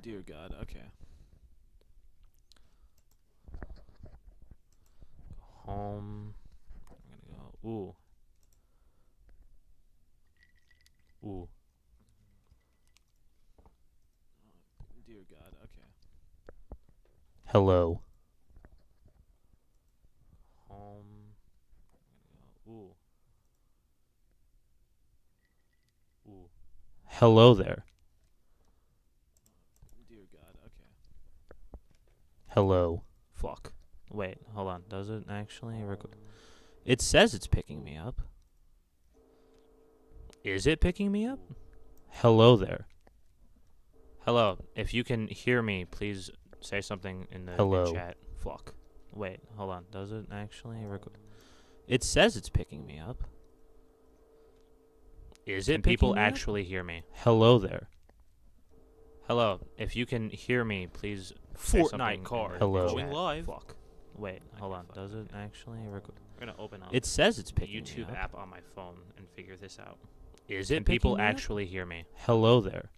Dear God, okay. Home. I'm gonna go. Ooh. Dear God, okay. Hello. Home. I'm gonna go. Ooh. Hello there. Dear God, okay. Hello. Fuck. Wait, hold on. Does it actually It says it's picking me up. Is it picking me up? Hello there. Hello. If you can hear me, please say something in the Hello. chat. Fuck. Wait, hold on. Does it actually It says it's picking me up. Is it people actually hear me? Hello there. Hello. If you can hear me, please say something card. Hello. in the chat. Live. Fuck. Wait, hold on. Does it actually We're gonna open up It says it's the picking me YouTube up. app on my phone and figure this out. Is Can it people picking me up? actually hear me? Hello there.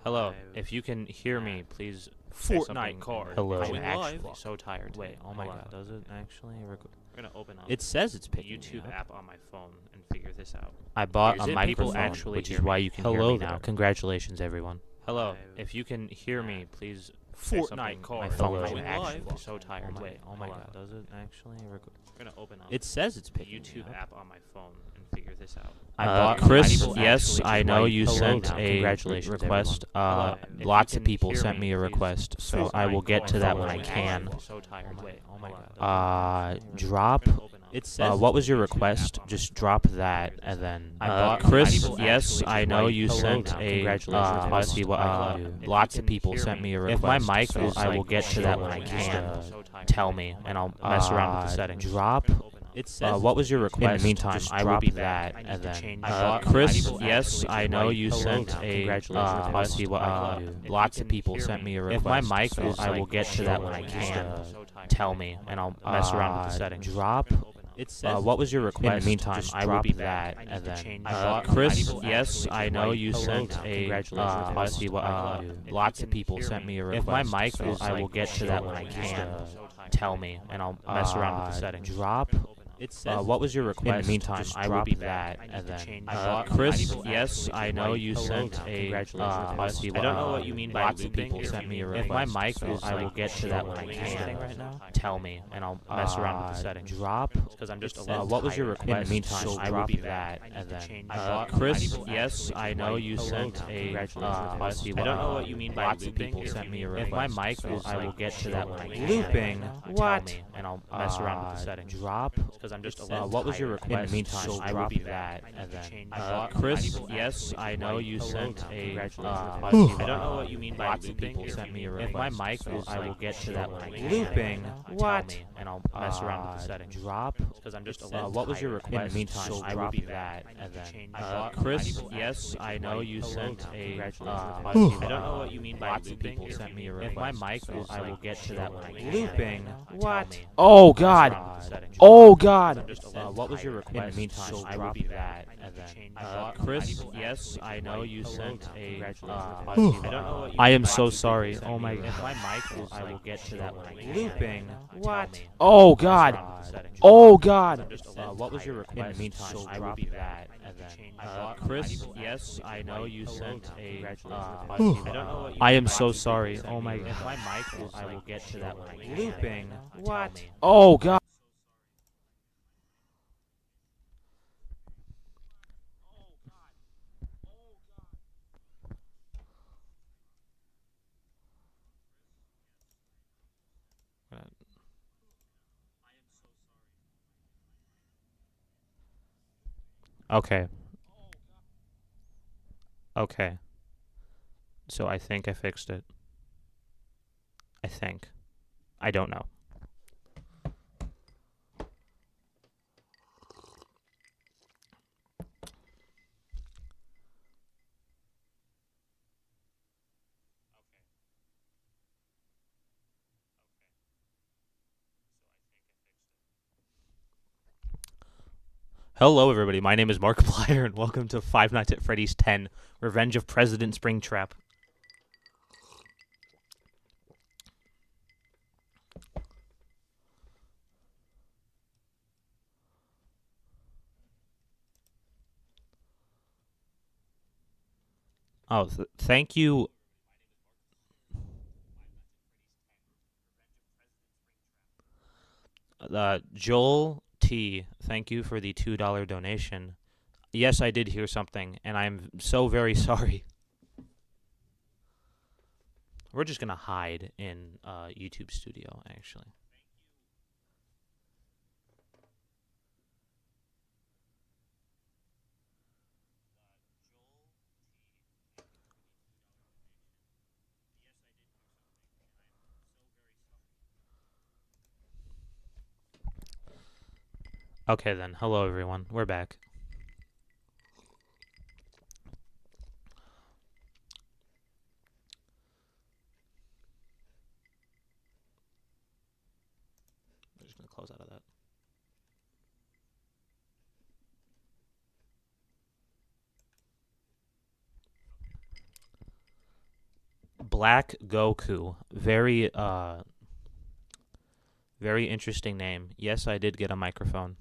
Hello. Live If you can hear me, please say Fortnite something in card. the- Hello. I'm Going actually live. so tired today. Wait, Oh my hold God. on. Does it actually We're gonna open up It says it's the picking YouTube me up. app on my phone and figure this out. I bought Is a it microphone, people actually which hear is why me? you can Hello hear me there. now. Congratulations, everyone. Hello. Live. If you can hear me, please say Fortnite something. card. My phone. Hello. I'm Going actually live. so tired. Oh my- Wait. Oh my hold God. on. Does it actually We're gonna open up It says it's the picking me YouTube up. app on my phone and figure this out. I bought Chris, people yes, actually I just know write you hello sent now. a Congratulations, request. everyone. If you Lots of can people hear sent me, me a please request, so I Fortnite will get card. to that Hello. when I can. I'm so tired. Wait, oh my God. Drop. We're gonna open up It the says. What was your YouTube request? app on my Just phone drop and that, figure and this then. out. I bought Chris, people yes, actually I just know write you hello sent now. a Congratulations, request. everyone. If Lots you of can people hear sent me a me, request. If my Request, mic so is, I will like, get to that when I just, can. So tired. Tell Wait, me, oh my and I'll God. mess around with the settings. Drop. It says. What was your request? In the meantime, Just I will drop be that, back. I need and to then. change Chris, people yes, actually I just know write you hello sent now. a Congratulations, let's everyone. see what If lots you of can people hear sent me, me a if request. my mic so is, I will like, get to that when I just, can. so tired. Tell Wait, me, oh my and I'll God. mess around with the settings. Drop. It says. What was your request? In the meantime, just I will drop be that, back. I need and to then. change Chris, people yes, actually I just know write you hello sent now. a Congratulations, let's see what If lots you of can people hear sent me, me a if request. my mic so is, I will like, get to that when I just, can. so tired. Tell Wait, me, oh and my I'll God. mess around with the settings. Drop. It says. What was your request? In the meantime, just I will drop be that, back. I need and to then. change Chris, people yes, actually I just know write you hello sent now. a Congratulations, let's see I what don't know what you mean by lots of looping. people If sent you me a can request. hear If my mic so is, I will like, get to that when I what can. you're saying right now? Tell me, and I'll mess around with the settings. Drop. Because I'm just a It little says. What was your tired. request? In the meantime, so I will drop be that, I need and to then. change Chris, people yes, actually I just know write you hello sent now. a Congratulations, let's see I what don't know what you mean by lots of looping. people If sent you me a can request. hear If me, my mic so is, I will like, get to that when I can. Looping? Tell What? me, and I'll mess around with the settings. Drop. Because I'm just a It little says. What was your tired. request? In the meantime, so I will drop be that, I need and to then. change Chris, people yes, actually I just know write you hello sent now. a Congratulations, let's see I don't know what you mean by lots of looping. people If sent you me a can request. hear If my mic so is, I will like, get to that when I can. Looping? Tell What? me, and I'll mess around with the settings. Drop. Because I'm just a It little says. What was your tired. request? In the meantime, so I will drop be that, I need and to then. change Chris, people yes, actually I just know write you hello sent now. a Congratulations, let's see I don't know what you mean by lots of looping. people If sent you me a can request. hear If my me, mic so is, I will like, get to that when I can. Looping? Tell What? me. Oh, Mess God. around with the settings. Oh, God. I'm just a little What was your tired. request? In the meantime, so I will drop be that, I need and to then. change Chris, people yes, actually I just know write you hello sent now. a Congratulations. let's see I don't know what you I mean am by so looping. sorry. If Oh my you God. If my mic so is, I will like, get to that when I can. Looping? Tell What? me. Oh, Mess God. around with the settings. Oh, God. I'm just a little What was your tired. request? In the meantime, so I will drop be that, I and need to then. change Chris, people yes, actually I just know write you hello sent now. a Congratulations. let's see I don't know what you I mean am by so looping. sorry. If Oh my you If God. my mic so is, I will like, get to that when I can. Looping? Tell What? me. Oh, God. Okay. Okay. So I think I fixed it. I think. I don't know. Hello, everybody. My name is Markiplier, and welcome to Five Nights at Freddy's 10, Revenge of President Springtrap. Oh, thank you. Joel T, thank you for the $2 donation. Yes, I did hear something, and I'm so very sorry. We're just gonna hide in YouTube studio, actually. Okay then. Hello everyone. We're back. We're just gonna close out of that. Black Goku. Very interesting name. Yes, I did get a microphone.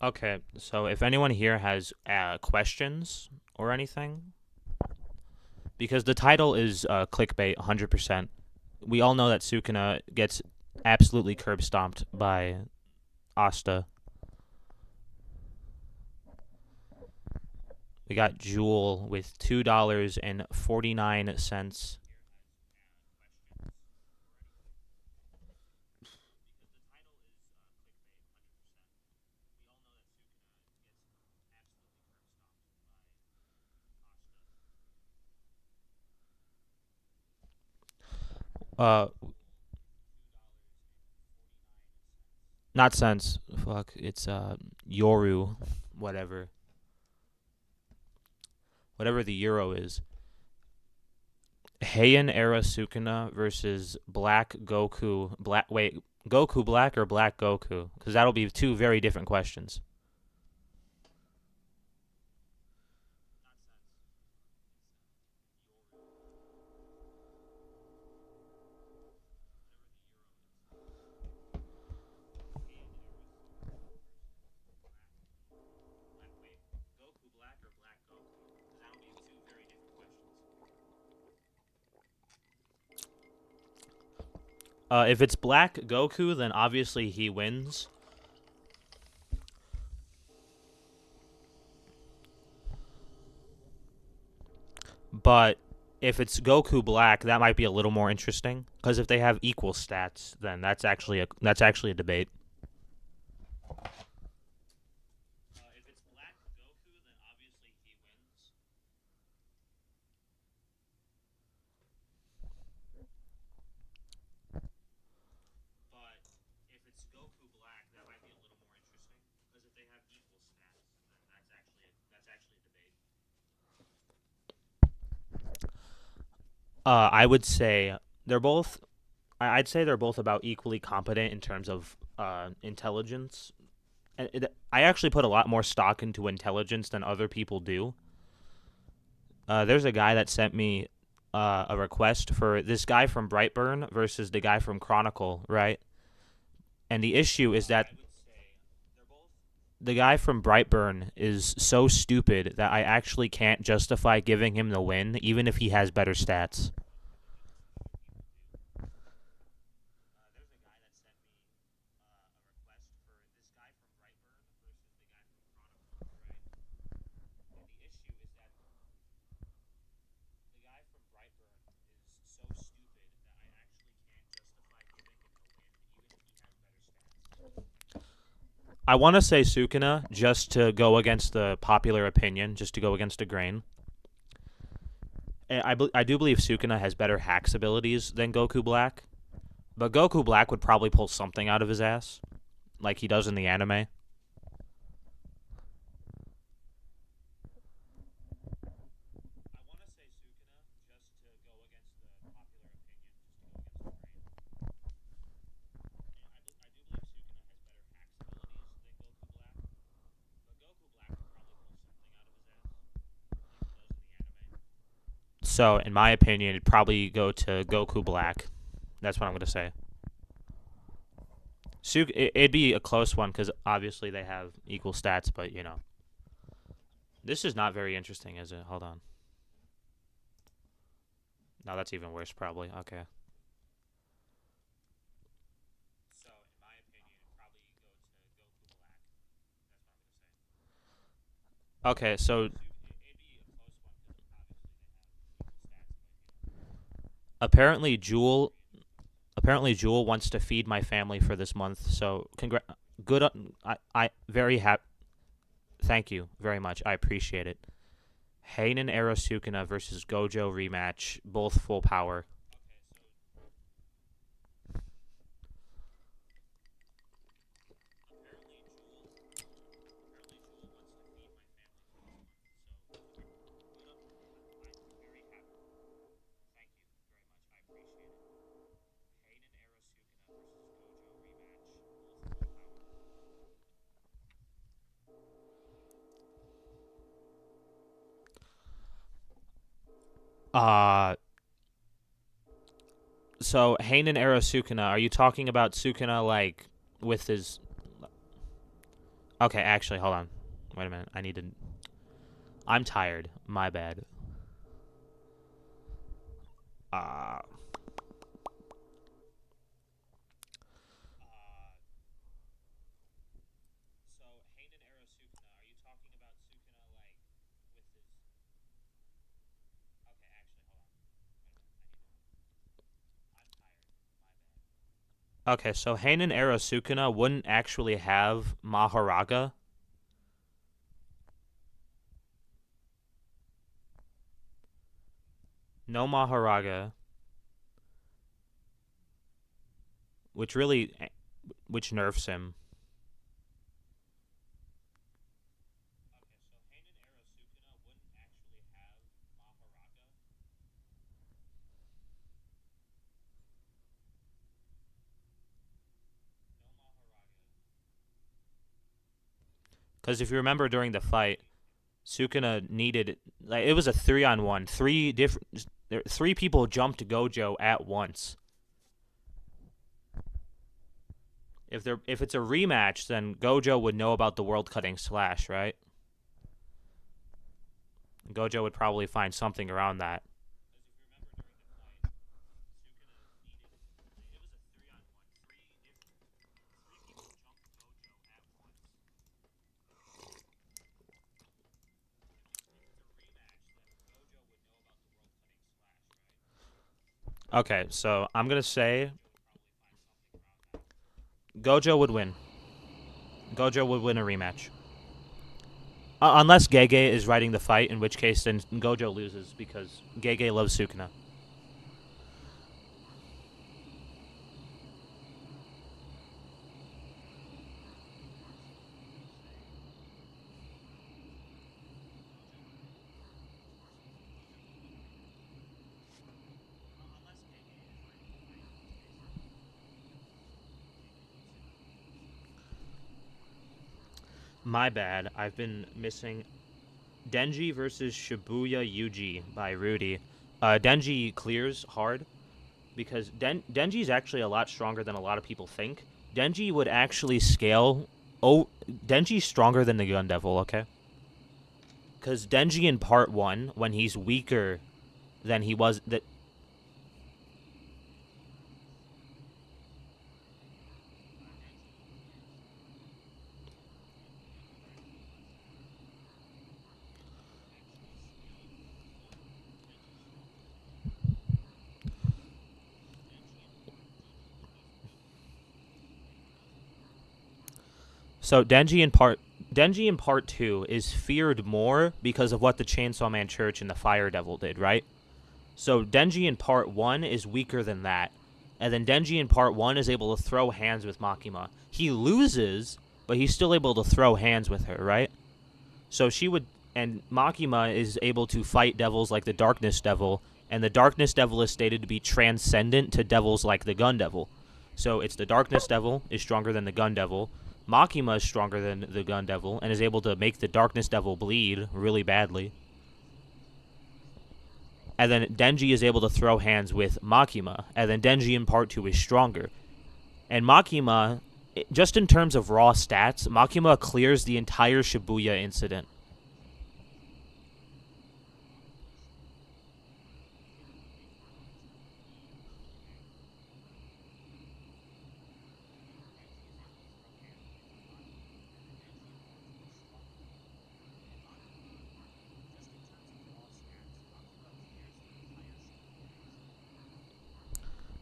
Okay, so if anyone here has questions or anything, because the title is clickbait 100%. We all know that Sukuna gets absolutely curb stomped by Asta. We got Jewel with $2.49. Uh, Not cents. Fuck. It's Yoru, whatever. Whatever the euro is. Heian era Sukuna versus Black Goku. Goku Black or Black Goku? Because that'll be two very different questions. If it's Black Goku, then obviously he wins. But if it's Goku Black, that might be a little more interesting because if they have equal stats, then that's actually a debate. If it's Black Goku, then obviously he wins. But if it's Goku Black, that might be a little more interesting because if they have equal stats, then that's actually a debate. I would say they're both. I'd say they're both about equally competent in terms of intelligence. I actually put a lot more stock into intelligence than other people do. There's a guy that sent me a request for this guy from Brightburn versus the guy from Chronicle, right? And the issue is that the guy from Brightburn is so stupid that I actually can't justify giving him the win, even if he has better stats. I want to say Sukuna just to go against the popular opinion, just to go against the grain. I do believe Sukuna has better hacks abilities than Goku Black, but Goku Black would probably pull something out of his ass, like he does in the anime. So, in my opinion, it'd probably go to Goku Black. That's what I'm going to say. It'd be a close one because obviously they have equal stats, but, you know. This is not very interesting, is it? Hold on. No, that's even worse, probably. Okay. So, in my opinion, it'd probably go to Goku Black. That's what I'm going to say. Okay, so apparently Jewel wants to feed my family for this month. So good. I very happy. Thank you very much. I appreciate it. Heinen era Sukuna versus Gojo rematch, both full power. So Heinen era Sukuna, are you talking about Sukuna like with his? Okay, actually, hold on. Wait a minute. I'm tired. My bad. Okay, so Heinen era Sukuna wouldn't actually have Maharaga. No Maharaga. Which nerfs him. Because if you remember during the fight, Sukuna needed it was a 3-on-1. Three people jumped Gojo at once. If it's a rematch, then Gojo would know about the world cutting slash, right? Gojo would probably find something around that. Okay, so I'm going to say Gojo would win. Gojo would win a rematch. Unless Gege is writing the fight, in which case then Gojo loses because Gege loves Sukuna. My bad. I've been missing Denji versus Shibuya Yuji by Rudy. Denji clears hard because Denji's actually a lot stronger than a lot of people think. Denji would actually scale. Oh, Denji's stronger than the Gun Devil, okay? Because Denji in part 1, when he's weaker than he was... So Denji in part 2 is feared more because of what the Chainsaw Man Church and the Fire Devil did, right? So Denji in part 1 is weaker than that. And then Denji in part 1 is able to throw hands with Makima. He loses, but he's still able to throw hands with her, right? So and Makima is able to fight devils like the Darkness Devil, and the Darkness Devil is stated to be transcendent to devils like the Gun Devil. So it's the Darkness Devil is stronger than the Gun Devil. Makima is stronger than the Gun Devil and is able to make the Darkness Devil bleed really badly. And then Denji is able to throw hands with Makima, and then Denji in part 2 is stronger. And Makima, just in terms of raw stats, Makima clears the entire Shibuya incident.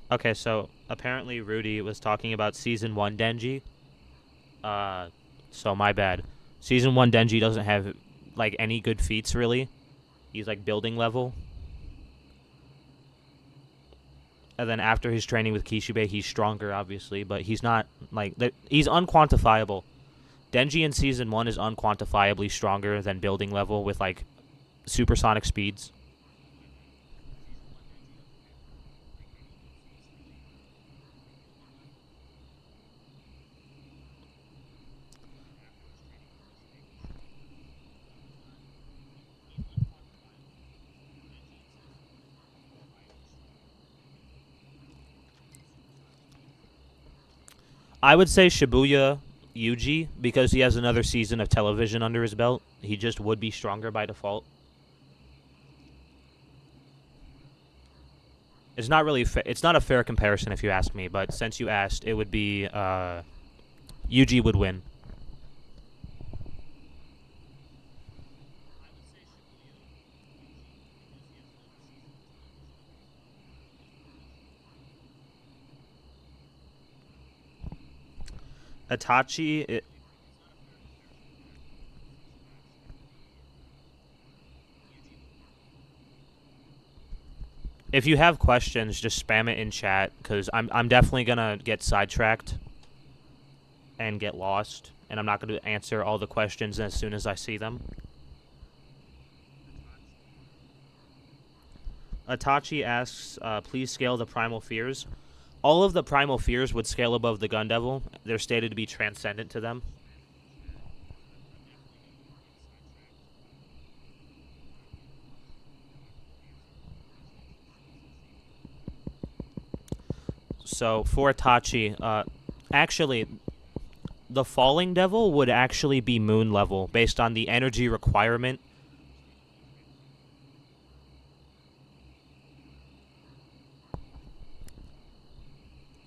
Okay, so apparently Rudy was talking about Season 1 Denji. So my bad. Season 1 Denji doesn't have, like, any good feats, really. He's, like, building level. And then after his training with Kishibe, he's stronger, obviously. But he's not, like, he's unquantifiable. Denji in Season 1 is unquantifiably stronger than building level with, like, supersonic speeds. I would say Shibuya Yuji, because he has another season of television under his belt. He just would be stronger by default. It's not really it's not a fair comparison if you ask me, but since you asked, it would be Yuji would win. Itachi. If you have questions, just spam it in chat, because I'm definitely gonna get sidetracked and get lost, and I'm not gonna answer all the questions as soon as I see them. Itachi asks, please scale the Primal Fears. All of the Primal Fears would scale above the Gun Devil. They're stated to be transcendent to them. So, for Itachi, actually, the Falling Devil would actually be Moon level, based on the energy requirement.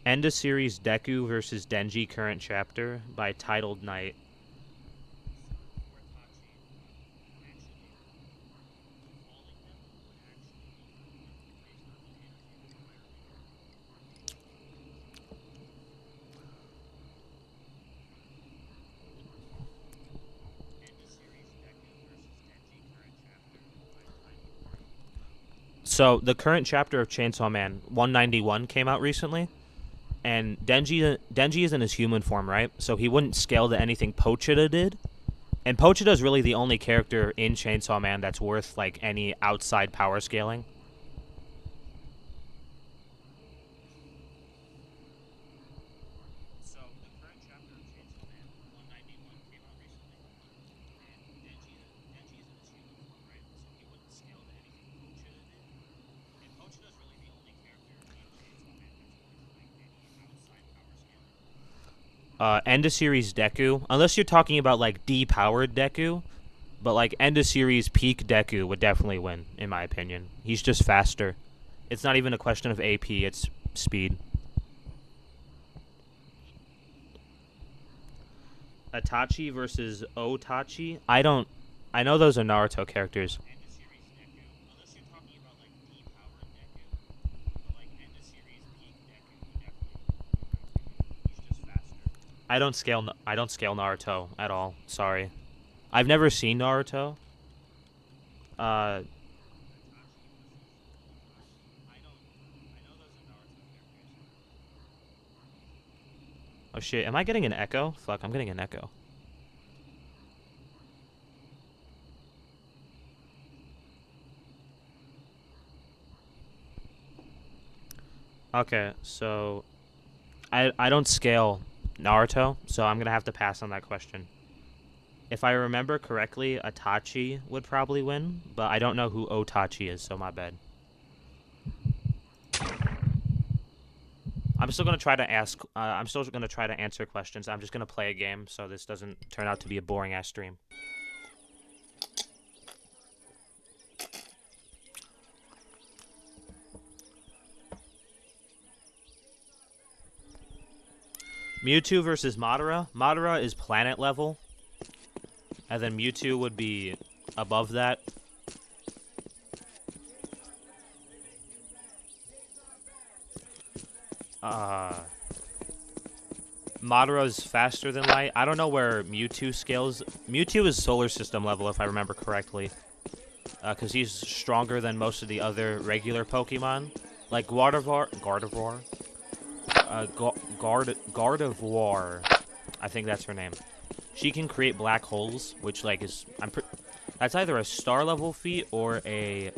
End of series Deku versus Denji current chapter by Titled Night. So the current chapter of Chainsaw Man 191 came out recently. And Denji is in his human form, right? So he wouldn't scale to anything Pochita did. And Pochita is really the only character in Chainsaw Man that's worth, like, any outside power scaling. So the current chapter of Chainsaw Man 191 came out recently. And Denji is in his human form, right? So he wouldn't scale to anything Pochita did. And Pochita is really the only character in Chainsaw Man that's end of series Deku, unless you're talking about like depowered Deku, but like end of series peak Deku would definitely win, in my opinion. He's just faster. It's not even a question of AP, it's speed. Itachi versus Otachi. I know those are Naruto characters. I don't scale Naruto at all. Sorry. I've never seen Naruto. Oh shit, am I getting an echo? Fuck, I'm getting an echo. Okay, so I don't scale Naruto, so I'm gonna have to pass on that question. If I remember correctly, Itachi would probably win, but I don't know who Otachi is, so my bad. I'm still gonna try to ask. I'm still gonna try to answer questions. I'm just gonna play a game, so this doesn't turn out to be a boring ass stream. Mewtwo versus Madara. Madara is planet level, and then Mewtwo would be above that. Madara's faster than light. I don't know where Mewtwo scales. Mewtwo is solar system level, if I remember correctly, because he's stronger than most of the other regular Pokemon, like Gardevoir. Gardevoir, I think that's her name. She can create black holes, which like is that's either a star level feat or a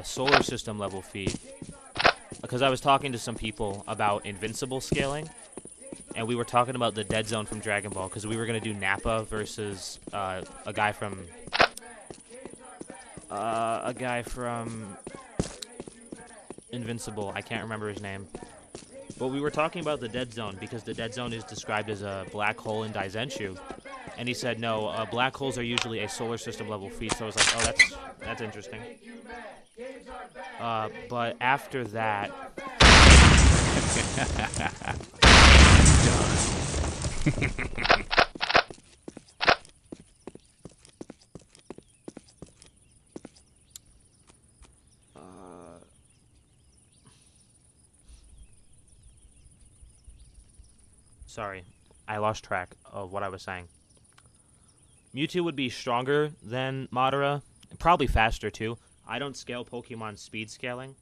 solar system level feat. Because I was talking to some people about invincible scaling, and we were talking about the dead zone from Dragon Ball, because we were gonna do Nappa versus a guy from Invincible. I can't remember his name. But we were talking about the dead zone because the dead zone is described as a black hole in Daizenshu. And he said, no, black holes are usually a solar system level feat. So I was like, oh, that's interesting. But after that... Sorry, I lost track of what I was saying. Mewtwo would be stronger than Madara, probably faster too. I don't scale Pokemon speed scaling.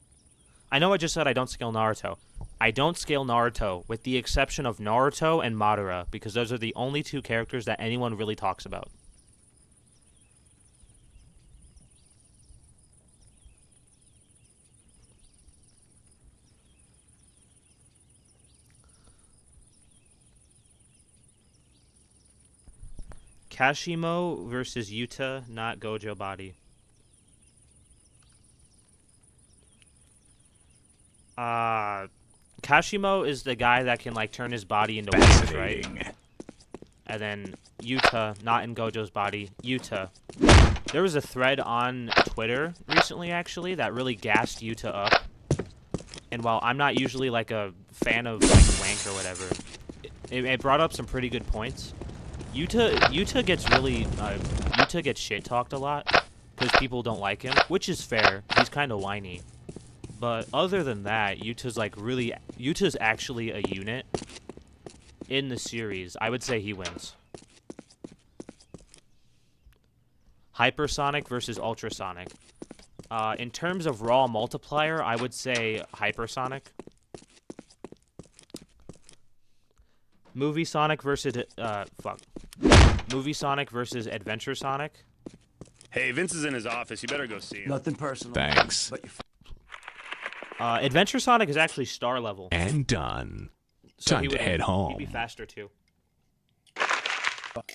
I know I just said I don't scale Naruto. I don't scale Naruto, with the exception of Naruto and Madara, because those are the only two characters that anyone really talks about. Kashimo versus Yuta, not Gojo body. Kashimo is the guy that can like turn his body into wings, right? And then Yuta, not in Gojo's body, Yuta. There was a thread on Twitter recently, actually, that really gassed Yuta up. And while I'm not usually like a fan of like wank or whatever, it brought up some pretty good points. Yuta gets shit talked a lot because people don't like him, which is fair. He's kind of whiny. But other than that, Yuta's actually a unit in the series. I would say he wins. Hypersonic versus Ultrasonic. In terms of raw multiplier, I would say Hypersonic. Movie Sonic versus Movie Sonic versus Adventure Sonic. Hey, Vince is in his office. You better go see him. Nothing personal. Thanks. But Adventure Sonic is actually star level. And done. So Time to head home. He'd be faster too.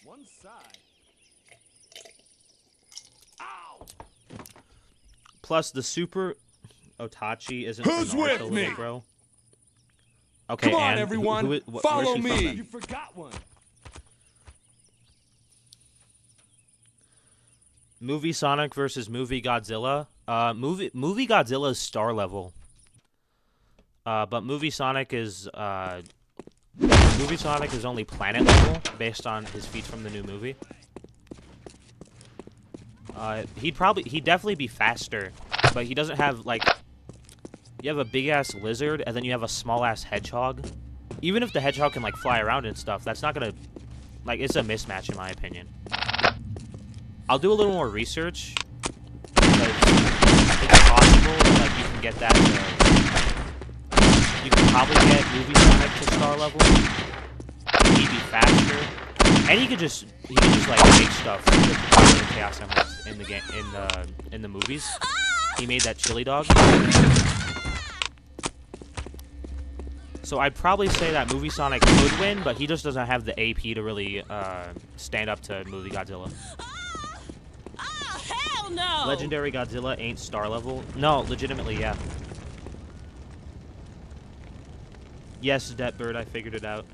one side. Ow! Plus the Super Otachi isn't Who's from Naruto, with little me? bro. Okay, Come on, and everyone. where's Follow she from me. then? You forgot one. Movie Sonic versus Movie Godzilla. Movie Godzilla is star level. But Movie Sonic is only planet level based on his feats from the new movie. He'd definitely be faster, but he doesn't have like. You have a big ass lizard and then you have a small ass hedgehog. Even if the hedgehog can like fly around and stuff, that's not gonna like it's a mismatch in my opinion. I'll do a little more research because it's possible like you can get that. You can probably get Movie Sonic to star level. He'd be faster, and he could just like make stuff with the Chaos Emeralds in the game in the movies. He made that chili dog. So I'd probably say that Movie Sonic could win, but he just doesn't have the AP to really stand up to Movie Godzilla. Oh, hell no! Legendary Godzilla ain't star level. No, legitimately, yeah. Yes, Detbird, I figured it out.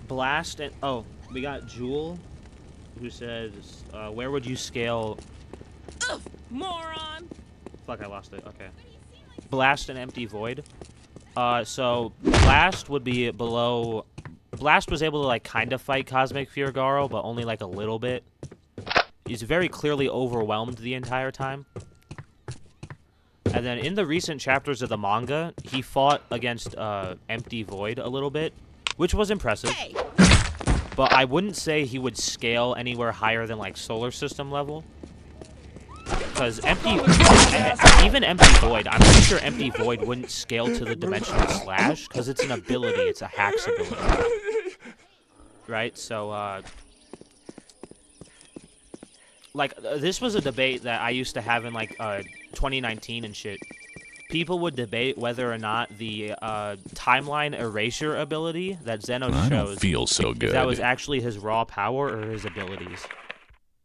Blast and oh, we got Jewel, who says, "Where would you scale?" Ugh, moron. Fuck, I lost it. Okay. Blast and Empty Void. So Blast would be below. Blast was able to like kind of fight Cosmic Fear Garou, but only like a little bit. He's very clearly overwhelmed the entire time. And then in the recent chapters of the manga, he fought against Empty Void a little bit, which was impressive. Hey. But I wouldn't say he would scale anywhere higher than like Solar System level. Because even Empty Void, I'm pretty sure Empty Void wouldn't scale to the Dimensional Slash, because it's an ability, it's a hacks ability. Right, so, this was a debate that I used to have in, 2019 and shit. People would debate whether or not the, timeline erasure ability that Zeno I shows... don't feel so good. That was actually his raw power or his abilities.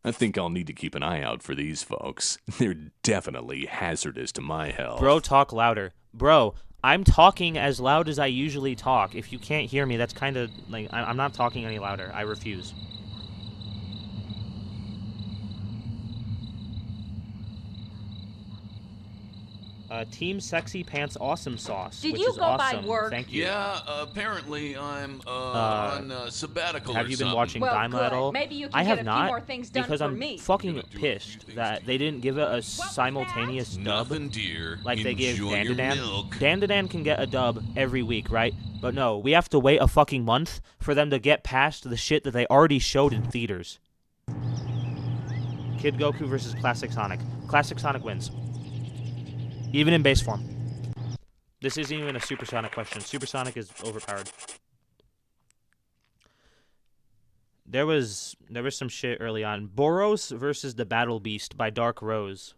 I think I'll need to keep an eye out for these folks. They're definitely hazardous to my health. Bro, talk louder. Bro, I'm talking as loud as I usually talk. If you can't hear me, that's kind of, like, I'm not talking any louder. I refuse. Team Sexy Pants Awesome Sauce, Did which you is go by awesome. work? Thank you. Yeah, apparently I'm on sabbatical Have or you been something. watching Well, Daima good. at all? Maybe you can I get have a few not, more things done because for I'm me. fucking Gonna do a pissed few things. that they didn't give it a simultaneous dub Nothing, dear. like they gave Enjoy your Dandadan. milk. Dandadan can get a dub every week, right? But no, we have to wait a fucking month for them to get past the shit that they already showed in theaters. Kid Goku versus Classic Sonic. Classic Sonic wins. Even in base form. This isn't even a Supersonic question. Supersonic is overpowered. There was some shit early on. Boros versus the Battle Beast by Dark Rose.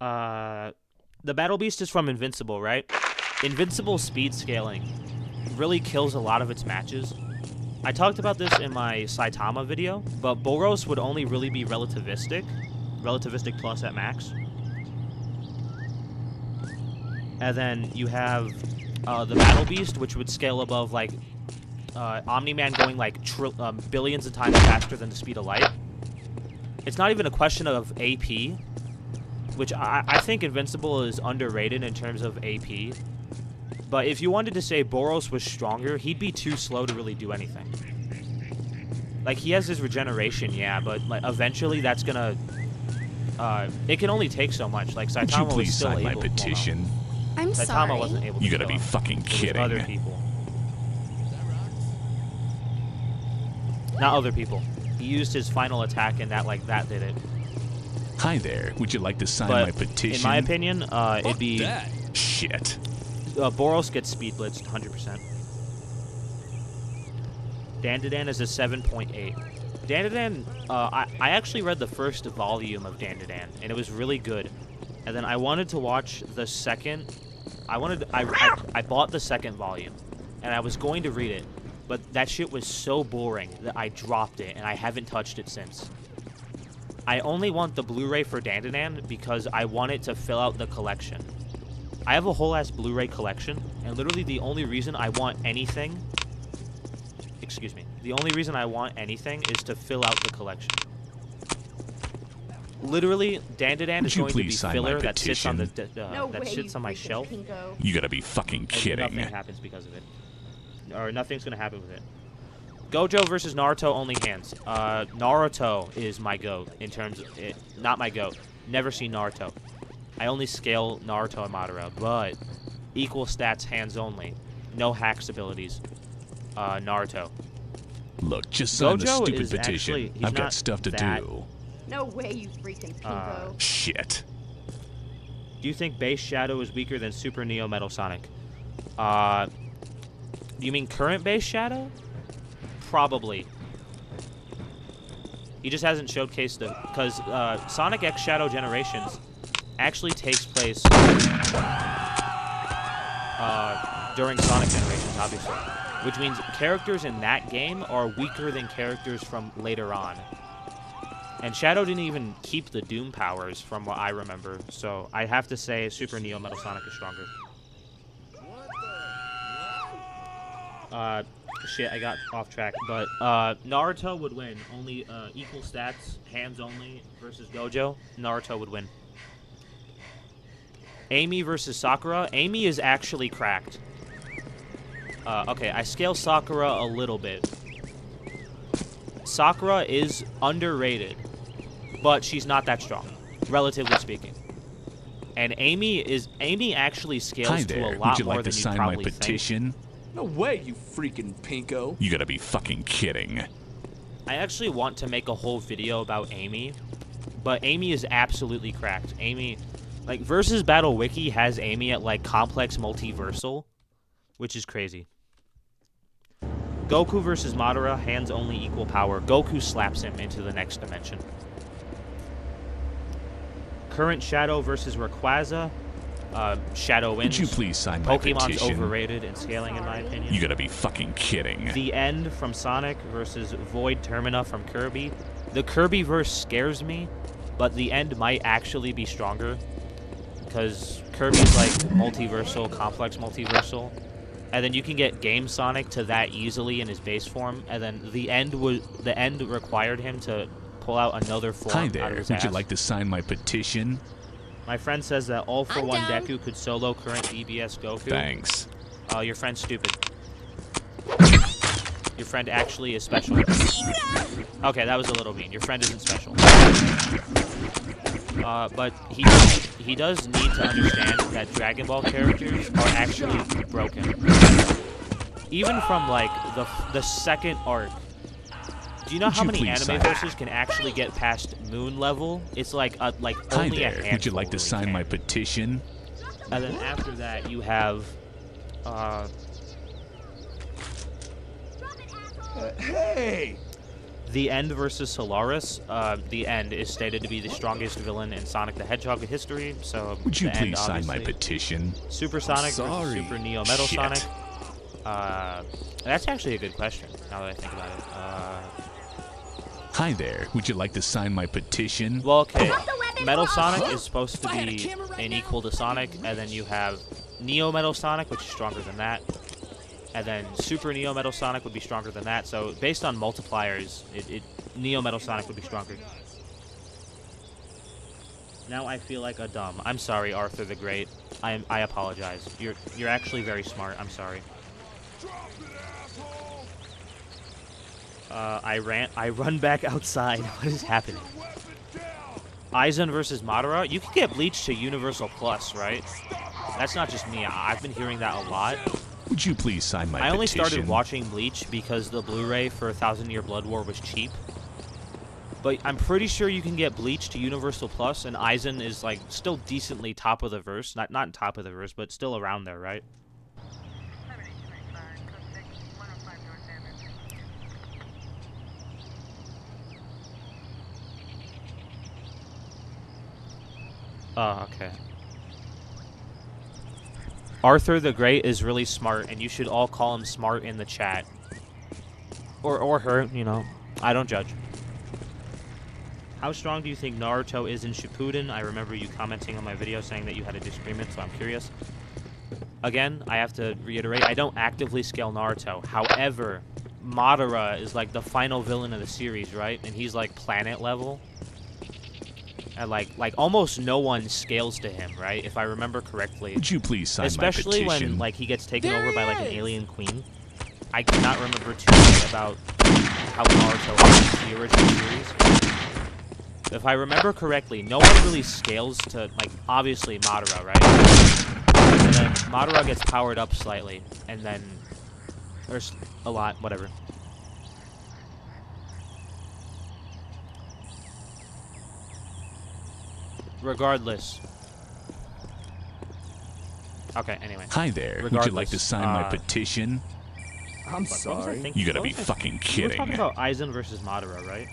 The Battle Beast is from Invincible, right? Invincible speed scaling really kills a lot of its matches. I talked about this in my Saitama video, but Boros would only really be relativistic plus at max. And then you have the Battle Beast, which would scale above, like, Omni-Man going, like, billions of times faster than the speed of light. It's not even a question of AP, which I think Invincible is underrated in terms of AP. But if you wanted to say Boros was stronger, he'd be too slow to really do anything. Like, he has his regeneration, yeah, but like eventually that's gonna... it can only take so much. Like, Would you Saitama was please still sign my able... petition? I'm Saitama sorry. wasn't able to You gotta kill be him. fucking It was kidding. other people. Not other people. He used his final attack and that did it. Hi there. Would you like to sign my But petition? in my opinion, it'd be... That. Shit. Boros gets speed blitzed 100%. Dandadan is a 7.8. Dandadan, I actually read the first volume of Dandadan, and it was really good. And then I wanted to watch the second... I bought the second volume, and I was going to read it, but that shit was so boring that I dropped it, and I haven't touched it since. I only want the Blu-ray for Dandadan because I want it to fill out the collection. I have a whole-ass Blu-ray collection, and literally the only reason I want anything... Excuse me. The only reason I want anything is to fill out the collection. Literally, Dandadan Would is you going to be please sign filler my that sits on the petition? No that way, sits you on my freaking shelf. pinko. You gotta be fucking And kidding. nothing happens because of it. Or nothing's gonna happen with it. Gojo versus Naruto only hands. Naruto is my GOAT in terms of it. Not my GOAT. Never seen Naruto. I only scale Naruto and Madara, but equal stats hands only. No hacks abilities. Naruto. Look, just sign the Gojo stupid is petition. actually- he's I've got not stuff to that- do. No way, you freaking pinko. Shit. Do you think Base Shadow is weaker than Super Neo Metal Sonic? Do you mean current Base Shadow? Probably. He just hasn't showcased the... Because Sonic X Shadow Generations actually takes place... during Sonic Generations, obviously. Which means characters in that game are weaker than characters from later on. And Shadow didn't even keep the Doom powers from what I remember, so I have to say Super Neo Metal Sonic is stronger. Shit, I got off track, but Naruto would win. Only equal stats, hands only versus Gojo. Naruto would win. Amy versus Sakura. Amy is actually cracked. Okay, I scale Sakura a little bit. Sakura is underrated, but she's not that strong, relatively speaking. And Amy actually scales to a lot more than you'd probably think. No way, you freaking pinko. You gotta be fucking kidding. I actually want to make a whole video about Amy, but Amy is absolutely cracked. Amy, like, Versus Battle Wiki has Amy at, like, complex multiversal, which is crazy. Goku versus Madara, hands only equal power. Goku slaps him into the next dimension. Current Shadow versus Rayquaza. Shadow wins. Would you please sign my Pokemon's petition? overrated in scaling, in my opinion. You gotta be fucking kidding. The End from Sonic versus Void Termina from Kirby. The Kirby verse scares me, but the End might actually be stronger because Kirby's like multiversal, complex multiversal, and then you can get Game Sonic to that easily in his base form, and then the End required him to pull out another form. Hi out there. of his Would you ass. like to sign my petition? My friend says that All for One Deku could solo current DBS Goku. Thanks. Your friend's stupid. Your friend actually is special. Okay, that was a little mean. Your friend isn't special. But he does need to understand that Dragon Ball characters are actually broken. Even from, like, the second arc. Do you know how many anime verses can actually get past moon level? It's like only a handful. Would you like to sign my petition? And then after that, you have Hey! The End versus Solaris. The End is stated to be the strongest villain in Sonic the Hedgehog history. So would you the End, please sign my obviously. petition? Super Sonic versus Super Neo Metal Shit. Sonic. That's actually a good question. Now that I think about it. Hi there. Would you like to sign my petition? Well, okay. Metal Sonic is supposed to be an equal to Sonic, and then you have Neo Metal Sonic, which is stronger than that. And then Super Neo Metal Sonic would be stronger than that. So based on multipliers, Neo Metal Sonic would be stronger. Now I feel like a dumb. I'm sorry, Arthur the Great. I apologize. You're actually very smart. I'm sorry. I run back outside. What is happening? Aizen versus Madara. You can get Bleach to Universal Plus, right? That's not just me. I've been hearing that a lot. Would you please sign my petition? I only started watching Bleach because the Blu-ray for 1000 Year Blood War was cheap. But I'm pretty sure you can get Bleach to Universal Plus, and Aizen is like still decently top of the verse. Not top of the verse, but still around there, right? Oh, okay. Arthur the Great is really smart, and you should all call him smart in the chat. Or her, you know. I don't judge. How strong do you think Naruto is in Shippuden? I remember you commenting on my video saying that you had a disagreement, so I'm curious. Again, I have to reiterate, I don't actively scale Naruto. However, Madara is like the final villain of the series, right? And he's like planet level. And like almost no one scales to him, right? If I remember correctly. Would you please sign my Especially petition? when like he gets taken over by like an alien queen. I cannot remember too much about how Naruto is the original series. If I remember correctly, no one really scales to, like, obviously Madara, right? And then Madara gets powered up slightly, and then or a lot, whatever. Regardless. Okay, anyway. Hi there. Would you like to sign my petition? I'm sorry. You gotta be fucking kidding. We're talking about Aizen versus Madara, right?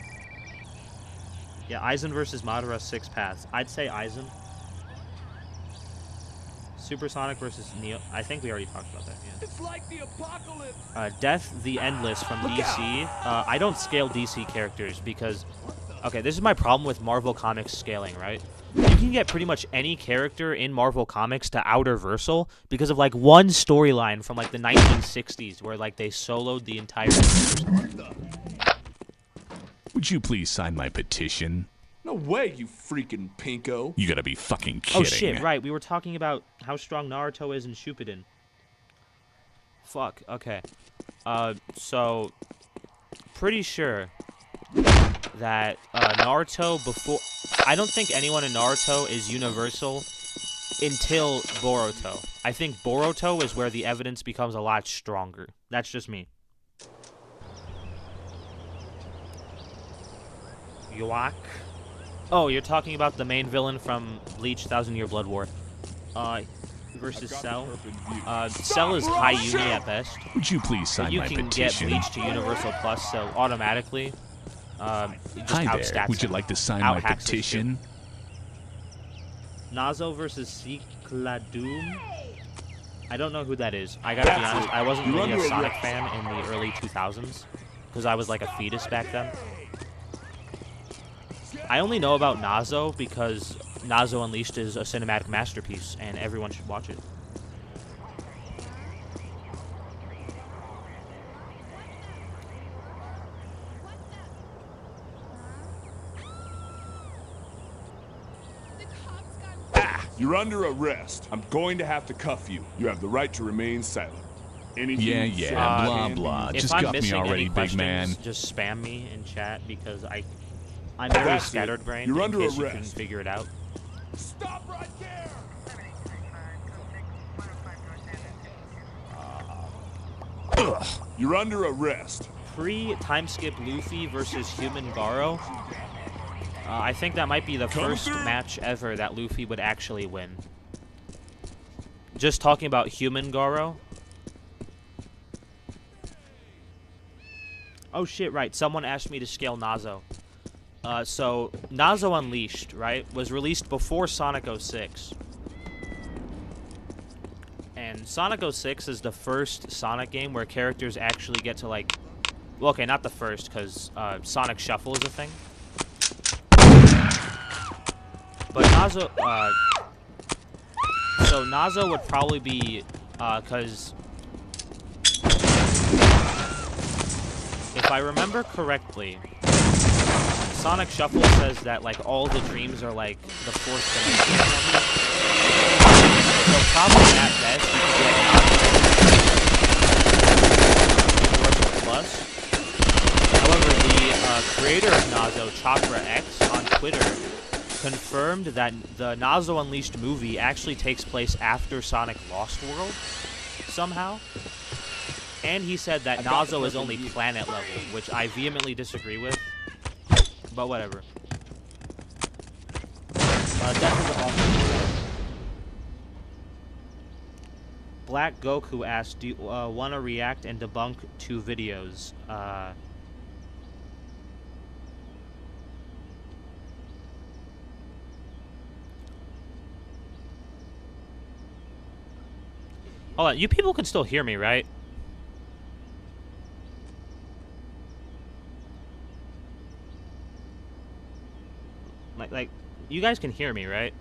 Yeah, Aizen versus Madara, 6 paths. I'd say Aizen. Supersonic versus Neo. I think we already talked about that. Yeah. It's like the apocalypse. Death the Endless from DC. I don't scale DC characters because, okay, this is my problem with Marvel Comics scaling, right? You can get pretty much any character in Marvel Comics to outer-versal because of like one storyline from like the 1960s where like they soloed the entire universe. Would you please sign my petition? No way, you freaking pinko. You gotta be fucking kidding. Oh shit, right. We were talking about how strong Naruto is in Shippuden. Fuck, okay. So, pretty sure that Naruto before... I don't think anyone in Naruto is universal until Boruto. I think Boruto is where the evidence becomes a lot stronger. That's just me. Yuak. Oh, you're talking about the main villain from Bleach, Thousand Year Blood War. Versus Cell. Cell is high Yumi at best. Would you please sign my petition? You can get Bleach to Universal Plus, so automatically, it just Hi there. Would you him. like to sign my petition? Nazo versus Cycladoom. I don't know who that is. I gotta be honest, I wasn't really a Sonic fan in the early 2000s, because I was like a fetus back then. I only know about Nazo because Nazo Unleashed is a cinematic masterpiece, and everyone should watch it. You're under arrest. I'm going to have to cuff you. You have the right to remain silent. Anything blah, blah. If Just I'm cuff me missing already, any big questions, man. just spam me in chat because I'm very scattered-brained in case you couldn't figure it out. Stop right there! You're under arrest. Pre-time skip Luffy versus human Garou. I think that might be the first match ever that Luffy would actually win. Just talking about human Garou. Oh shit, right. Someone asked me to scale Nazo. So, Nazo Unleashed, right, was released before Sonic 06. And Sonic 06 is the first Sonic game where characters actually get to, like... Well, okay, not the first, because Sonic Shuffle is a thing. But Nazo... so, Nazo would probably be... because... if I remember correctly... Sonic Shuffle says that, like, all the dreams are, like, the fourth dimension or something. So probably at best you can get Universal Plus. However, the creator of Nazo, Chakra X, on Twitter, confirmed that the Nazo Unleashed movie actually takes place after Sonic Lost World, somehow. And he said that Nazo is only planet level, which I vehemently disagree with. But whatever. Death is awesome. Black Goku asked, do you want to react and debunk 2 videos? Hold on, you people can still hear me, right? Like, you guys can hear me, right?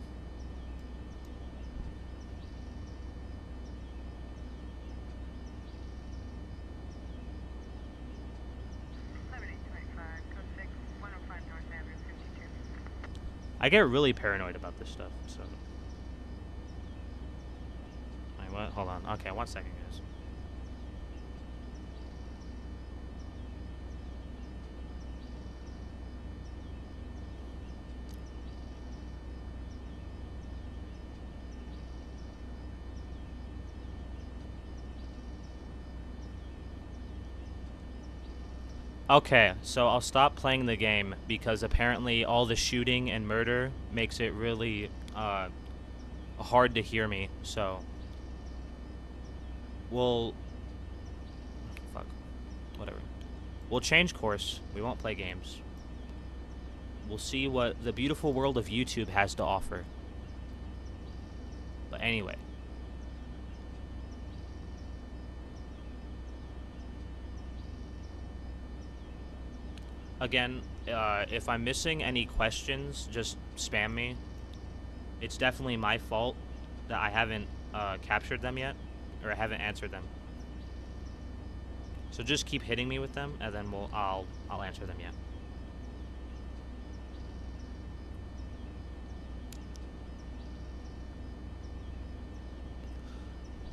I get really paranoid about this stuff, so... Wait, what? Hold on. Okay, 1 second, guys. Okay, so I'll stop playing the game because apparently all the shooting and murder makes it really hard to hear me, so we'll change course. We won't play games. We'll see what the beautiful world of YouTube has to offer. But anyway, Again, if I'm missing any questions, just spam me. It's definitely my fault that I haven't captured them yet, or I haven't answered them. So just keep hitting me with them, and then I'll answer them.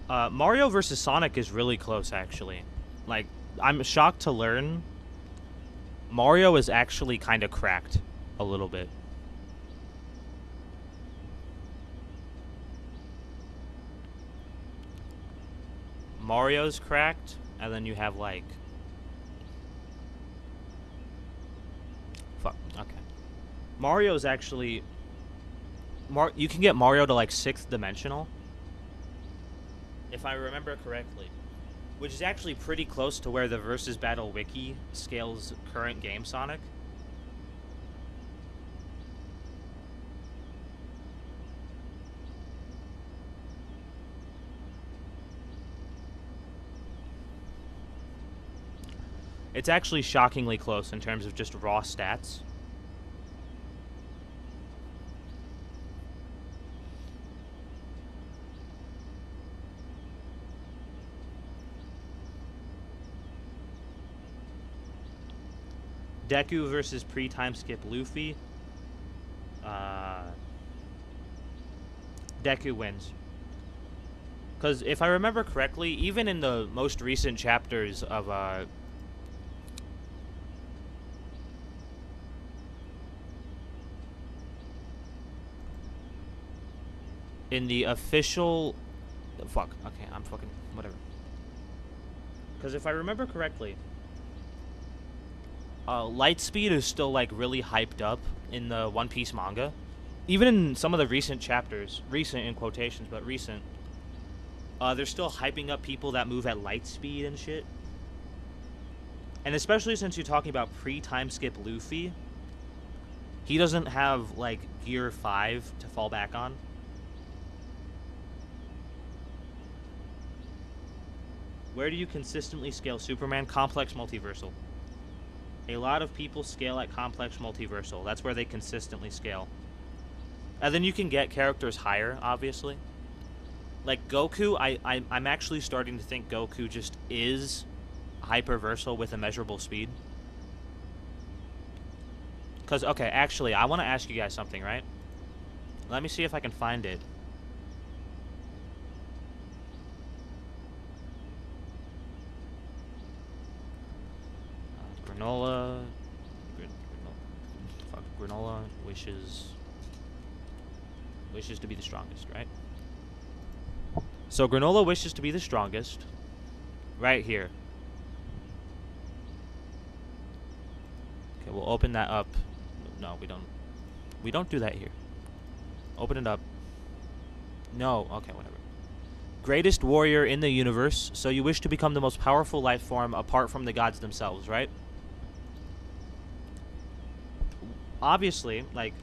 Yeah. Mario versus Sonic is really close, actually. Like, I'm shocked to learn Mario is actually kind of cracked a little bit. Mario's cracked, and then you have like... Fuck, okay. Mario's actually... You can get Mario to like 6th dimensional, if I remember correctly. Which is actually pretty close to where the Versus Battle Wiki scales current game Sonic. It's actually shockingly close in terms of just raw stats. Deku versus pre-time skip Luffy. Deku wins. Because if I remember correctly, even in the most recent chapters of in the official... Fuck. Okay, I'm fucking... Whatever. Because if I remember correctly... Lightspeed is still, like, really hyped up in the One Piece manga. Even in some of the recent chapters. Recent in quotations, but recent. They're still hyping up people that move at light speed and shit. And especially since you're talking about pre-time skip Luffy. He doesn't have, like, Gear 5 to fall back on. Where do you consistently scale Superman? Complex Multiversal. A lot of people scale at Complex Multiversal. That's where they consistently scale. And then you can get characters higher, obviously. Like Goku, I'm actually starting to think Goku just is Hyperversal with immeasurable speed. Because, okay, actually, I want to ask you guys something, right? Let me see if I can find it. Granolah. Fuck, Granolah wishes to be the strongest, right? So Granolah wishes to be the strongest. Right here. Okay, we'll open that up. No, we don't. We don't do that here. Open it up. No, okay, whatever. Greatest warrior in the universe. So you wish to become the most powerful life form apart from the gods themselves, right? Obviously, like,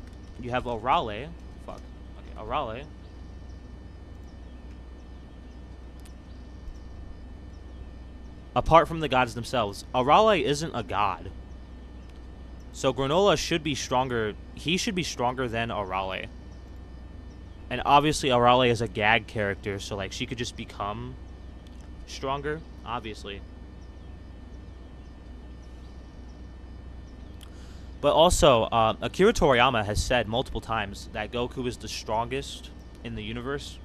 you have Orale. Fuck. Okay, Orale. Apart from the gods themselves. Orale isn't a god. So Granolah should be stronger. He should be stronger than Orale. And obviously Orale is a gag character, so, like, she could just become stronger, obviously. But also, Akira Toriyama has said multiple times that Goku is the strongest in the universe.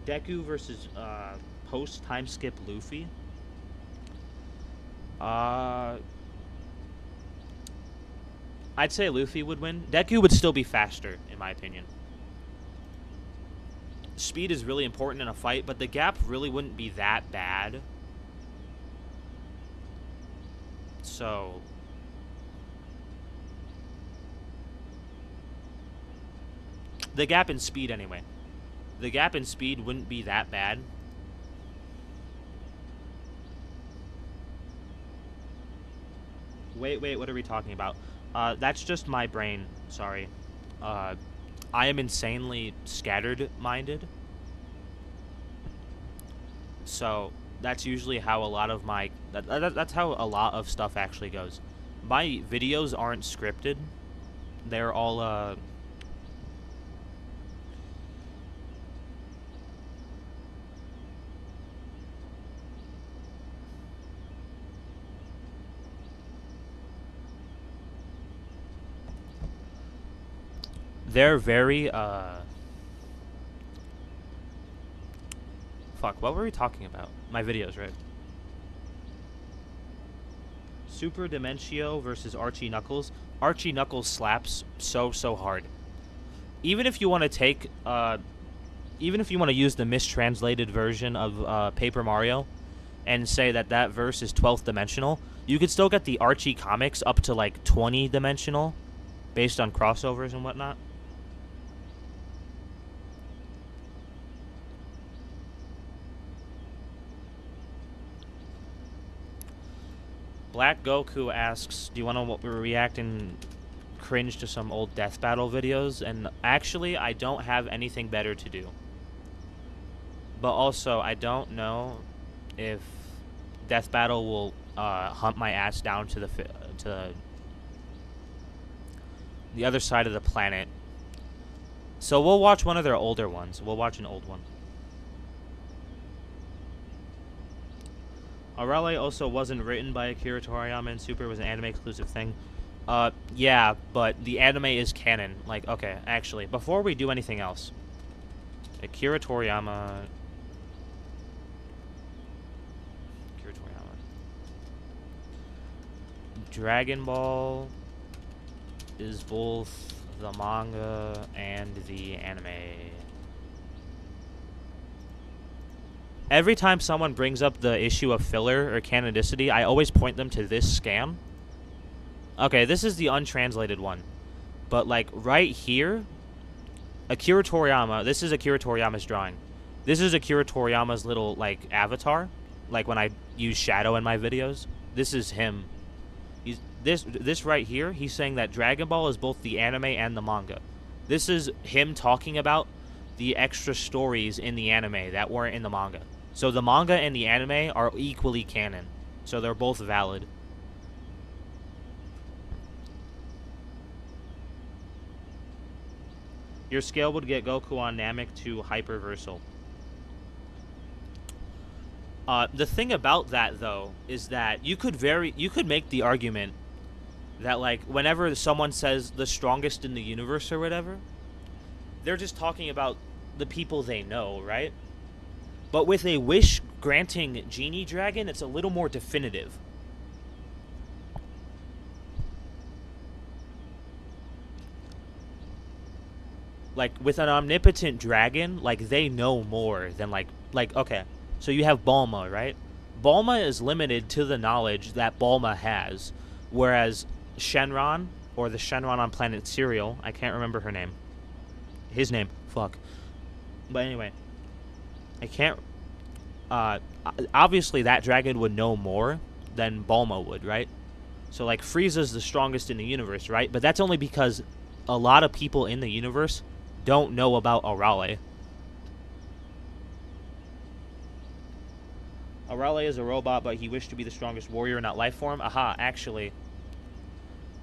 Deku versus post-time skip Luffy. I'd say Luffy would win. Deku would still be faster, in my opinion. Speed is really important in a fight, but the gap really wouldn't be that bad. So... the gap in speed, anyway. The gap in speed wouldn't be that bad. Wait, what are we talking about? That's just my brain. Sorry. I am insanely scattered-minded. So that's usually how a lot of my that's how a lot of stuff actually goes. My videos aren't scripted. They're all they're very fuck, what were we talking about? My videos, right? Super Dementio versus Archie Knuckles. Archie Knuckles slaps so hard. Even if you want to take even if you want to use the mistranslated version of Paper Mario and say that that verse is 12th dimensional, you could still get the Archie comics up to like 20 dimensional based on crossovers and whatnot. Black Goku asks, do you want to react and cringe to some old Death Battle videos? And actually, I don't have anything better to do. But also, I don't know if Death Battle will hunt my ass down to the other side of the planet. So we'll watch one of their older ones. We'll watch an old one. Arale also wasn't written by Akira Toriyama, and Super was an anime exclusive thing. Yeah, but the anime is canon. Like, okay, actually, before we do anything else, Akira Toriyama. Dragon Ball is both the manga and the anime. Every time someone brings up the issue of filler or canonicity, I always point them to this scam. Okay, this is the untranslated one. But, like, right here, Akira Toriyama, this is Akira Toriyama's drawing. This is Akira Toriyama's little, like, avatar. Like, when I use shadow in my videos. This is him. This right here, he's saying that Dragon Ball is both the anime and the manga. This is him talking about the extra stories in the anime that weren't in the manga. So the manga and the anime are equally canon. So they're both valid. Your scale would get Goku on Namek to Hyperversal. The thing about that, though, is that you could make the argument that, like, whenever someone says the strongest in the universe or whatever, they're just talking about the people they know, right? But with a wish-granting genie dragon, it's a little more definitive. Like, with an omnipotent dragon, like, they know more than, like, okay, so you have Bulma, right? Bulma is limited to the knowledge that Bulma has, whereas Shenron, or the Shenron on Planet Cereal, I can't remember her name. His name, fuck. But anyway, I can't, obviously that dragon would know more than Bulma would, right? So, like, Frieza's the strongest in the universe, right? But that's only because a lot of people in the universe don't know about Arale. Arale is a robot, but he wished to be the strongest warrior, not life form. Aha, actually.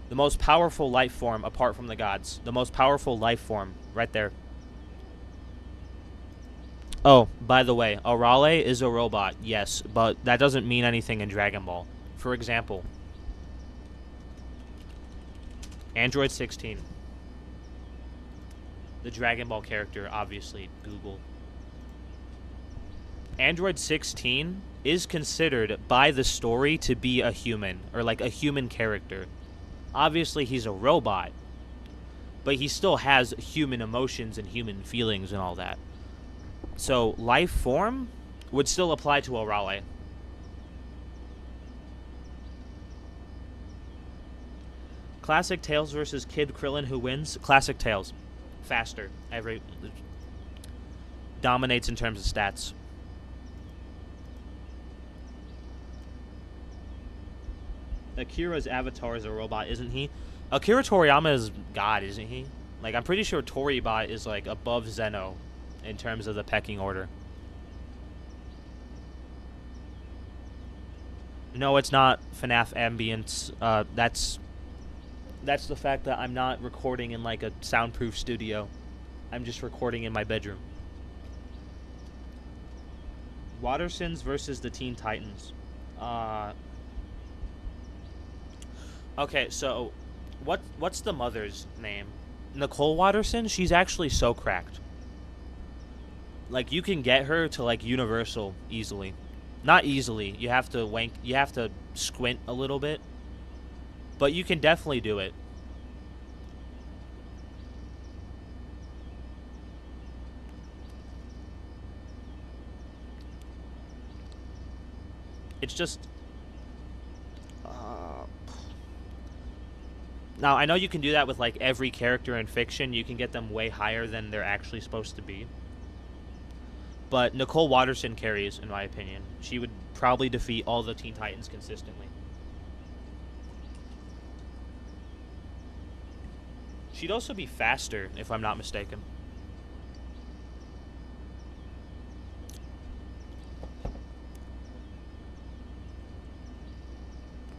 The most powerful life form apart from the gods. The most powerful life form. Right there. Oh, by the way, Arale is a robot, yes, but that doesn't mean anything in Dragon Ball. For example, Android 16. The Dragon Ball character, obviously, Google. Android 16 is considered by the story to be a human, or like a human character. Obviously, he's a robot, but he still has human emotions and human feelings and all that. So, life form would still apply to Arale. Classic Tails versus Kid Krillin, who wins? Classic Tails. Faster. Dominates in terms of stats. Akira's avatar is a robot, isn't he? Akira Toriyama is God, isn't he? Like, I'm pretty sure Toribot is, like, above Zeno in terms of the pecking order. No, it's not FNAF ambience. That's the fact that I'm not recording in like a soundproof studio. I'm just recording in my bedroom. Wattersons versus the Teen Titans. Okay, so what's the mother's name? Nicole Watterson? She's actually so cracked. Like, you can get her to like Universal easily. Not easily. You have to squint a little bit. But you can definitely do it. It's just... Now, I know you can do that with, like, every character in fiction. You can get them way higher than they're actually supposed to be. But Nicole Watterson carries, in my opinion. She would probably defeat all the Teen Titans consistently. She'd also be faster, if I'm not mistaken.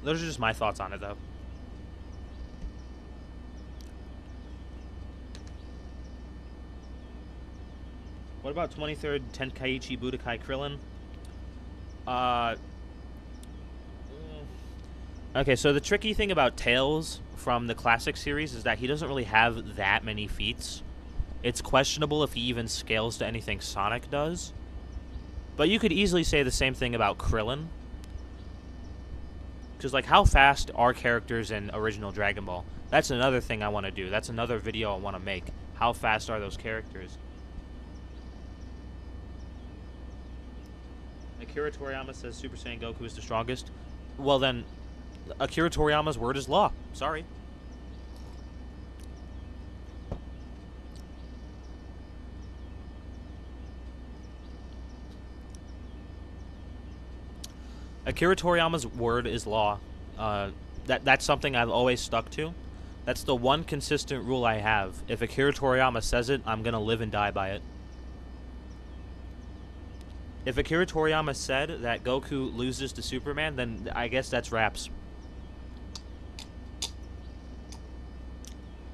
Those are just my thoughts on it, though. What about 23rd Tenkaichi Budokai Krillin? Okay, so the tricky thing about Tails from the classic series is that he doesn't really have that many feats. It's questionable if he even scales to anything Sonic does. But you could easily say the same thing about Krillin. Because, like, how fast are characters in original Dragon Ball? That's another thing I want to do. That's another video I want to make. How fast are those characters? Akira Toriyama says Super Saiyan Goku is the strongest. Well, then, Akira Toriyama's word is law. Sorry. Akira Toriyama's word is law. That's something I've always stuck to. That's the one consistent rule I have. If Akira Toriyama says it, I'm going to live and die by it. If Akira Toriyama said that Goku loses to Superman, then I guess that's raps.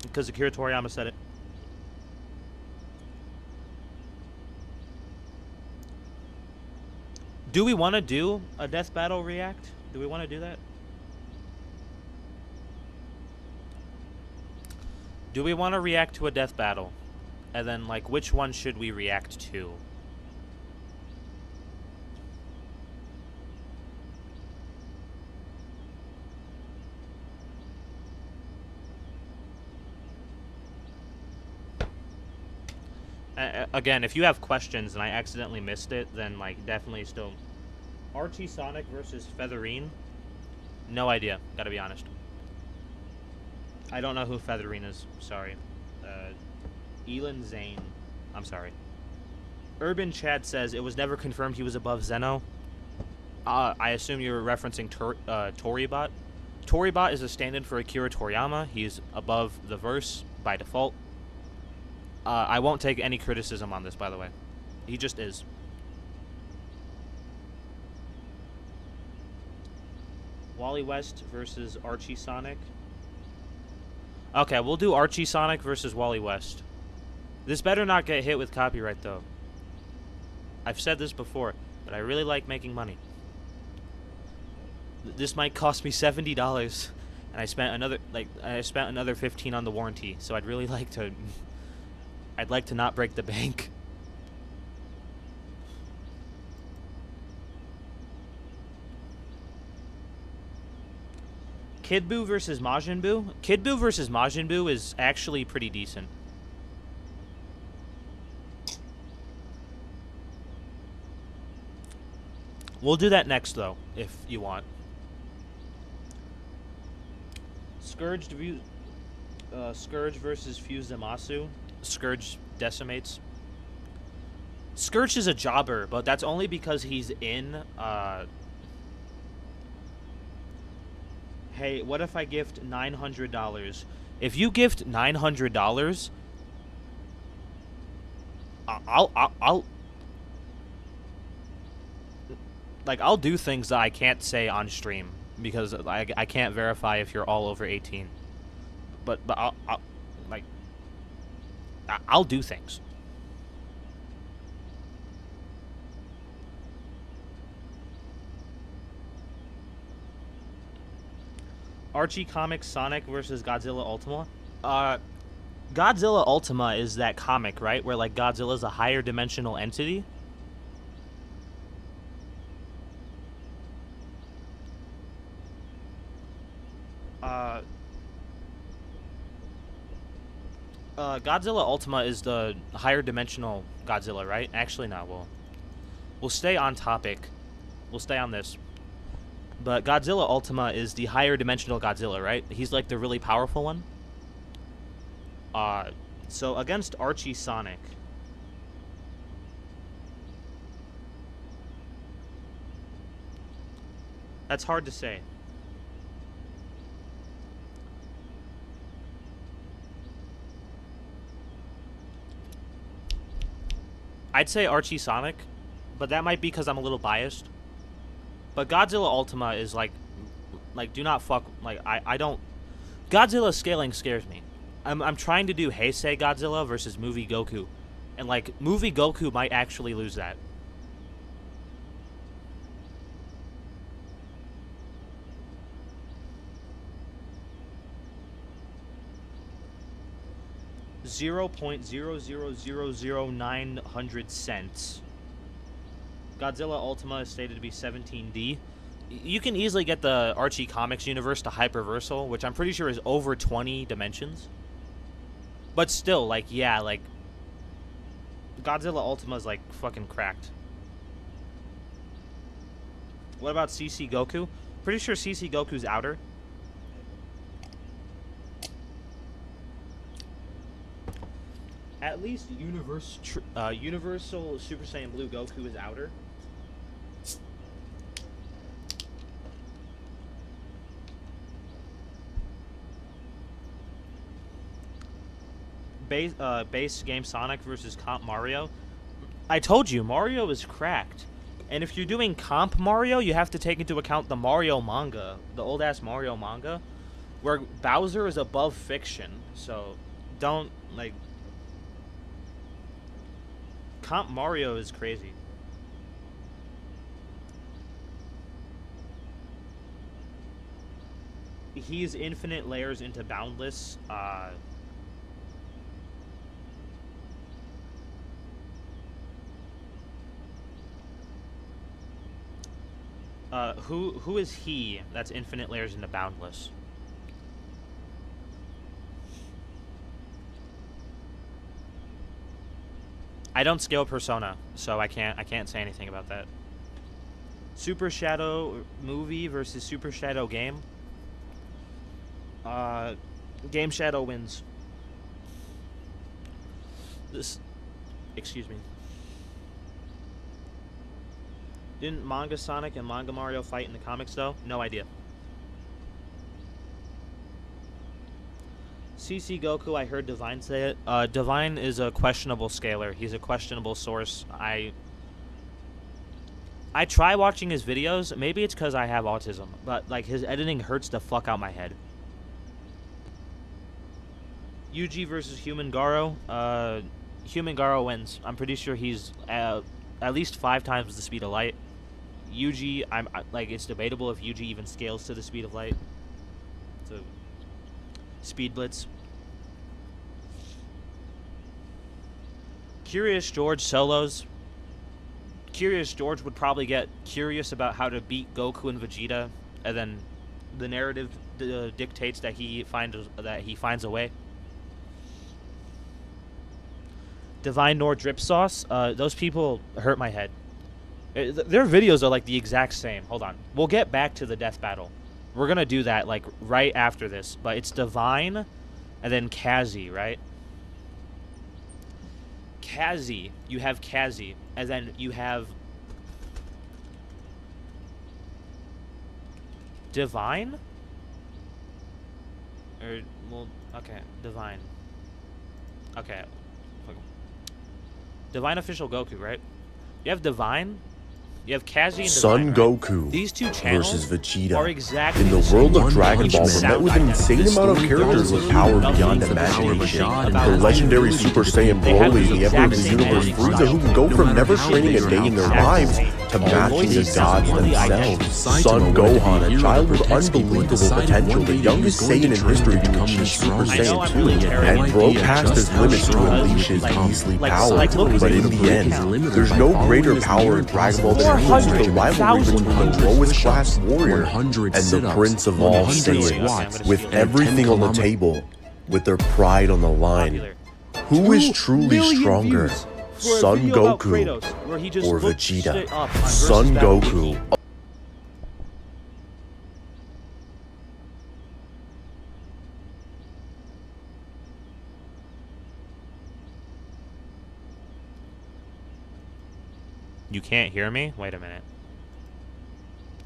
Because Akira Toriyama said it. Do we want to do a death battle react? Do we want to do that? Do we want to react to a death battle? And then, like, which one should we react to? Again, if you have questions and I accidentally missed it, then, like, definitely still... Archie Sonic versus Featherine? No idea, gotta be honest. I don't know who Featherine is, sorry. Elin Zane, I'm sorry. Urban Chad says, it was never confirmed he was above Zeno. I assume you're referencing Toribot. Toribot is a stand-in for Akira Toriyama. He's above the verse by default. I won't take any criticism on this, by the way. He just is. Wally West versus Archie Sonic. Okay, we'll do Archie Sonic versus Wally West. This better not get hit with copyright, though. I've said this before, but I really like making money. This might cost me $70, and I spent another $15 on the warranty. So I'd really like to. I'd like to not break the bank. Kid Buu versus Majin Buu? Kid Buu versus Majin Buu is actually pretty decent. We'll do that next, though, if you want. Scourge versus Fusamasu. Scourge decimates. Scourge is a jobber, but that's only because he's in, Hey, what if I gift $900? If you gift $900, I'll like I'll do things that I can't say on stream because I can't verify if you're all over 18. But I'll do things. Archie Comics Sonic versus Godzilla Ultima. Godzilla Ultima is that comic, right? Where like Godzilla's a higher dimensional entity. Godzilla Ultima is the higher dimensional Godzilla, right? Actually, no. We'll stay on topic. We'll stay on this. But Godzilla Ultima is the higher dimensional Godzilla, right? He's like the really powerful one. So against Archie Sonic. That's hard to say. I'd say Archie Sonic, but that might be because I'm a little biased. But Godzilla Ultima is like do not fuck, like, I don't, Godzilla scaling scares me. I'm trying to do Heisei Godzilla versus movie Goku, and like movie Goku might actually lose that. $0.0000900. Godzilla Ultima is stated to be 17D. You can easily get the Archie Comics universe to Hyperversal, which I'm pretty sure is over 20 dimensions. But still, like, yeah, like, Godzilla Ultima is, like, fucking cracked. What about CC Goku? Pretty sure CC Goku's outer. At least Universal Super Saiyan Blue Goku is outer. Base game Sonic versus Comp Mario. I told you, Mario is cracked. And if you're doing Comp Mario, you have to take into account the Mario manga, the old-ass Mario manga, where Bowser is above fiction. So, don't, like... Comp Mario is crazy. He's infinite layers into boundless. Who is he that's infinite layers into boundless? I don't scale Persona, so I can't say anything about that. Super Shadow movie versus Super Shadow game. Game Shadow wins. Excuse me. Didn't manga Sonic and manga Mario fight in the comics though? No idea. CC Goku, I heard Divine say it. Divine is a questionable scaler. He's a questionable source. I try watching his videos. Maybe it's because I have autism, but like his editing hurts the fuck out my head. Yuji versus Human Garou. Human Garou wins. I'm pretty sure he's at least 5 times the speed of light. Yuji, like, it's debatable if Yuji even scales to the speed of light. So, Speed Blitz. Curious George solos. Curious George would probably get curious about how to beat Goku and Vegeta, and then the narrative dictates that he finds a way. Divine Nor Drip Sauce. Those people hurt my head. Their videos are like the exact same. Hold on. We'll get back to the death battle. We're going to do that like right after this. But it's Divine and then Kazi, right? Kazi. You have Kazi. And then you have Divine? Or, well, okay. Divine. Okay. Divine Official Goku, right? You have Divine, You have Kazi and Son Divine, right? Goku These two channels versus Vegeta. are exactly In the same. world of One Dragon Punch Ball, we're Man. met with an insane amount of characters with power beyond imagination. The legendary Super Saiyan Broly, the Emperor of the Universe Frieza, who can go from never training a day in their lives to matching the gods themselves. Son Gohan, a child with unbelievable potential, the youngest Saiyan in history to achieve Super Saiyan 2, and broke past his limits to unleash his measly power. But in the end, there's no greater power in Dragon Ball than the rivalry between the lowest class warrior and the Prince of all Saiyans, with everything on the table, with their pride on the line. Who is truly stronger, Son Goku or Vegeta? Son Goku. You can't hear me? Wait a minute.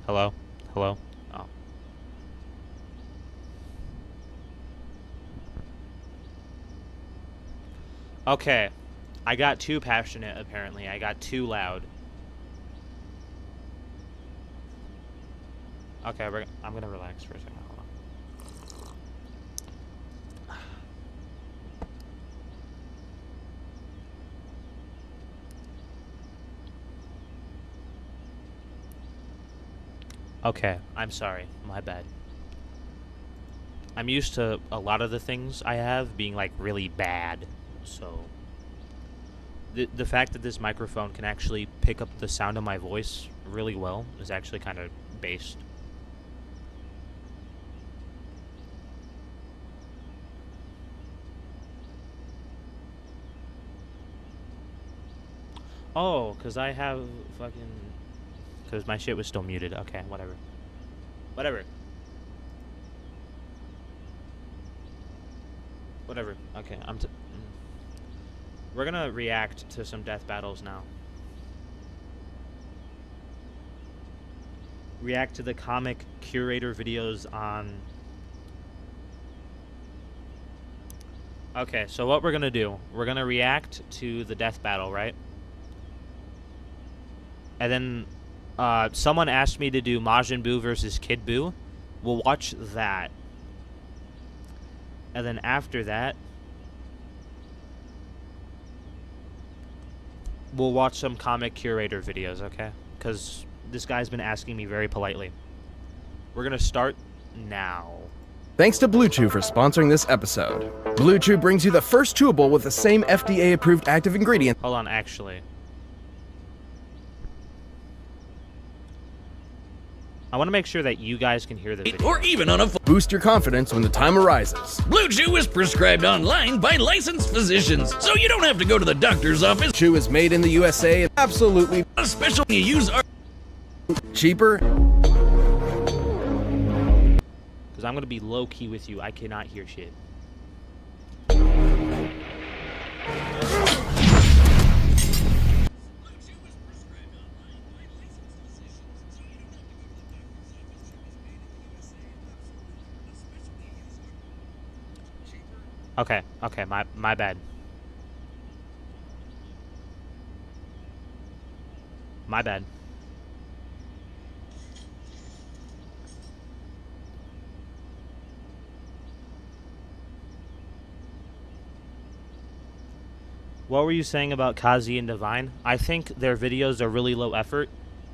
Hello? Hello? Oh. Okay. I got too passionate, apparently. I got too loud. Okay, I'm gonna relax for a second. Hold on. Okay, I'm sorry. My bad. I'm used to a lot of the things I have being, like, really bad. So, the fact that this microphone can actually pick up the sound of my voice really well is actually kind of based. Oh, because I have fucking... Because my shit was still muted. Okay, whatever. Whatever. Whatever. Okay, we're gonna react to some death battles now. React to the comic curator videos on... Okay, so what we're gonna do, we're gonna react to the death battle, right? And then someone asked me to do Majin Buu versus Kid Buu. We'll watch that. And then after that, we'll watch some comic curator videos, okay? Because this guy's been asking me very politely. We're going to start now. Thanks to Blue Chew for sponsoring this episode. Blue Chew brings you the first chewable with the same FDA-approved active ingredient. Hold on, actually. I want to make sure that you guys can hear the video. Or even on a boost your confidence when the time arises. Blue Chew is prescribed online by licensed physicians, so you don't have to go to the doctor's office. Chew is made in the USA and absolutely special. You use our cheaper. Because I'm going to be low-key with you. I cannot hear shit. Okay, my bad. My bad. What were you saying about Kazi and Divine? I think their videos are really low effort.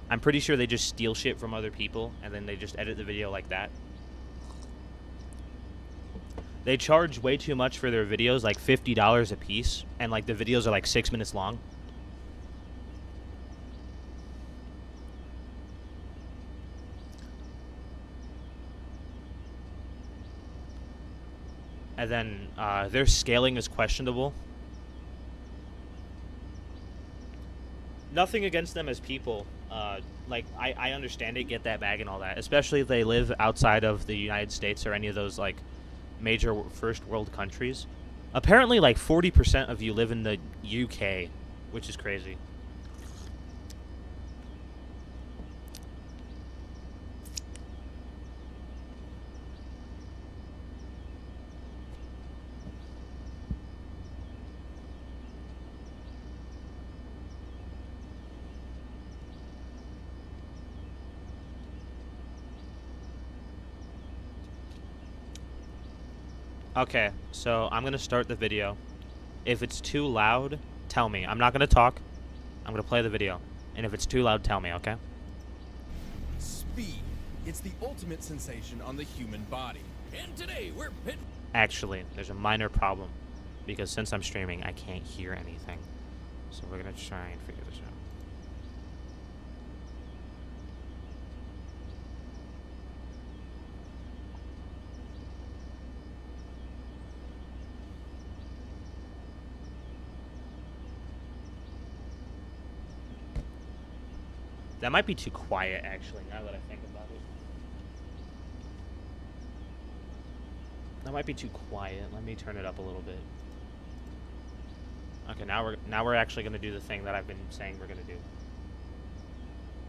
I'm pretty sure they just steal shit from other people and then they just edit the video like that. They charge way too much for their videos, like $50 a piece, and like the videos are like 6 minutes long. And then their scaling is questionable. Nothing against them as people. Like, I understand it, get that bag and all that, especially if they live outside of the United States or any of those, like, major first world countries. Apparently, like, 40% of you live in the UK, which is crazy. Okay, so I'm gonna start the video. If it's too loud, tell me. I'm not gonna talk. I'm gonna play the video. And if it's too loud, tell me, okay? Speed. It's the ultimate sensation on the human body. And today we're pit. Actually, there's a minor problem. Because since I'm streaming, I can't hear anything. So we're gonna try and figure this out. That might be too quiet, actually, now that I think about it. That might be too quiet. Let me turn it up a little bit. Okay, now we're actually gonna do the thing that I've been saying we're gonna do.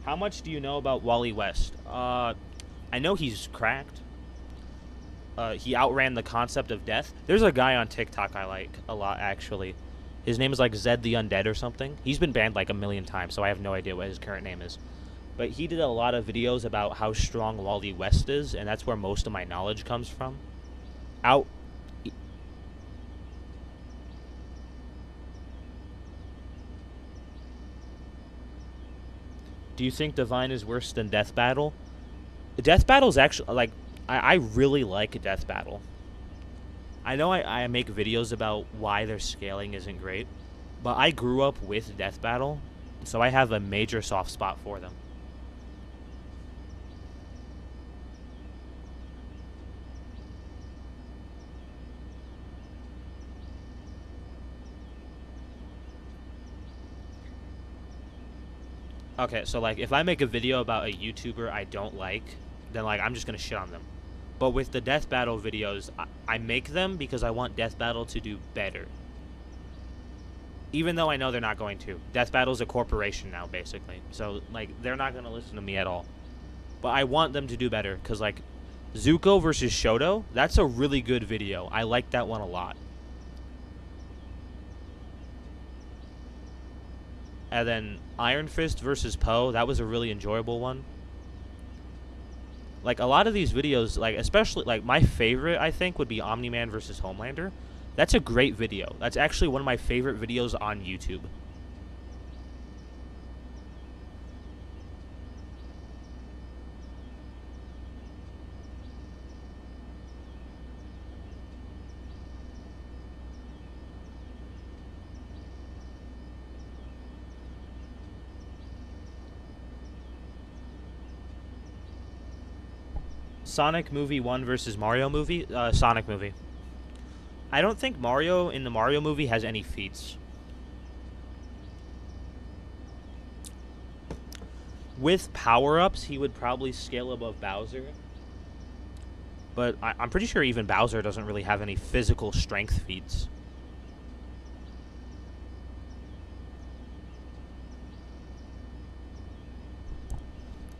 How much do you know about Wally West? I know he's cracked. He outran the concept of death. There's a guy on TikTok I like a lot, actually. His name is like Zed the Undead or something. He's been banned like a million times, so I have no idea what his current name is. But he did a lot of videos about how strong Wally West is, and that's where most of my knowledge comes from. Do you think Divine is worse than Death Battle? Death Battle's actually, like, I really like Death Battle. I know I make videos about why their scaling isn't great, but I grew up with Death Battle, so I have a major soft spot for them. Okay, so like if I make a video about a YouTuber I don't like, then like I'm just gonna shit on them. But with the Death Battle videos, I make them because I want Death Battle to do better. Even though I know they're not going to. Death Battle's a corporation now, basically. So like they're not gonna listen to me at all. But I want them to do better, because like Zuko versus Shoto, that's a really good video. I like that one a lot. And then Iron Fist versus Poe, that was a really enjoyable one. Like, a lot of these videos, like, especially, like, my favorite, I think, would be Omni-Man versus Homelander. That's a great video. That's actually one of my favorite videos on YouTube. Sonic movie 1 versus Mario movie? Sonic movie. I don't think Mario in the Mario movie has any feats. With power-ups, he would probably scale above Bowser. But I'm pretty sure even Bowser doesn't really have any physical strength feats.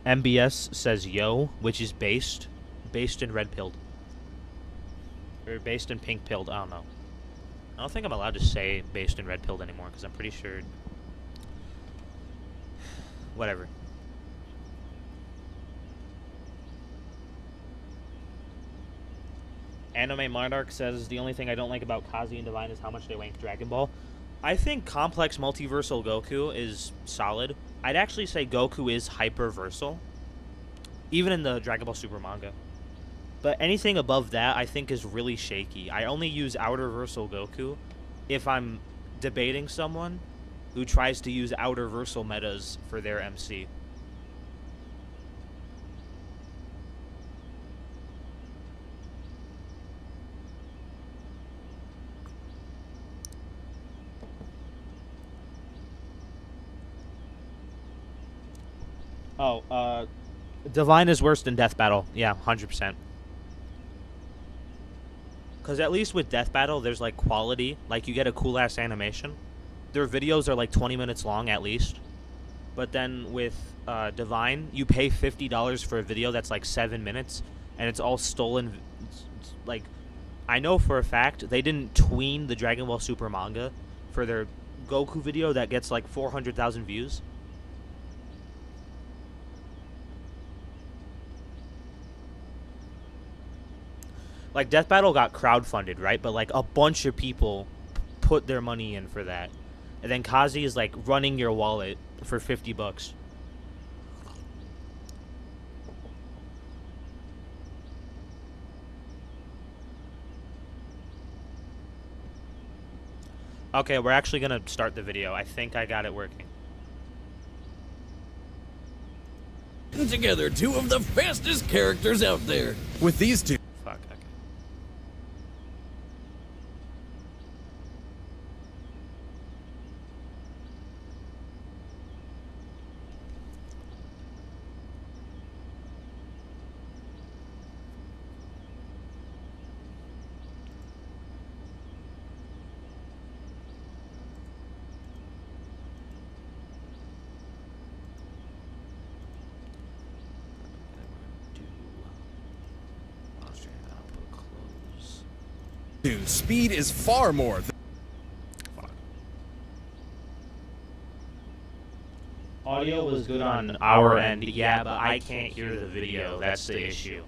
MBS says yo, which is based in red pilled. Or based in pink pilled, I don't know. I don't think I'm allowed to say based in red pilled anymore, because I'm pretty sure... Whatever. Anime Monarch says, the only thing I don't like about Kazi and Divine is how much they wank Dragon Ball. I think Complex Multiversal Goku is solid. I'd actually say Goku is hyperversal, even in the Dragon Ball Super manga. But anything above that, I think, is really shaky. I only use Outerversal Goku if I'm debating someone who tries to use Outerversal metas for their MC. Oh, Divine is worse than Death Battle. Yeah, 100%. Because at least with Death Battle, there's, like, quality. Like, you get a cool-ass animation. Their videos are, like, 20 minutes long at least. But then with Divine, you pay $50 for a video that's, like, 7 minutes. And it's all stolen. Like, I know for a fact they didn't tween the Dragon Ball Super manga for their Goku video that gets, like, 400,000 views. Like, Death Battle got crowdfunded, right? But, like, a bunch of people put their money in for that. And then Kazi is, like, running your wallet for $50. Okay, we're actually going to start the video. I think I got it working. Together, two of the fastest characters out there. With these two. Fuck, okay. Speed is far more. Audio was good on our end, yeah, but I can't hear the video. That's the issue.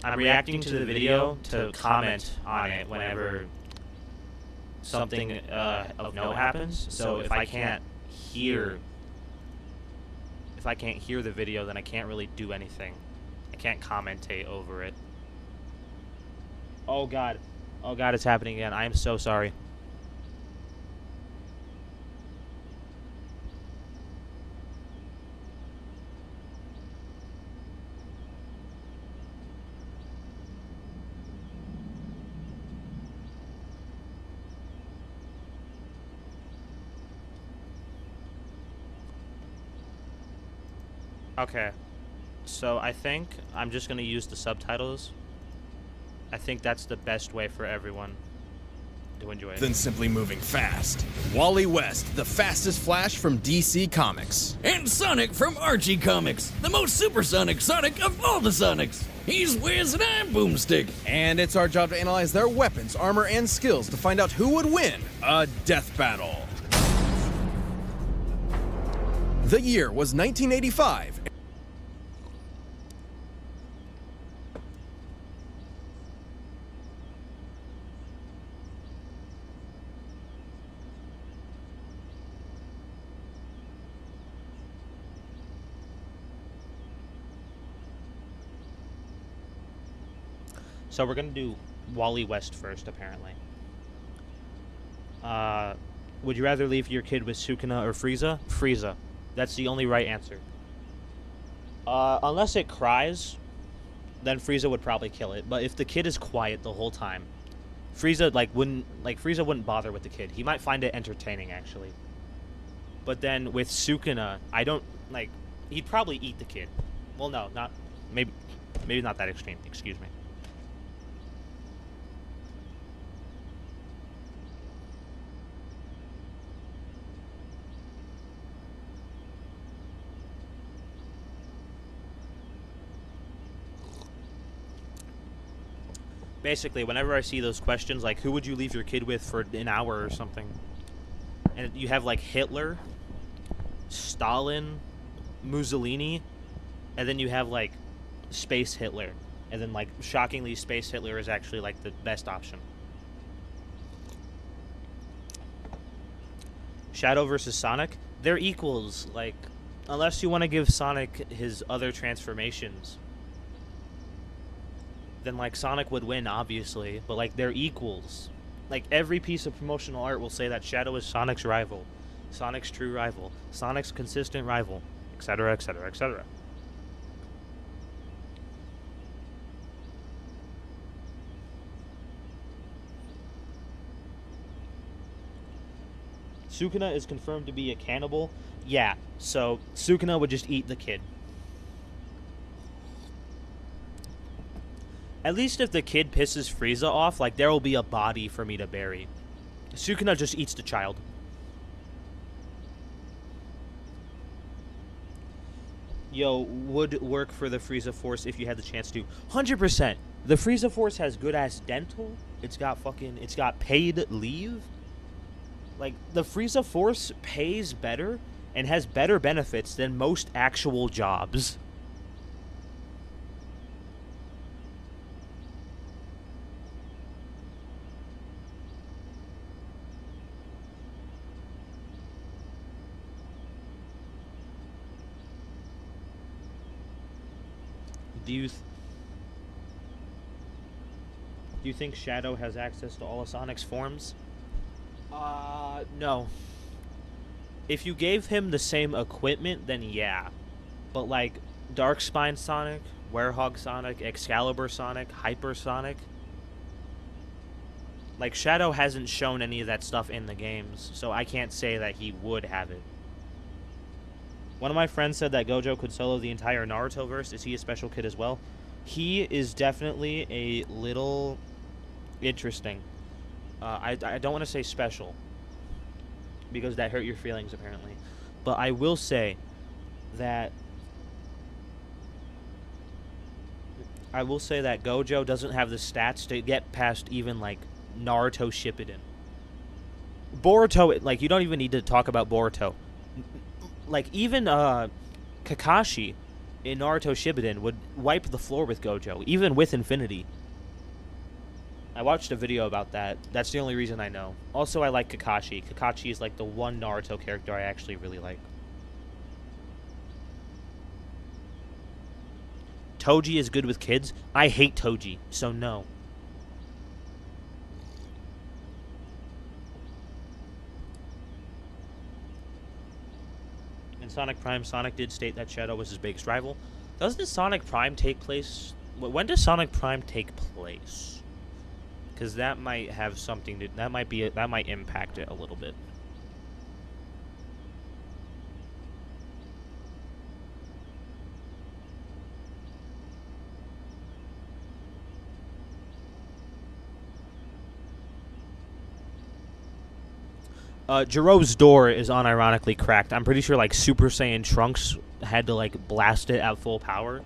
I'm reacting to the video to comment on it whenever something of note happens. So if I can't hear the video, then I can't really do anything. I can't commentate over it. Oh god. Oh god, it's happening again. I am so sorry. Okay. So I think I'm just going to use the subtitles. I think that's the best way for everyone to enjoy it. Than simply moving fast. Wally West, the fastest Flash from DC Comics. And Sonic from Archie Comics, the most supersonic Sonic of all the Sonics. He's Wiz and I'm Boomstick. And it's our job to analyze their weapons, armor, and skills to find out who would win a death battle. The year was 1985. So we're going to do Wally West first, apparently. Would you rather leave your kid with Sukuna or Frieza? Frieza. That's the only right answer. Unless it cries, then Frieza would probably kill it. But if the kid is quiet the whole time, Frieza wouldn't bother with the kid. He might find it entertaining, actually. But then with Sukuna, he'd probably eat the kid. Well, no, maybe not that extreme. Excuse me. Basically, whenever I see those questions, like, who would you leave your kid with for an hour or something? And you have, like, Hitler, Stalin, Mussolini, and then you have, like, Space Hitler. And then, like, shockingly, Space Hitler is actually, like, the best option. Shadow versus Sonic? They're equals, like, unless you want to give Sonic his other transformations. Then, like, Sonic would win, obviously, but, like, they're equals. Like, every piece of promotional art will say that Shadow is Sonic's rival, Sonic's true rival, Sonic's consistent rival, etc., etc., etc. Sukuna is confirmed to be a cannibal. Yeah, so Sukuna would just eat the kid. At least if the kid pisses Frieza off, like, there will be a body for me to bury. Sukuna just eats the child. Yo, would work for the Frieza Force if you had the chance to. 100%. The Frieza Force has good-ass dental. It's got paid leave. Like, the Frieza Force pays better and has better benefits than most actual jobs. Do you think Shadow has access to all of Sonic's forms? No. If you gave him the same equipment, then yeah. But like Darkspine Sonic, Werehog Sonic, Excalibur Sonic, Hyper Sonic, like Shadow hasn't shown any of that stuff in the games, so I can't say that he would have it. One of my friends said that Gojo could solo the entire Naruto verse. Is he a special kid as well? He is definitely a little interesting. I don't want to say special, because that hurt your feelings apparently. But I will say that Gojo doesn't have the stats to get past even like Naruto Shippuden. Boruto, like, you don't even need to talk about Boruto. Like, even Kakashi in Naruto Shippuden would wipe the floor with Gojo, even with Infinity. I watched a video about that. That's the only reason I know. Also, I like Kakashi. Kakashi is like the one Naruto character I actually really like. Toji is good with kids. I hate Toji, so no. In Sonic Prime, Sonic did state that Shadow was his biggest rival. Doesn't Sonic Prime take place... When does Sonic Prime take place? Because that might have something to... That might impact it a little bit. Jiro's door is unironically cracked. I'm pretty sure, like, Super Saiyan Trunks had to, like, blast it at full power.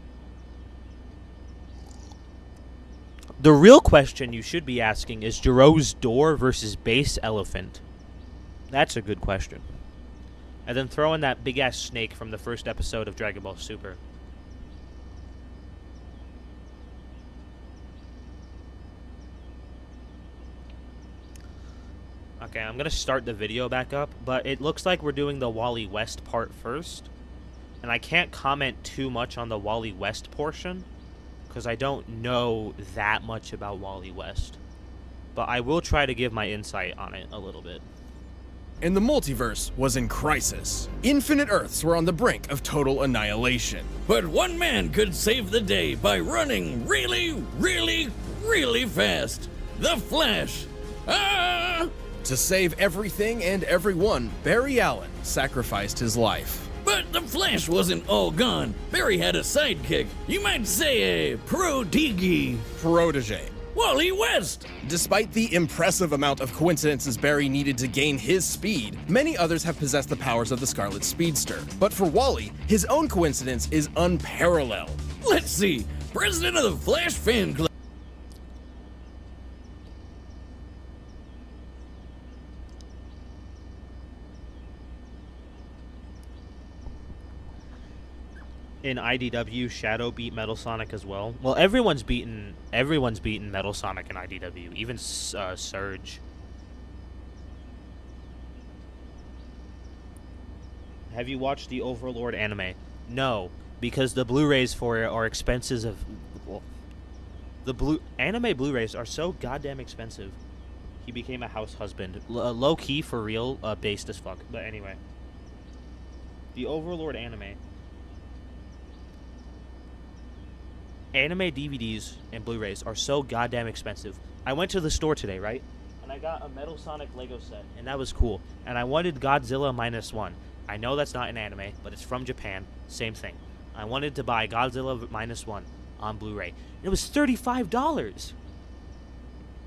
The real question you should be asking is Jiro's door versus Base Elephant. That's a good question. And then throw in that big-ass snake from the first episode of Dragon Ball Super. Okay, I'm going to start the video back up, but it looks like we're doing the Wally West part first. And I can't comment too much on the Wally West portion, because I don't know that much about Wally West. But I will try to give my insight on it a little bit. And the multiverse was in crisis. Infinite Earths were on the brink of total annihilation. But one man could save the day by running really, really, really fast. The Flash. Ah! To save everything and everyone, Barry Allen sacrificed his life. But the Flash wasn't all gone. Barry had a sidekick. You might say a protege. Wally West! Despite the impressive amount of coincidences Barry needed to gain his speed, many others have possessed the powers of the Scarlet Speedster. But for Wally, his own coincidence is unparalleled. Let's see. President of the Flash fan club. In IDW, Shadow beat Metal Sonic as well. Well, everyone's beaten Metal Sonic in IDW, even Surge. Have you watched the Overlord anime? No, because the Blu-rays for it are expensive of... Well, the anime Blu-rays are so goddamn expensive. He became a house husband. Low-key, for real, based as fuck. But anyway. The Overlord anime DVDs and Blu-rays are so goddamn expensive. I went to the store today, right? And I got a Metal Sonic Lego set, and that was cool. And I wanted Godzilla -1. I know that's not an anime, but it's from Japan. Same thing. I wanted to buy Godzilla -1 on Blu-ray. It was $35.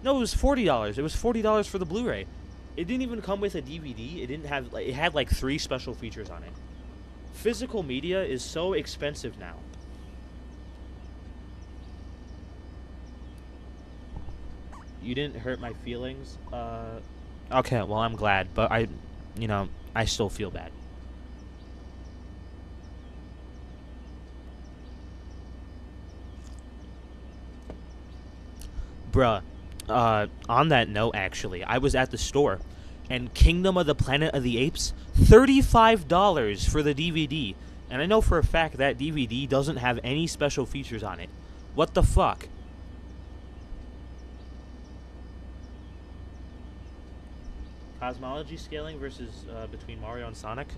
No, it was $40. It was $40 for the Blu-ray. It didn't even come with a DVD. It didn't have. It had like 3 special features on it. Physical media is so expensive now. You didn't hurt my feelings? Okay, well, I'm glad, but I still feel bad. Bruh, on that note, actually, I was at the store, and Kingdom of the Planet of the Apes, $35 for the DVD, And I know for a fact that DVD doesn't have any special features on it. What the fuck? Cosmology scaling versus between Mario and Sonic?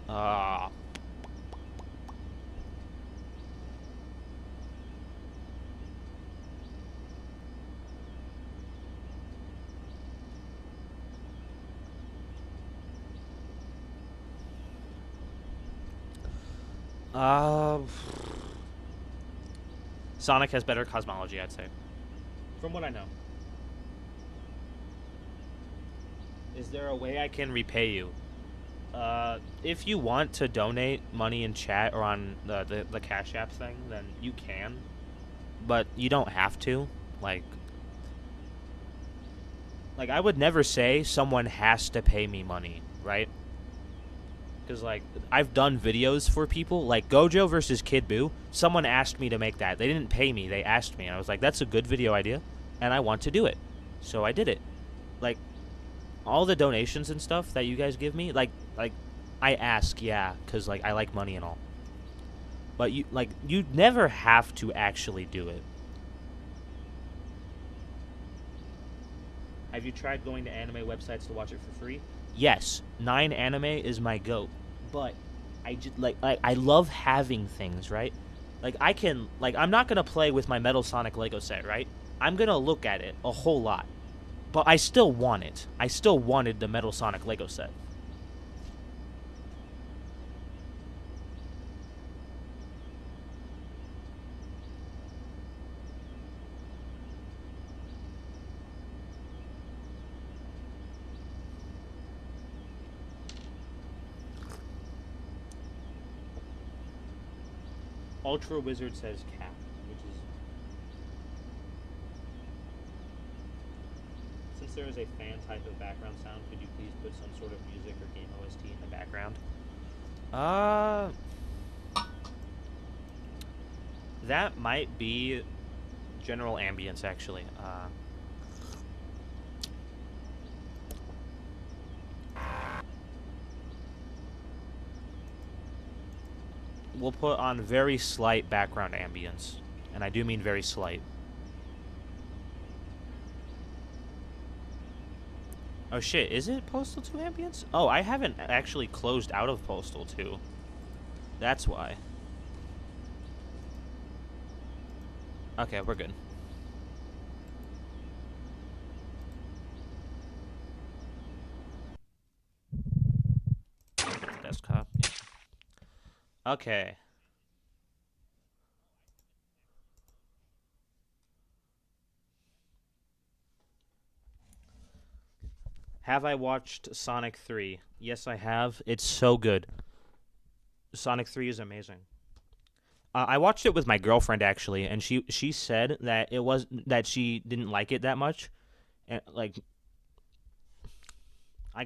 Sonic has better cosmology, I'd say. From what I know. Is there a way I can repay you? If you want to donate money in chat or on the Cash App thing, then you can. But you don't have to. Like I would never say someone has to pay me money, right? Because, like, I've done videos for people, like Gojo versus Kid Buu. Someone asked me to make that. They didn't pay me. They asked me. And I was like, that's a good video idea, and I want to do it. So I did it. Like, all the donations and stuff that you guys give me, like I ask, yeah, because, like, I like money and all. But, you never have to actually do it. Have you tried going to anime websites to watch it for free? Yes, 9 Anime is my goat, but I just I love having things, right? Like I'm not gonna play with my Metal Sonic Lego set, right? I'm gonna look at it a whole lot, but I still want it. I still wanted the Metal Sonic Lego set. Ultra Wizard says cap, which is... Since there is a fan type of background sound, could you please put some sort of music or game OST in the background? That might be general ambience, actually. We'll put on very slight background ambience. And I do mean very slight. Oh shit, is it Postal 2 ambience? Oh, I haven't actually closed out of Postal 2. That's why. Okay, we're good. Desktop. Yeah. Okay. Have I watched Sonic 3? Yes, I have. It's so good. Sonic 3 is amazing. I watched it with my girlfriend, actually, and she said that she didn't like it that much. And, like, I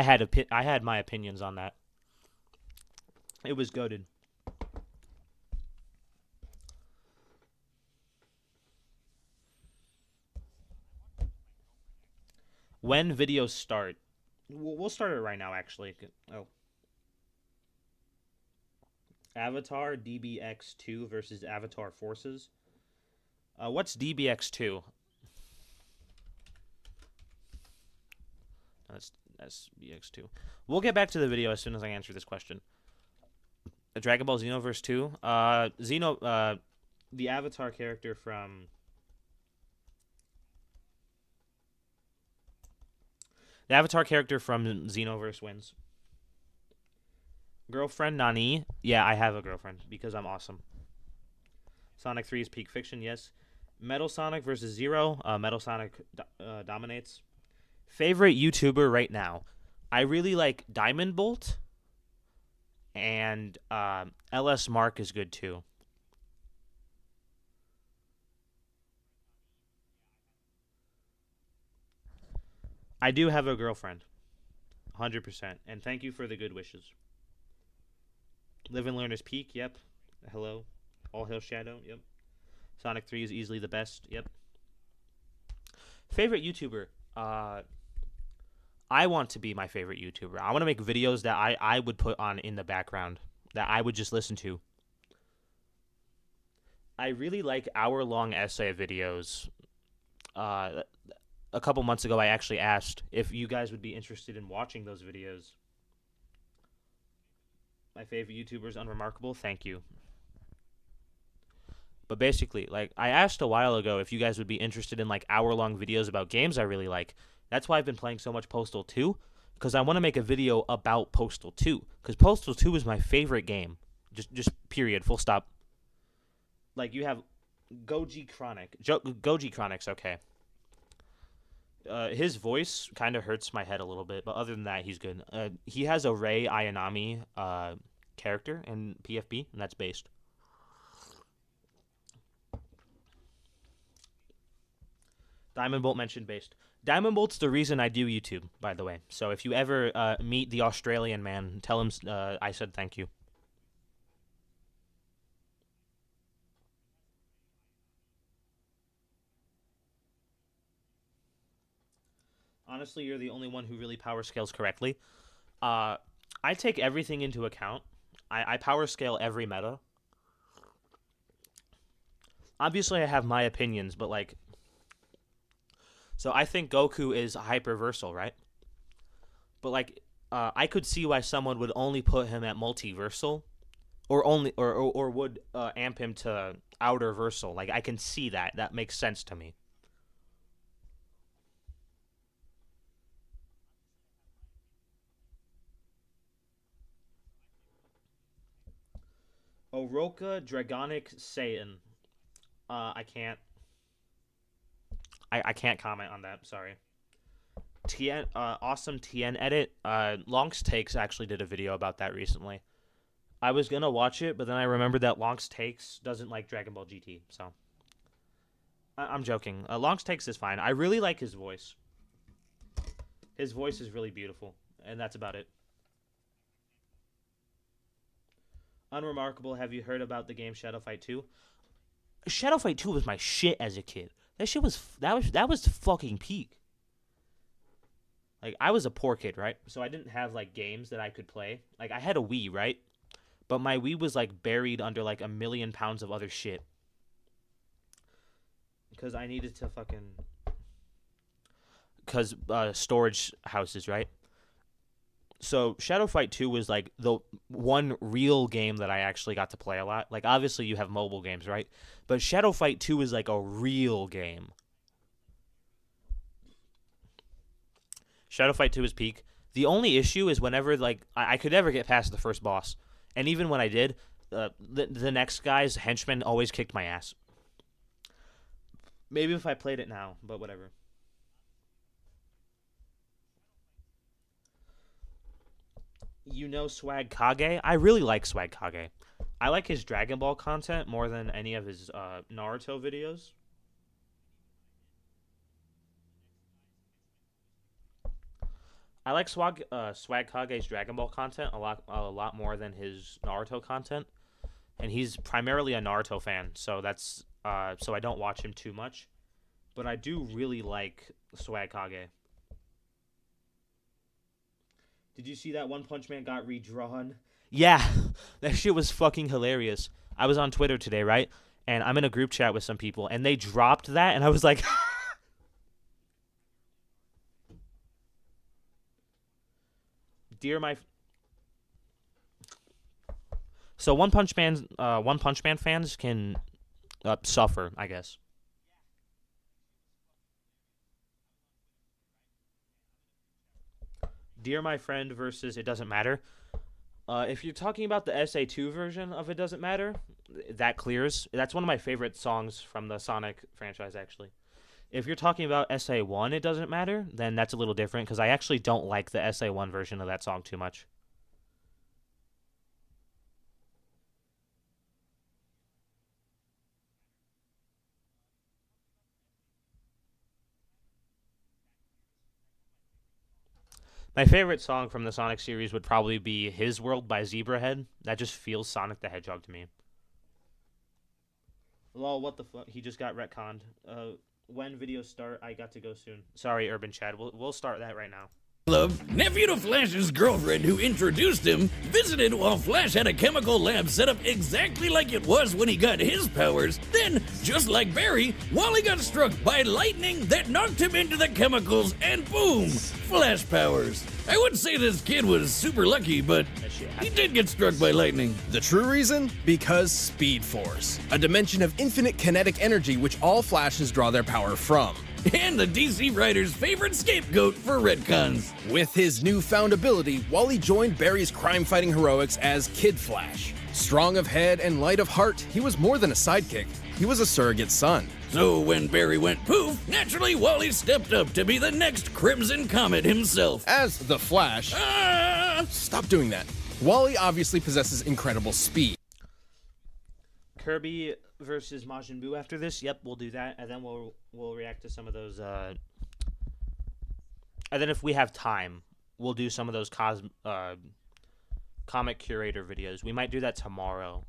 had my opinions on that. It was goated. When videos start, we'll start it right now. Actually, oh, Avatar DBX2 versus Avatar Forces. What's DBX2? That's BX2. We'll get back to the video as soon as I answer this question. Dragon Ball Xenoverse 2. The Avatar character from... The Avatar character from Xenoverse wins. Girlfriend Nani. Yeah, I have a girlfriend because I'm awesome. Sonic 3 is peak fiction, yes. Metal Sonic versus Zero. Metal Sonic dominates. Favorite YouTuber right now. I really like Diamond Bolt. And LS Mark is good too. I do have a girlfriend. 100%. And thank you for the good wishes. Live and Learn is peak. Yep. Hello. All Hail Shadow. Yep. Sonic 3 is easily the best. Yep. Favorite YouTuber. I want to be my favorite YouTuber. I want to make videos that I would put on in the background. that I would just listen to. I really like hour-long essay videos. A couple months ago, I actually asked if you guys would be interested in watching those videos. My favorite YouTuber is Unremarkable. Thank you. But basically, like, I asked a while ago if you guys would be interested in, like, hour-long videos about games I really like. That's why I've been playing so much Postal 2, because I want to make a video about Postal 2, because Postal 2 is my favorite game. Just period, full stop. Like, you have Goji Chronic's okay. His voice kind of hurts my head a little bit, but other than that, he's good. He has a Rei Ayanami character in PFB, and that's based. Diamond Bolt mentioned based. Diamond Bolt's the reason I do YouTube, by the way. So if you ever meet the Australian man, tell him I said thank you. Honestly, you're the only one who really power scales correctly. I take everything into account. I power scale every meta. Obviously, I have my opinions, but like... So I think Goku is hyperversal, right? But like, I could see why someone would only put him at multiversal, or would amp him to outer versal. Like, I can see that. That makes sense to me. Oroka Dragonic Saiyan. I can't comment on that. Sorry. Awesome TN edit. Lonks Takes actually did a video about that recently. I was gonna watch it, but then I remembered that Lonks Takes doesn't like Dragon Ball GT, so I'm joking. Lonks Takes is fine. I really like his voice. His voice is really beautiful, and that's about it. Unremarkable, have you heard about the game Shadow Fight 2? Shadow Fight 2 was my shit as a kid. That was fucking peak. Like, I was a poor kid, right? So I didn't have like games that I could play. Like, I had a Wii, right? But my Wii was like buried under like 1,000,000 pounds of other shit. Because I needed to fucking... Because storage houses, right? So Shadow Fight 2 was like the one real game that I actually got to play a lot. Like, obviously you have mobile games, right? But Shadow Fight 2 is like a real game. Shadow Fight 2 is peak. The only issue is whenever like I could never get past the first boss. And even when I did, the next guy's henchman always kicked my ass. Maybe if I played it now, but whatever. You know Swag Kage? I really like Swag Kage. I like his Dragon Ball content more than any of his Naruto videos. I like Swag Kage's Dragon Ball content a lot more than his Naruto content, and he's primarily a Naruto fan, so that's so I don't watch him too much, but I do really like Swag Kage. Did you see that One Punch Man got redrawn? Yeah, that shit was fucking hilarious. I was on Twitter today, right? And I'm in a group chat with some people, and they dropped that, and I was like... Dear my... So One Punch Man fans can suffer, I guess. Dear My Friend versus It Doesn't Matter. If you're talking about the SA2 version of It Doesn't Matter, that clears. That's one of my favorite songs from the Sonic franchise, actually. If you're talking about SA1 It Doesn't Matter, then that's a little different, because I actually don't like the SA1 version of that song too much. My favorite song from the Sonic series would probably be His World by Zebrahead. That just feels Sonic the Hedgehog to me. Lol, what the fuck? He just got retconned. When videos start, I got to go soon. Sorry, Urban Chad. We'll start that right now. Club, nephew to Flash's girlfriend who introduced him, visited while Flash had a chemical lab set up exactly like it was when he got his powers. Then, just like Barry, Wally got struck by lightning that knocked him into the chemicals and boom, Flash powers. I would say this kid was super lucky, but he did get struck by lightning. The true reason? Because Speed Force, a dimension of infinite kinetic energy which all Flashes draw their power from. And the DC writer's favorite scapegoat for retcons. With his newfound ability, Wally joined Barry's crime-fighting heroics as Kid Flash. Strong of head and light of heart, he was more than a sidekick. He was a surrogate son. So when Barry went poof, naturally Wally stepped up to be the next Crimson Comet himself. As the Flash... Stop doing that. Wally obviously possesses incredible speed. Kirby versus Majin Buu after this. Yep, we'll do that, and then we'll react to some of those. And then if we have time, we'll do some of those comic curator videos. We might do that tomorrow.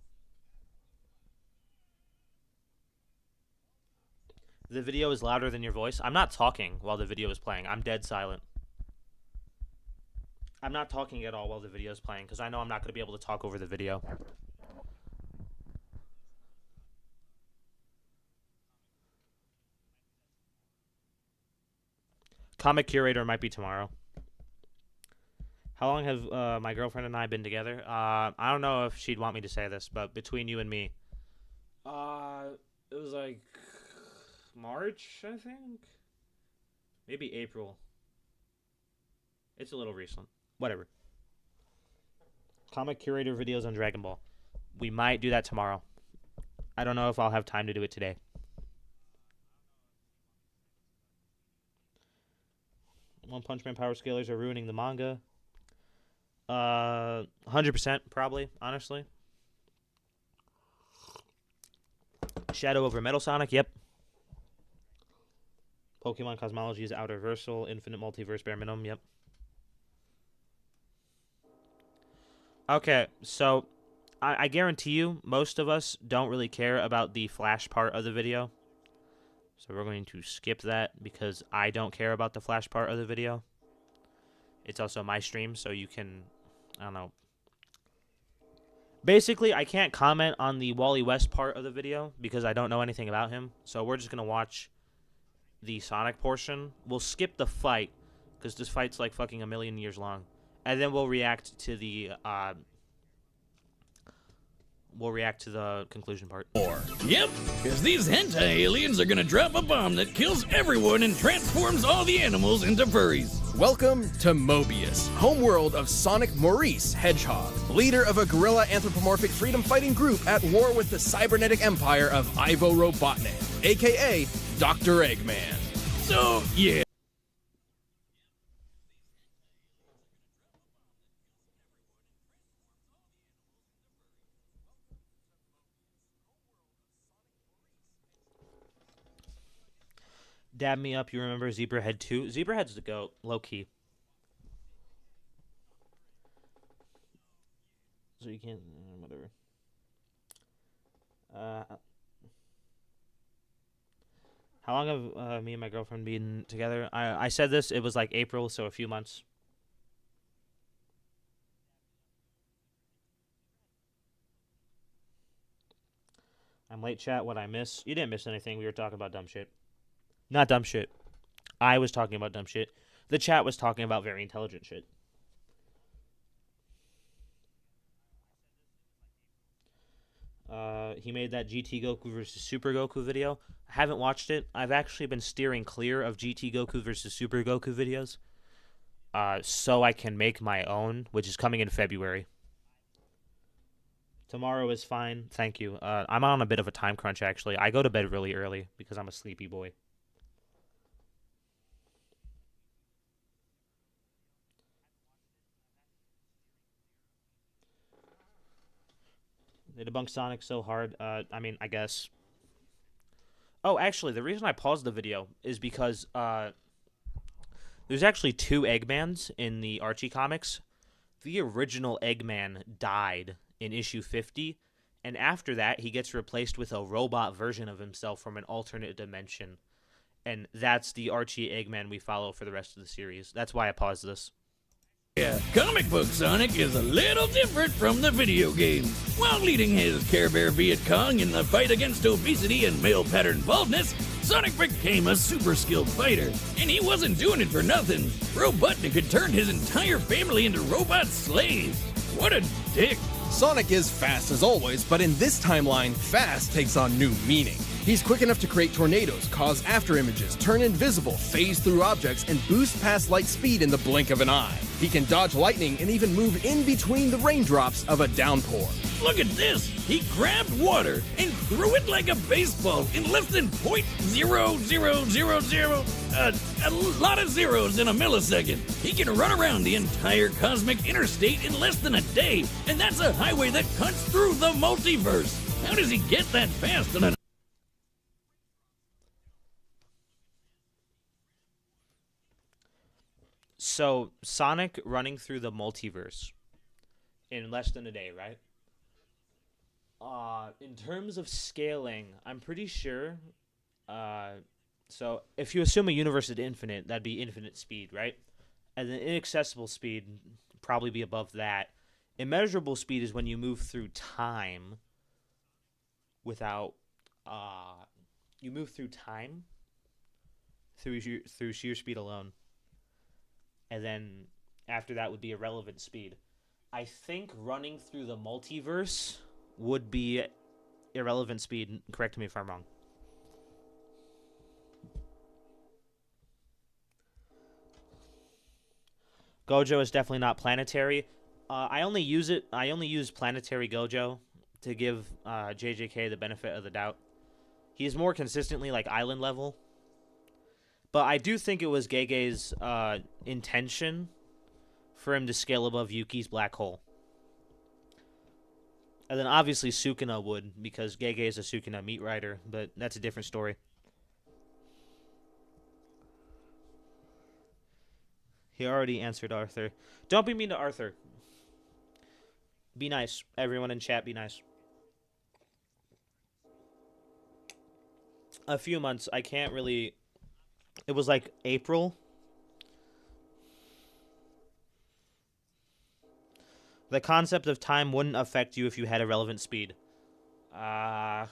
The video is louder than your voice. I'm not talking while the video is playing. I'm dead silent. I'm not talking at all while the video is playing because I know I'm not going to be able to talk over the video. Comic curator might be tomorrow. How long have my girlfriend and I been together? I don't know if she'd want me to say this, but between you and me, it was like March, I think. Maybe April. It's a little recent. Whatever. Comic curator videos on Dragon Ball. We might do that tomorrow. I don't know if I'll have time to do it today. One Punch Man power scalers are ruining the manga. 100% probably, honestly. Shadow over Metal Sonic, yep. Pokemon Cosmology is Outerversal, Infinite Multiverse bare minimum, yep. Okay, so I guarantee you most of us don't really care about the Flash part of the video. So we're going to skip that because I don't care about the Flash part of the video. It's also my stream, so you can, I don't know. Basically, I can't comment on the Wally West part of the video because I don't know anything about him. So we're just going to watch the Sonic portion. We'll skip the fight because this fight's like fucking a million years long. And then we'll react to the conclusion part. Yep, because these hentai aliens are gonna drop a bomb that kills everyone and transforms all the animals into furries. Welcome to Mobius, homeworld of Sonic Maurice Hedgehog, leader of a gorilla anthropomorphic freedom fighting group at war with the cybernetic empire of Ivo Robotnik, aka Dr. Eggman. So, yeah. Dab me up, you remember Zebrahead 2? Zebrahead's the GOAT, low-key. So you can't, whatever. How long have me and my girlfriend been together? I said this, it was like April, so a few months. I'm late, chat. What I miss? You didn't miss anything. We were talking about dumb shit. Not dumb shit. I was talking about dumb shit. The chat was talking about very intelligent shit. He made that GT Goku versus Super Goku video. I haven't watched it. I've actually been steering clear of GT Goku versus Super Goku videos. So I can make my own, which is coming in February. Tomorrow is fine. Thank you. I'm on a bit of a time crunch, actually. I go to bed really early because I'm a sleepy boy. They debunk Sonic so hard. I mean, I guess. Oh, actually, the reason I paused the video is because there's actually two Eggmans in the Archie comics. The original Eggman died in issue 50, and after that, he gets replaced with a robot version of himself from an alternate dimension. and that's the Archie Eggman we follow for the rest of the series. That's why I paused this. Yeah, comic book Sonic is a little different from the video game. While leading his Care Bear Viet Cong in the fight against obesity and male pattern baldness, Sonic became a super skilled fighter. And he wasn't doing it for nothing. Robotnik had turned his entire family into robot slaves. What a dick. Sonic is fast as always, but in this timeline, fast takes on new meaning. He's quick enough to create tornadoes, cause after images, turn invisible, phase through objects, and boost past light speed in the blink of an eye. He can dodge lightning and even move in between the raindrops of a downpour. Look at this! He grabbed water and threw it like a baseball in less than .0000, a lot of zeros in a millisecond. He can run around the entire cosmic interstate in less than a day, and that's a highway that cuts through the multiverse. How does he get that fast on an... So, Sonic running through the multiverse in less than a day, right? In terms of scaling, I'm pretty sure, so if you assume a universe is infinite, that'd be infinite speed, right? And then inaccessible speed, probably be above that. Immeasurable speed is when you move through time without, you move through time through sheer speed alone. And then after that would be irrelevant speed. I think running through the multiverse would be irrelevant speed. Correct me if I'm wrong. Gojo is definitely not planetary. I only use planetary Gojo to give JJK the benefit of the doubt. He's more consistently like island level. But I do think it was Gege's intention for him to scale above Yuki's black hole. And then obviously Sukuna would, because Gege is a Sukuna meat rider, but that's a different story. He already answered Arthur. Don't be mean to Arthur. Be nice. Everyone in chat, be nice. A few months. I can't really... It was like April. The concept of time wouldn't affect you if you had irrelevant speed. Yeah,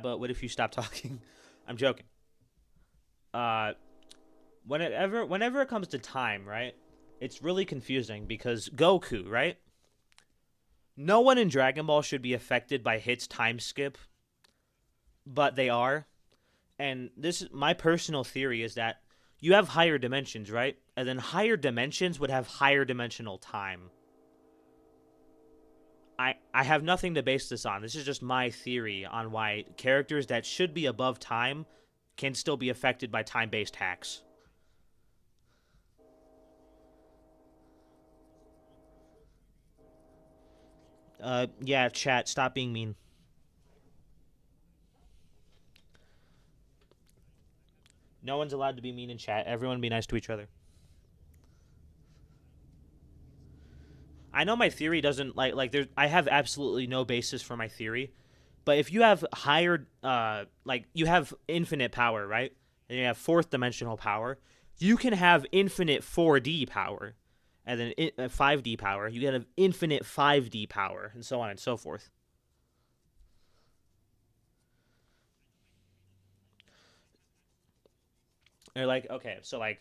but what if you stop talking? I'm joking. Whenever it comes to time, right? It's really confusing because Goku, right? No one in Dragon Ball should be affected by Hit's time skip, but they are. And this is my personal theory is that you have higher dimensions, right? And then higher dimensions would have higher dimensional time. I have nothing to base this on. This is just my theory on why characters that should be above time can still be affected by time-based hacks. Yeah, chat, stop being mean. No one's allowed to be mean in chat. Everyone be nice to each other. I know my theory doesn't like there's I have absolutely no basis for my theory, but if you have higher like you have infinite power, right? And you have fourth dimensional power, you can have infinite 4D power, and then 5D power. You can have infinite 5D power, and so on and so forth. They're like, okay, so like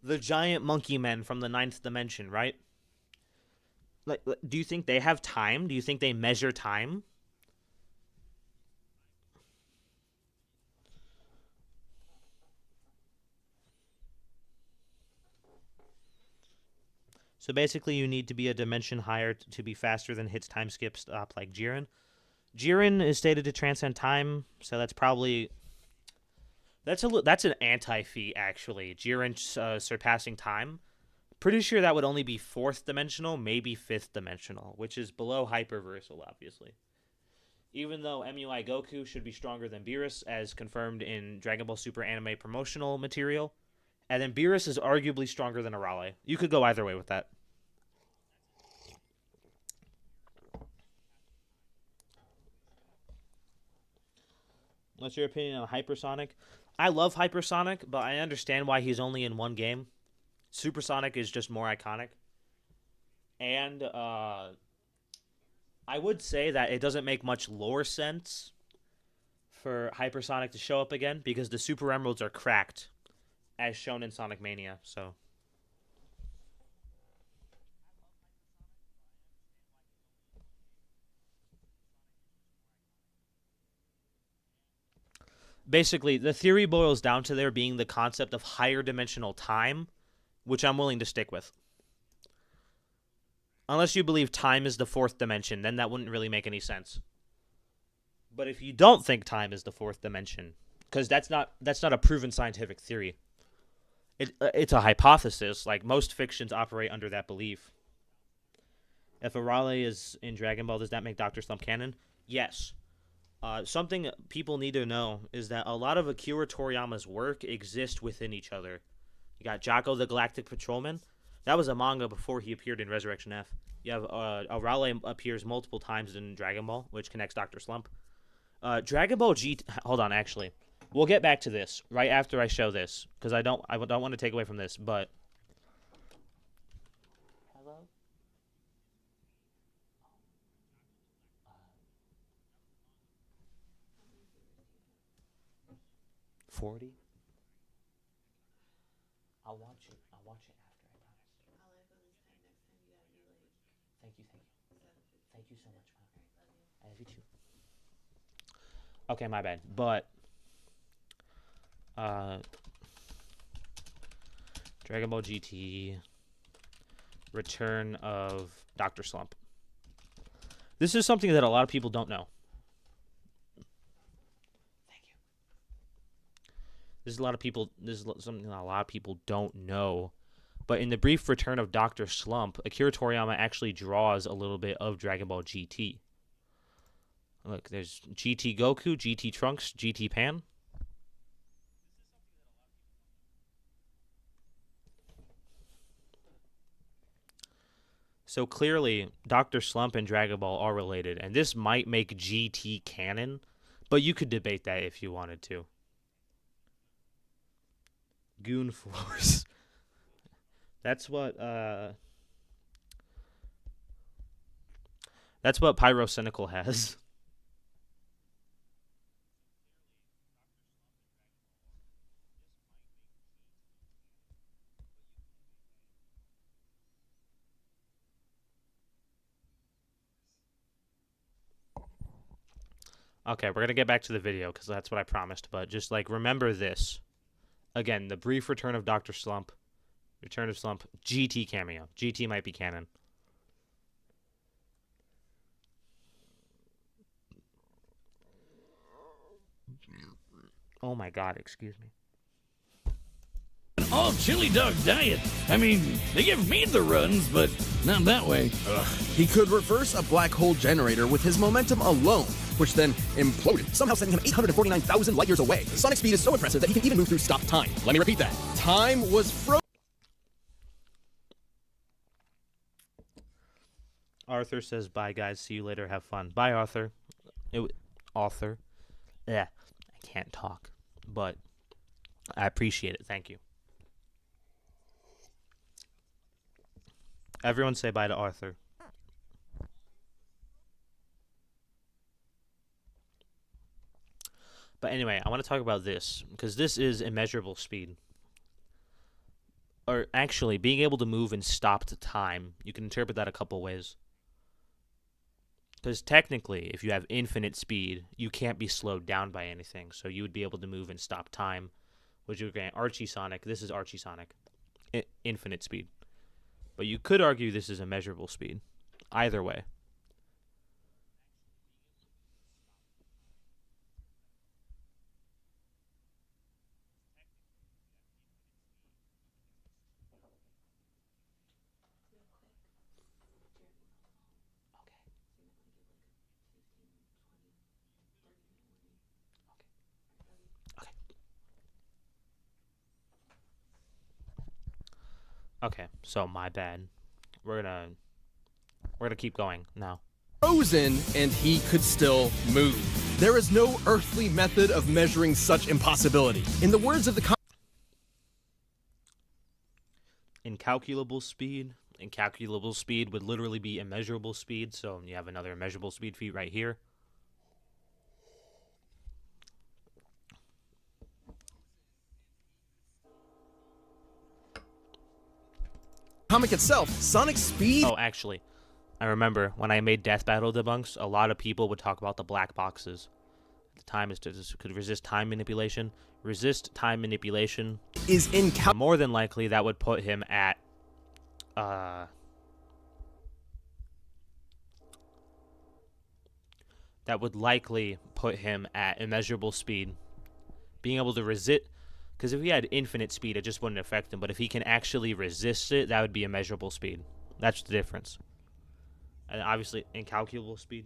the giant monkey men from the 9th dimension, right? Like, do you think they have time? Do you think they measure time? So basically, you need to be a dimension higher to be faster than Hit's time skip stop, like Jiren. Jiren is stated to transcend time, so that's probably... That's an anti-feat, actually. Jiren surpassing time. Pretty sure that would only be 4th dimensional, maybe 5th dimensional, which is below Hyperversal, obviously. Even though MUI Goku should be stronger than Beerus, as confirmed in Dragon Ball Super anime promotional material. And then Beerus is arguably stronger than Arale. You could go either way with that. What's your opinion on Hypersonic? I love Hypersonic, but I understand why he's only in one game. Supersonic is just more iconic. And I would say that it doesn't make much lore sense for Hypersonic to show up again because the Super Emeralds are cracked, as shown in Sonic Mania. So basically, the theory boils down to there being the concept of higher dimensional time, which I'm willing to stick with. Unless you believe time is the fourth dimension, then that wouldn't really make any sense. But if you don't think time is the fourth dimension, because that's not a proven scientific theory, it's a hypothesis. Like most fictions operate under that belief. If Arale is in Dragon Ball, does that make Dr. Slump canon? Yes. Something people need to know is that a lot of Akira Toriyama's work exists within each other. You got Jocko the Galactic Patrolman. That was a manga before he appeared in Resurrection F. You have Arale appears multiple times in Dragon Ball, which connects Dr. Slump. Dragon Ball GT. Hold on, actually, we'll get back to this right after I show this because I don't want to take away from this. But hello. 40. I'll watch it after, I promise. Thank you. Thank you so much, Mom. I love you too. Okay, my bad. But Dragon Ball GT, Return of Dr. Slump. This is something that a lot of people don't know. This is something that a lot of people don't know. But in the brief return of Dr. Slump, Akira Toriyama actually draws a little bit of Dragon Ball GT. Look, there's GT Goku, GT Trunks, GT Pan. So clearly, Dr. Slump and Dragon Ball are related, and this might make GT canon, but you could debate that if you wanted to. Goon Force. That's what Pyrocynical has. Okay, we're gonna get back to the video because that's what I promised, but just like remember this. Again, the brief return of Dr. Slump, Return of Slump, GT cameo. GT might be canon. Oh my god, excuse me. An all chili dog diet. I mean, they give me the runs, but not that way. He could reverse a black hole generator with his momentum alone, which then imploded, somehow sending him 849,000 light years away. Sonic's speed is so impressive that he can even move through stop time. Let me repeat that. Time was frozen. Arthur says, bye guys, see you later, have fun. Bye, Arthur. Arthur. Yeah, I can't talk, but I appreciate it. Thank you. Everyone say bye to Arthur. But anyway, I want to talk about this, because this is immeasurable speed. Or actually, being able to move in stopped time. You can interpret that a couple ways. Because technically, if you have infinite speed, you can't be slowed down by anything. So you would be able to move in stopped time, which would grant Archie Sonic. This is Archie Sonic. Infinite speed. But you could argue this is immeasurable speed. Either way. Okay, so my bad. We're gonna keep going now. Frozen, and he could still move. There is no earthly method of measuring such impossibility. In the words of the Incalculable speed. Incalculable speed would literally be immeasurable speed, so you have another immeasurable speed feat right here. comic itself, Sonic's speed... Oh, actually, I remember when I made Death Battle debunks, a lot of people would talk about the black boxes. The time is could resist time manipulation. Resist time manipulation is more than likely that would put him at that would likely put him at immeasurable speed. Being able to resist, because if he had infinite speed, it just wouldn't affect him. But if he can actually resist it, that would be immeasurable speed. That's the difference. And obviously, incalculable speed.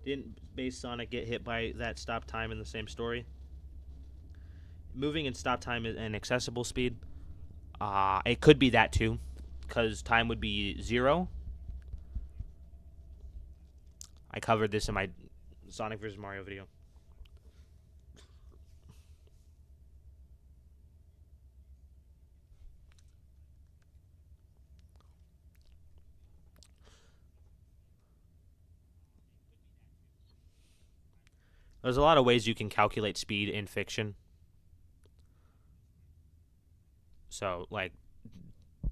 Didn't base Sonic get hit by that stop time in the same story? Moving and stop time and accessible speed. It could be that too, because time would be 0. I covered this in my Sonic vs. Mario video. There's a lot of ways you can calculate speed in fiction. So, like,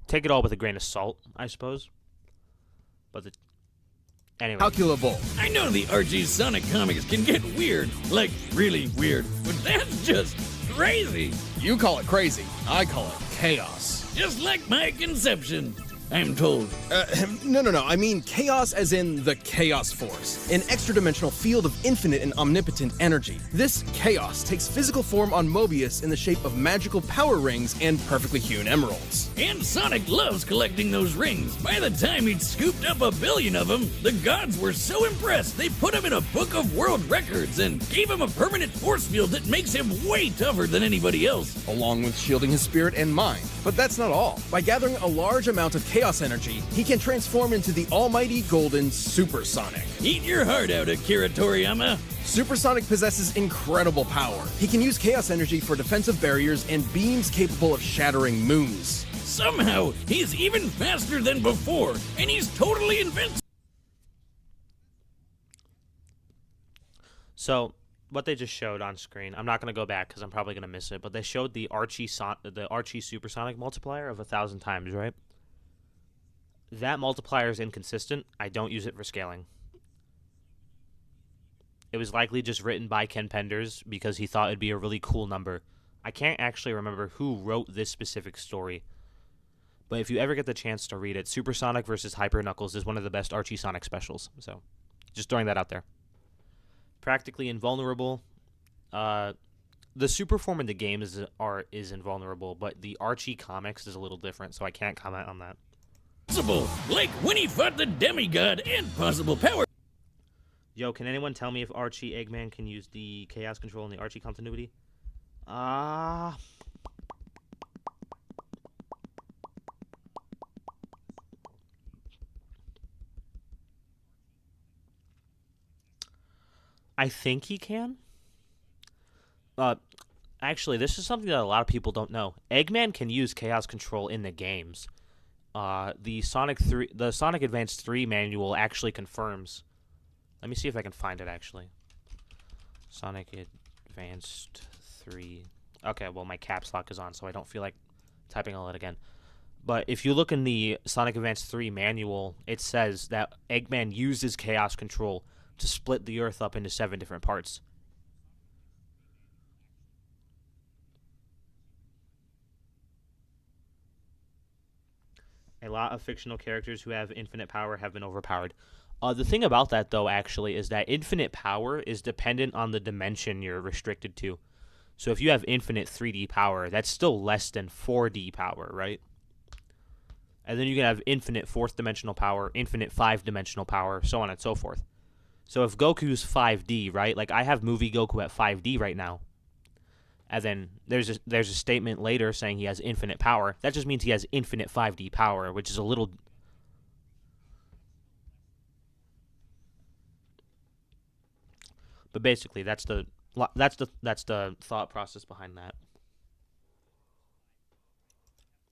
take it all with a grain of salt, I suppose. But anyway. Calculable. I know the Archie Sonic comics can get weird, like really weird, but that's just crazy. You call it crazy. I call it chaos. Just like my conception, I'm told. No. I mean chaos as in the Chaos Force, an extra-dimensional field of infinite and omnipotent energy. This chaos takes physical form on Mobius in the shape of magical power rings and perfectly hewn emeralds. And Sonic loves collecting those rings. By the time he'd scooped up 1 billion of them, the gods were so impressed they put him in a book of world records and gave him a permanent force field that makes him way tougher than anybody else. Along with shielding his spirit and mind. But that's not all. By gathering a large amount of chaos energy, he can transform into the almighty golden Super Sonic. Eat your heart out, Akira Toriyama. Super Sonic possesses incredible power. He can use chaos energy for defensive barriers and beams capable of shattering moons. Somehow, he's even faster than before, and he's totally invincible. So, what they just showed on screen, I'm not going to go back because I'm probably going to miss it, but they showed the Archie Supersonic multiplier of 1,000 times, right? That multiplier is inconsistent. I don't use it for scaling. It was likely just written by Ken Penders because he thought it'd be a really cool number. I can't actually remember who wrote this specific story, but if you ever get the chance to read it, Supersonic versus Hyper Knuckles is one of the best Archie Sonic specials. So, just throwing that out there. Practically invulnerable. The super form in the game is invulnerable, but the Archie comics is a little different, so I can't comment on that. Like when he fought the demigod and possible power. Yo, can anyone tell me if Archie Eggman can use the chaos control in the Archie continuity? I think he can. Actually, this is something that a lot of people don't know. Eggman can use chaos control in the games. The Sonic Advance 3 manual actually confirms. Let me see if I can find it actually. Sonic Advanced 3. Okay, well my caps lock is on, so I don't feel like typing all that again. But if you look in the Sonic Advance 3 manual, it says that Eggman uses chaos control to split the Earth up into 7 different parts. A lot of fictional characters who have infinite power have been overpowered. The thing about that, though, actually, is that infinite power is dependent on the dimension you're restricted to. So if you have infinite 3D power, that's still less than 4D power, right? And then you can have infinite 4th dimensional power, infinite 5-dimensional power, so on and so forth. So if Goku's 5D, right? Like, I have movie Goku at 5D right now. And then there's a statement later saying he has infinite power. That just means he has infinite 5D power, which is a little... But basically, that's the thought process behind that.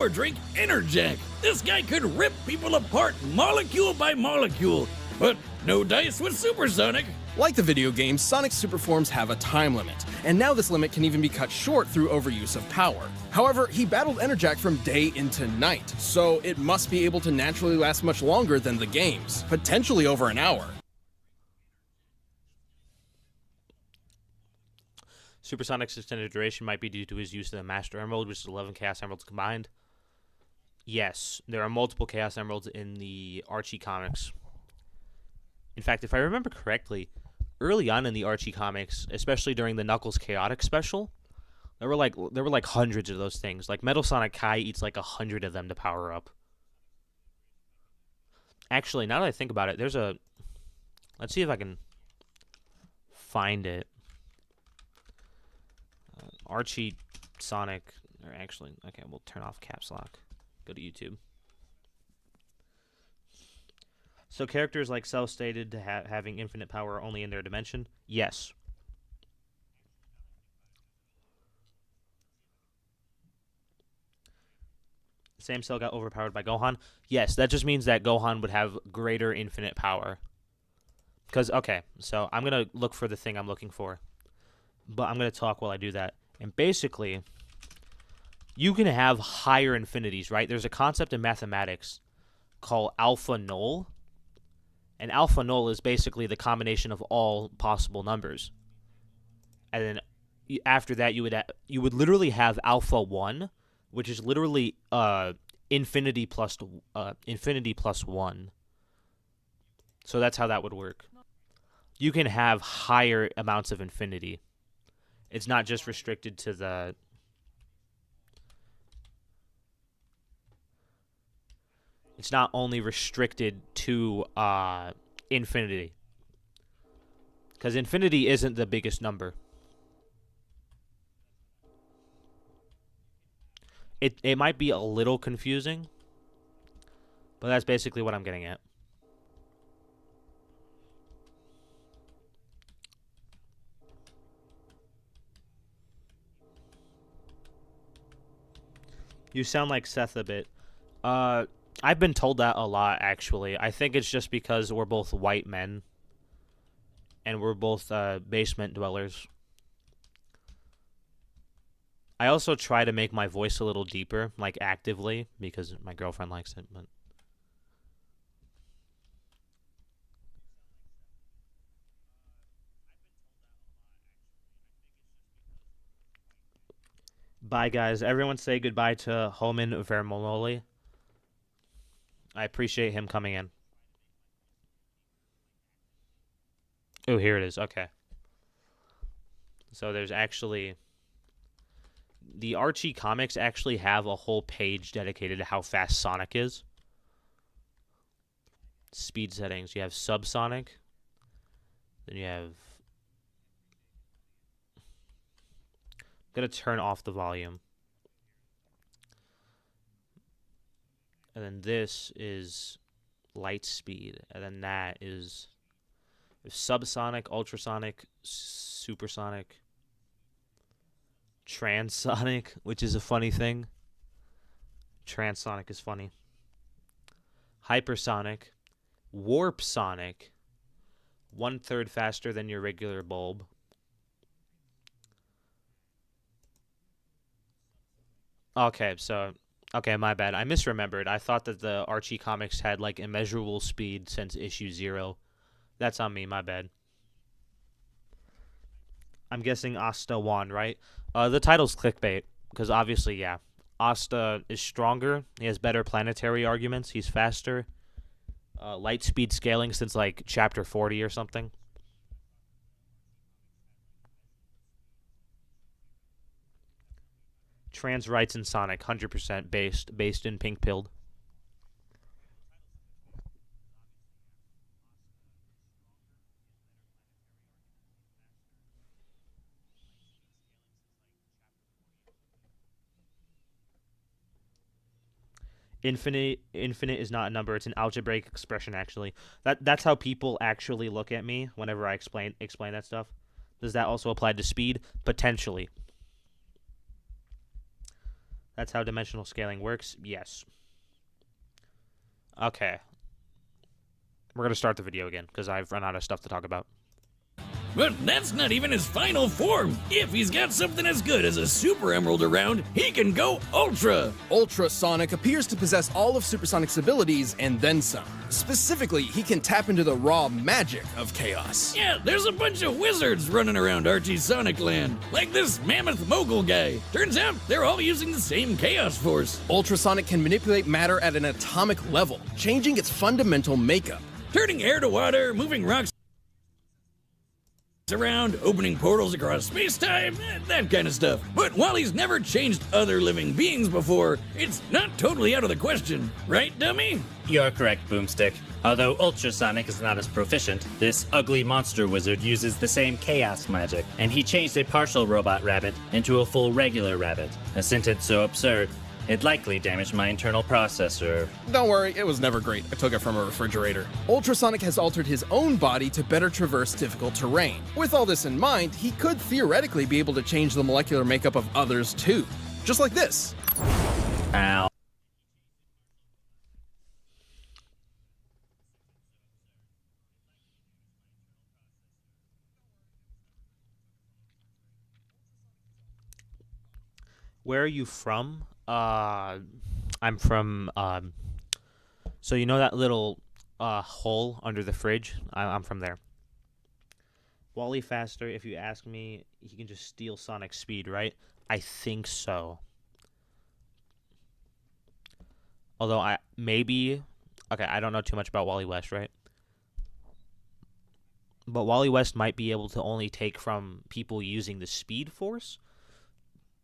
Or drink Enerjack. This guy could rip people apart molecule by molecule. But no dice with Supersonic. Like the video game, Sonic's super forms have a time limit, and now this limit can even be cut short through overuse of power. However, he battled Enerjack from day into night, so it must be able to naturally last much longer than the games, potentially over an hour. Supersonic's extended duration might be due to his use of the Master Emerald, which is 11 Chaos Emeralds combined. Yes, there are multiple Chaos Emeralds in the Archie comics. In fact, if I remember correctly, early on in the Archie comics, especially during the Knuckles Chaotic special, there were like hundreds of those things. Like Metal Sonic Kai eats like 100 of them to power up. Actually, now that I think about it, there's a... Let's see if I can find it. Archie Sonic... Or actually, okay, we'll turn off caps lock. Go to YouTube. So characters like Cell stated to having infinite power only in their dimension? Yes. Same Cell got overpowered by Gohan? Yes, that just means that Gohan would have greater infinite power. Because, okay, so I'm going to look for the thing I'm looking for. But I'm going to talk while I do that. And basically, you can have higher infinities, right? There's a concept in mathematics called alpha null. And alpha null is basically the combination of all possible numbers. And then after that, you would literally have alpha 1, which is literally infinity plus 1. So that's how that would work. You can have higher amounts of infinity. It's not just restricted to the... It's not only restricted to infinity. Because infinity isn't the biggest number. It might be a little confusing, but that's basically what I'm getting at. You sound like Seth a bit. I've been told that a lot, actually. I think it's just because we're both white men. And we're both basement dwellers. I also try to make my voice a little deeper, like actively, because my girlfriend likes it. But bye, guys. Everyone say goodbye to Homan Vermololi. I appreciate him coming in. Oh, here it is. Okay. So there's actually... The Archie comics actually have a whole page dedicated to how fast Sonic is. Speed settings. You have subsonic. Then you have... I'm going to turn off the volume. And then this is light speed. And then that is subsonic, ultrasonic, supersonic, transonic, which is a funny thing. Transonic is funny. Hypersonic, warp sonic, 1/3 faster than your regular bulb. Okay, so... Okay, my bad. I misremembered. I thought that the Archie comics had, like, immeasurable speed since issue 0. That's on me, my bad. I'm guessing Asta won, right? The title's clickbait, because obviously, yeah. Asta is stronger. He has better planetary arguments. He's faster. Light speed scaling since, like, chapter 40 or something. Trans rights in Sonic, 100% based in pink pilled. Infinite is not a number, it's an algebraic expression actually. That's how people actually look at me whenever I explain that stuff. Does that also apply to speed? Potentially. That's how dimensional scaling works? Yes. Okay. We're going to start the video again, because I've run out of stuff to talk about. But that's not even his final form. If he's got something as good as a Super Emerald around, he can go Ultra. Ultra Sonic appears to possess all of Supersonic's abilities and then some. Specifically, he can tap into the raw magic of chaos. Yeah, there's a bunch of wizards running around Archie Sonic land, like this mammoth mogul guy. Turns out they're all using the same chaos force. Ultra Sonic can manipulate matter at an atomic level, changing its fundamental makeup. Turning air to water, moving rocks around, opening portals across space-time, that kind of stuff. But while he's never changed other living beings before, it's not totally out of the question. Right, dummy? You're correct, Boomstick. Although Ultrasonic is not as proficient, this ugly monster wizard uses the same chaos magic, and he changed a partial robot rabbit into a full regular rabbit. A sentence so absurd, it likely damaged my internal processor. Don't worry, it was never great. I took it from a refrigerator. Ultrasonic has altered his own body to better traverse difficult terrain. With all this in mind, he could theoretically be able to change the molecular makeup of others too. Just like this. Ow. Where are you from? I'm from, so you know that little, hole under the fridge? I'm from there. Wally faster, if you ask me, he can just steal Sonic's speed, right? I think so. Although okay, I don't know too much about Wally West, right? But Wally West might be able to only take from people using the Speed Force,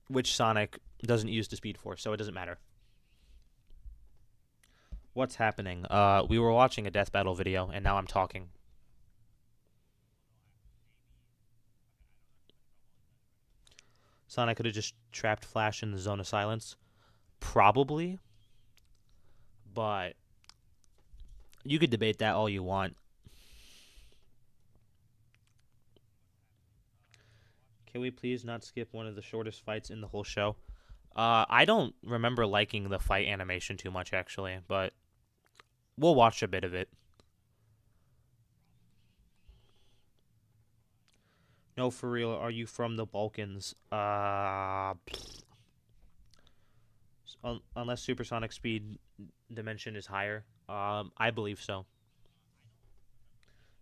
which Sonic doesn't use the Speed Force, so it doesn't matter. What's happening? We were watching a death battle video, and now I'm talking. Sonic could have just trapped Flash in the zone of silence. Probably. But you could debate that all you want. Can we please not skip one of the shortest fights in the whole show? I don't remember liking the fight animation too much, actually, but we'll watch a bit of it. No, for real, are you from the Balkans? Unless supersonic speed dimension is higher. I believe so.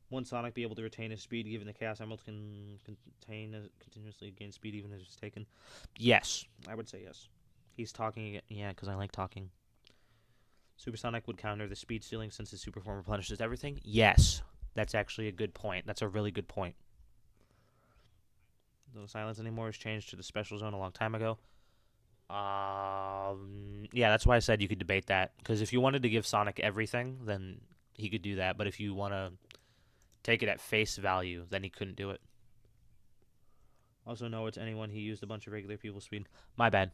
Won't Sonic be able to retain his speed given the Chaos Emerald can continuously gain speed even if it's taken? Yes, I would say yes. He's talking again. Yeah, because I like talking. Supersonic would counter the speed stealing since his super form replenishes everything? Yes, that's actually a good point. That's a really good point. No silence anymore is changed to the special zone a long time ago. Yeah, that's why I said you could debate that. Because if you wanted to give Sonic everything, then he could do that. But if you want to take it at face value, then he couldn't do it. Also, no, it's anyone. He used a bunch of regular people's speed. My bad.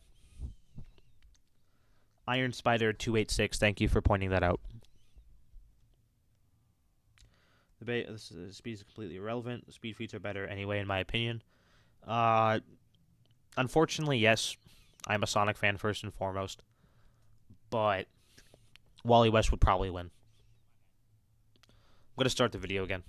Iron Spider 286, thank you for pointing that out. The speed is completely irrelevant. The speed feats are better anyway, in my opinion. Unfortunately, yes, I'm a Sonic fan first and foremost. But Wally West would probably win. I'm going to start the video again.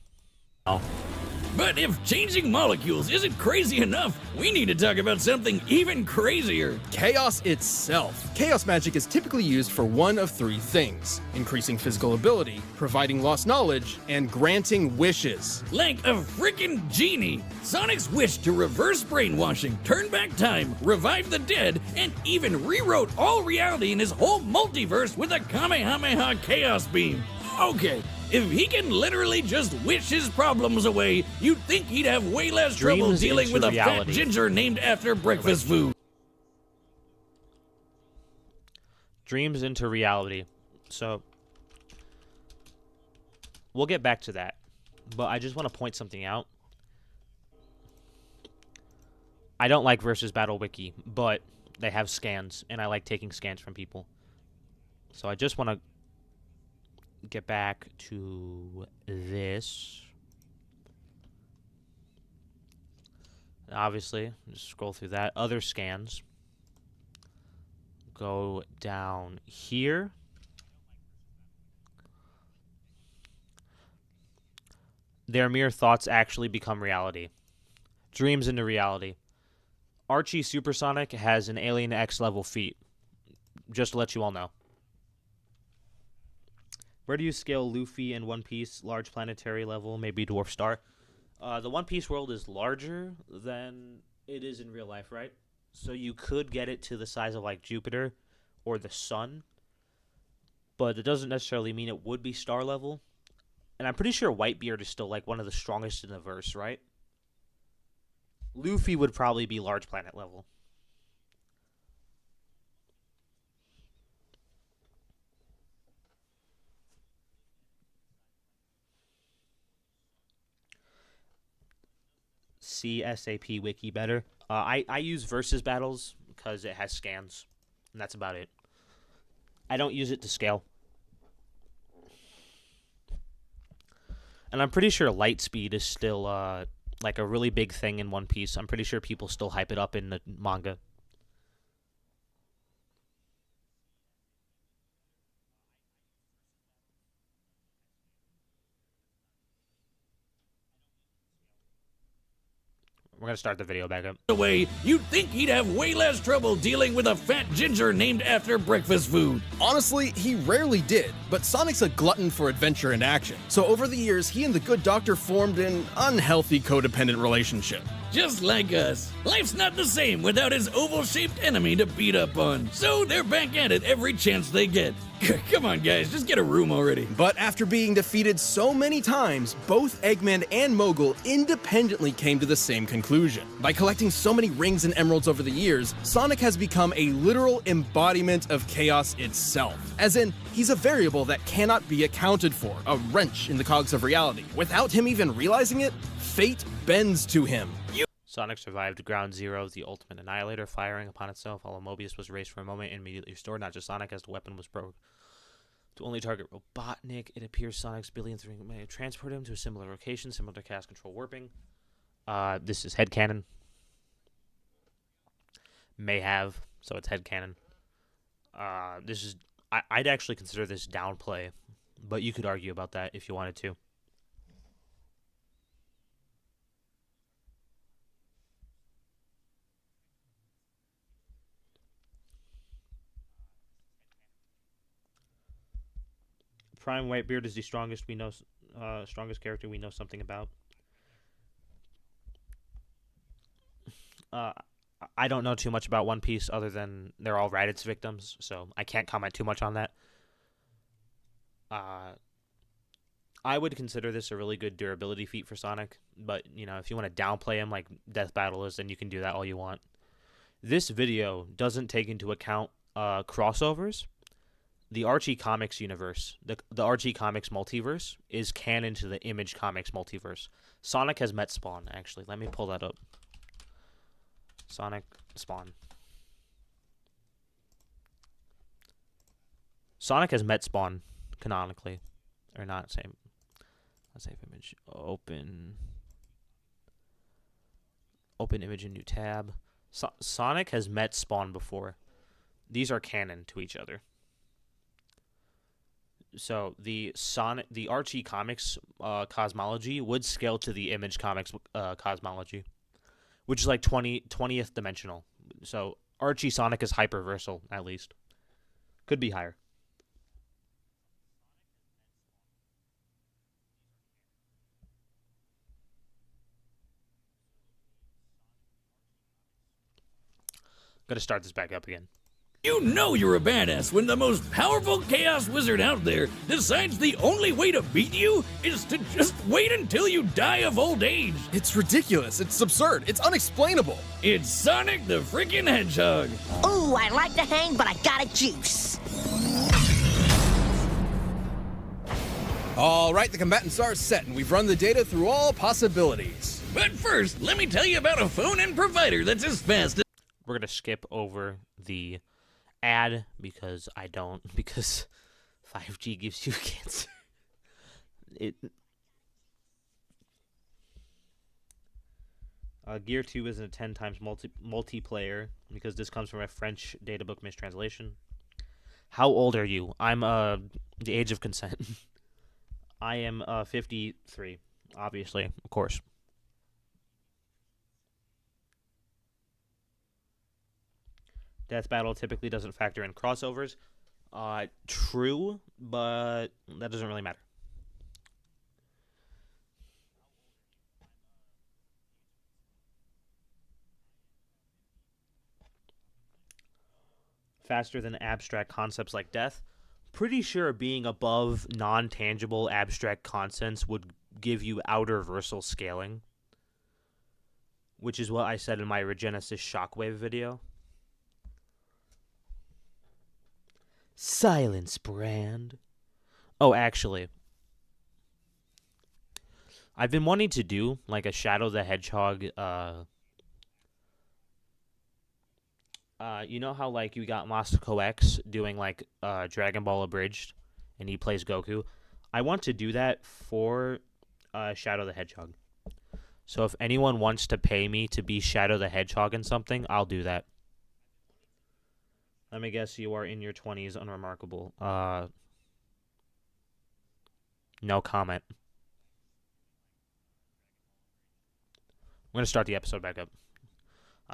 But if changing molecules isn't crazy enough, we need to talk about something even crazier. Chaos itself. Chaos magic is typically used for one of three things: increasing physical ability, providing lost knowledge, and granting wishes. Like a freaking genie. Sonic's wish to reverse brainwashing, turn back time, revive the dead, and even rewrote all reality in his whole multiverse with a Kamehameha Chaos Beam. Okay, if he can literally just wish his problems away, you'd think he'd have way less trouble dealing with a fat ginger named after breakfast food. Dreams into reality. So, we'll get back to that. But I just want to point something out. I don't like Versus Battle Wiki, but they have scans, and I like taking scans from people. So I just want to get back to this. Obviously, just scroll through that. Other scans. Go down here. Their mere thoughts actually become reality. Dreams into reality. Archie Supersonic has an Alien X level feat. Just to let you all know. Where do you scale Luffy in One Piece? Large planetary level, maybe dwarf star. The One Piece world is larger than it is in real life, right? So you could get it to the size of like Jupiter or the sun, but it doesn't necessarily mean it would be star level. And I'm pretty sure Whitebeard is still like one of the strongest in the verse, right? Luffy would probably be large planet level. See SAP Wiki better. I use versus battles because it has scans, and that's about it. I don't use it to scale. And I'm pretty sure light speed is still like a really big thing in One Piece. I'm pretty sure people still hype it up in the manga. We're going to start the video back up. The way, you'd think he'd have way less trouble dealing with a fat ginger named after breakfast food. Honestly, he rarely did, but Sonic's a glutton for adventure and action. So over the years, he and the good doctor formed an unhealthy codependent relationship. Just like us. Life's not the same without his oval-shaped enemy to beat up on. So they're back at it every chance they get. Come on, guys, just get a room already. But after being defeated so many times, both Eggman and Mogul independently came to the same conclusion. By collecting so many rings and emeralds over the years, Sonic has become a literal embodiment of chaos itself. As in, he's a variable that cannot be accounted for, a wrench in the cogs of reality. Without him even realizing it, fate bends to him. Sonic survived Ground Zero, the ultimate annihilator, firing upon itself, while Mobius was erased for a moment and immediately restored. Not just Sonic, as the weapon was broke to only target Robotnik. It appears Sonic's billionth ring may have transported him to a similar location, similar to Chaos Control warping. This is headcanon. May have, so it's headcanon. This is I'd actually consider this downplay, but you could argue about that if you wanted to. Prime Whitebeard is the strongest strongest character we know something about. I don't know too much about One Piece other than they're all Raditz victims, so I can't comment too much on that. I would consider this a really good durability feat for Sonic, but you know, if you want to downplay him like Death Battle is, then you can do that all you want. This video doesn't take into account crossovers. The Archie Comics universe, the Archie Comics multiverse, is canon to the Image Comics multiverse. Sonic has met Spawn, actually. Let me pull that up. Sonic Spawn. Sonic has met Spawn, canonically. Or not, same. Let's save image. Open image in new tab. Sonic has met Spawn before. These are canon to each other. So the Archie Comics cosmology would scale to the Image Comics cosmology, which is like 20th dimensional. So Archie Sonic is hyperversal, at least. Could be higher. Gotta start this back up again. You know you're a badass when the most powerful Chaos Wizard out there decides the only way to beat you is to just wait until you die of old age. It's ridiculous. It's absurd. It's unexplainable. It's Sonic the freaking Hedgehog. Ooh, I like to hang, but I got a juice. All right, the combatants are set, and we've run the data through all possibilities. But first, let me tell you about a phone and provider that's as fast as... We're going to skip over the ad because 5G gives you cancer. Gear 2 isn't a 10 times multiplayer because this comes from a French databook mistranslation. How old are you? I'm the age of consent. I am 53, obviously, of course. Death Battle typically doesn't factor in crossovers. True, but that doesn't really matter. Faster than abstract concepts like death. Pretty sure being above non-tangible abstract concepts would give you outer versal scaling, which is what I said in my Regenesis Shockwave video. Silence, Brand. Oh, actually, I've been wanting to do like a Shadow the Hedgehog. You know how like you got Moscow X doing like Dragon Ball Abridged, and he plays Goku. I want to do that for Shadow the Hedgehog. So if anyone wants to pay me to be Shadow the Hedgehog in something, I'll do that. Let me guess, you are in your 20s, unremarkable. No comment. I'm going to start the episode back up.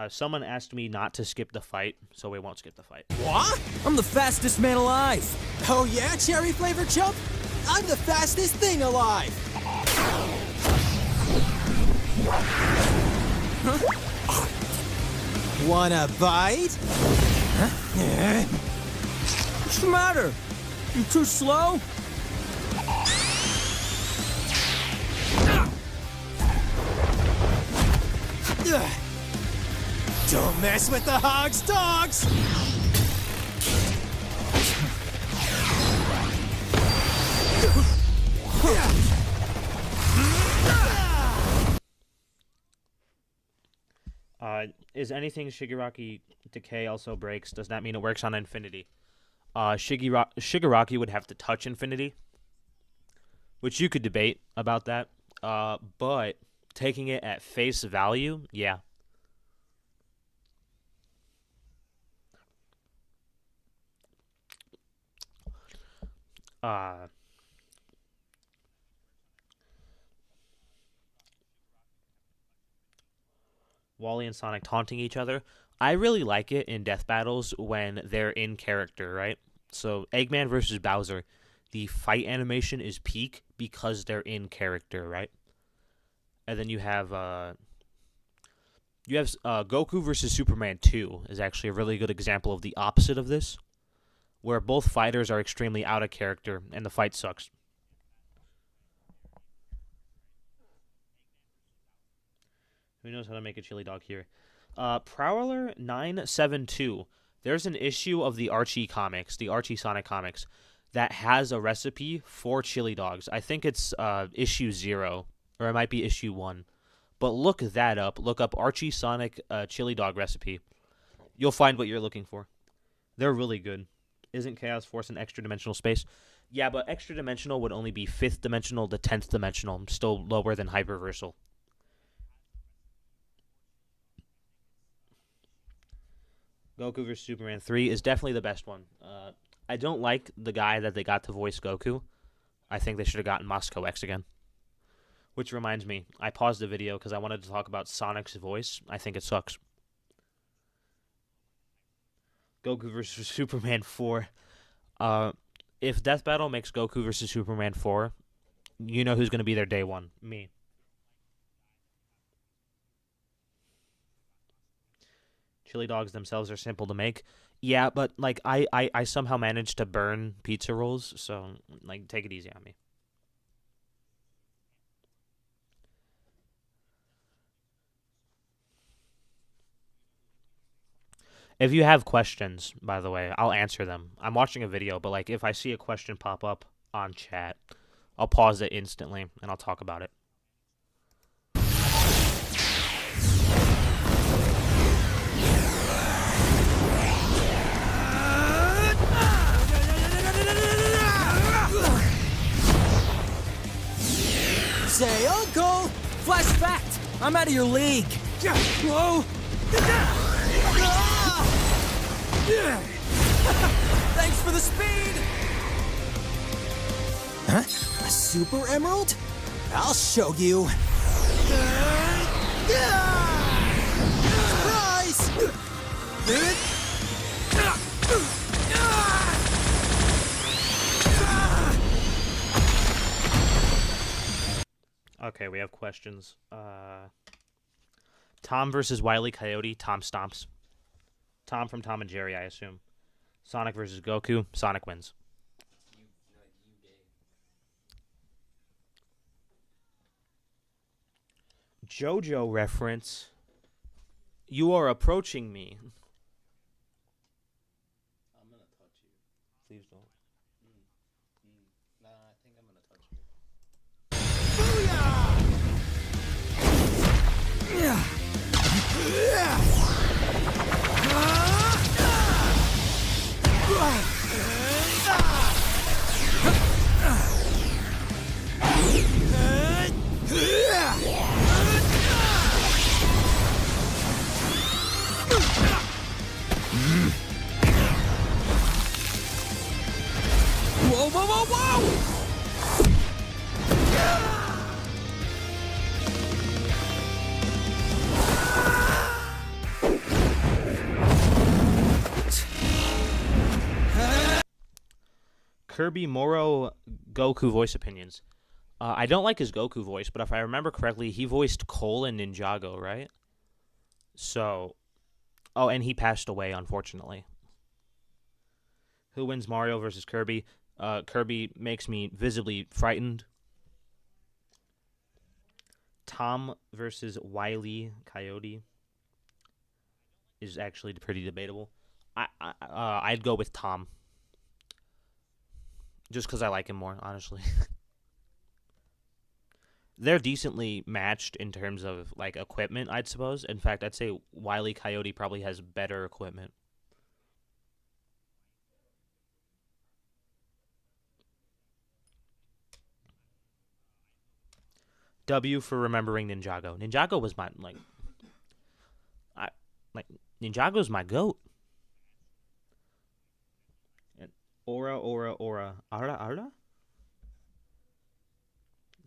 Someone asked me not to skip the fight, so we won't skip the fight. What? I'm the fastest man alive. Oh yeah, cherry flavored chump? I'm the fastest thing alive. Huh? Wanna bite? Huh? What's the matter? You too slow? Don't mess with the hog's dogs! Is anything Shigaraki Decay also breaks? Does that mean it works on Infinity? Shigaraki would have to touch Infinity, which you could debate about that. But taking it at face value, yeah. Wally and Sonic taunting each other. I really like it in death battles when they're in character, right? So Eggman versus Bowser, the fight animation is peak because they're in character, right? And then you have Goku versus Superman 2 is actually a really good example of the opposite of this, where both fighters are extremely out of character and the fight sucks. Who knows how to make a chili dog here? Prowler 972. There's an issue of the Archie comics, the Archie Sonic comics, that has a recipe for chili dogs. I think it's issue 0, or it might be issue 1. But look that up. Look up Archie Sonic chili dog recipe. You'll find what you're looking for. They're really good. Isn't Chaos Force an extra dimensional space? Yeah, but extra dimensional would only be 5th dimensional to 10th dimensional, still lower than hyperversal. Goku vs. Superman 3 is definitely the best one. I don't like the guy that they got to voice Goku. I think they should have gotten Moscow X again. Which reminds me, I paused the video because I wanted to talk about Sonic's voice. I think it sucks. Goku vs. Superman 4. If Death Battle makes Goku vs. Superman 4, you know who's going to be there day one. Me. Chili dogs themselves are simple to make. Yeah, but like I somehow managed to burn pizza rolls, so like take it easy on me. If you have questions, by the way, I'll answer them. I'm watching a video, but like if I see a question pop up on chat, I'll pause it instantly and I'll talk about it. Say, Uncle! Flash fact! I'm out of your league! Whoa! Thanks for the speed! Huh? A super emerald? I'll show you. Surprise! Okay, we have questions. Tom versus Wile E. Coyote. Tom stomps. Tom from Tom and Jerry, I assume. Sonic versus Goku. Sonic wins. JoJo reference. You are approaching me. I'm gonna touch you. Please don't. Nah, I think I'm gonna touch you. Whoa, whoa, whoa, whoa! Kirby Moro Goku voice opinions. I don't like his Goku voice, but if I remember correctly, he voiced Cole in Ninjago, right? So, oh, and he passed away, unfortunately. Who wins Mario versus Kirby? Kirby makes me visibly frightened. Tom versus Wile E. Coyote is actually pretty debatable. I'd go with Tom. Just because I like him more, honestly. They're decently matched in terms of like equipment, I'd suppose. In fact, I'd say Wile E. Coyote probably has better equipment. W for remembering Ninjago. Ninjago was my Ninjago's my goat. And Aura. Ara.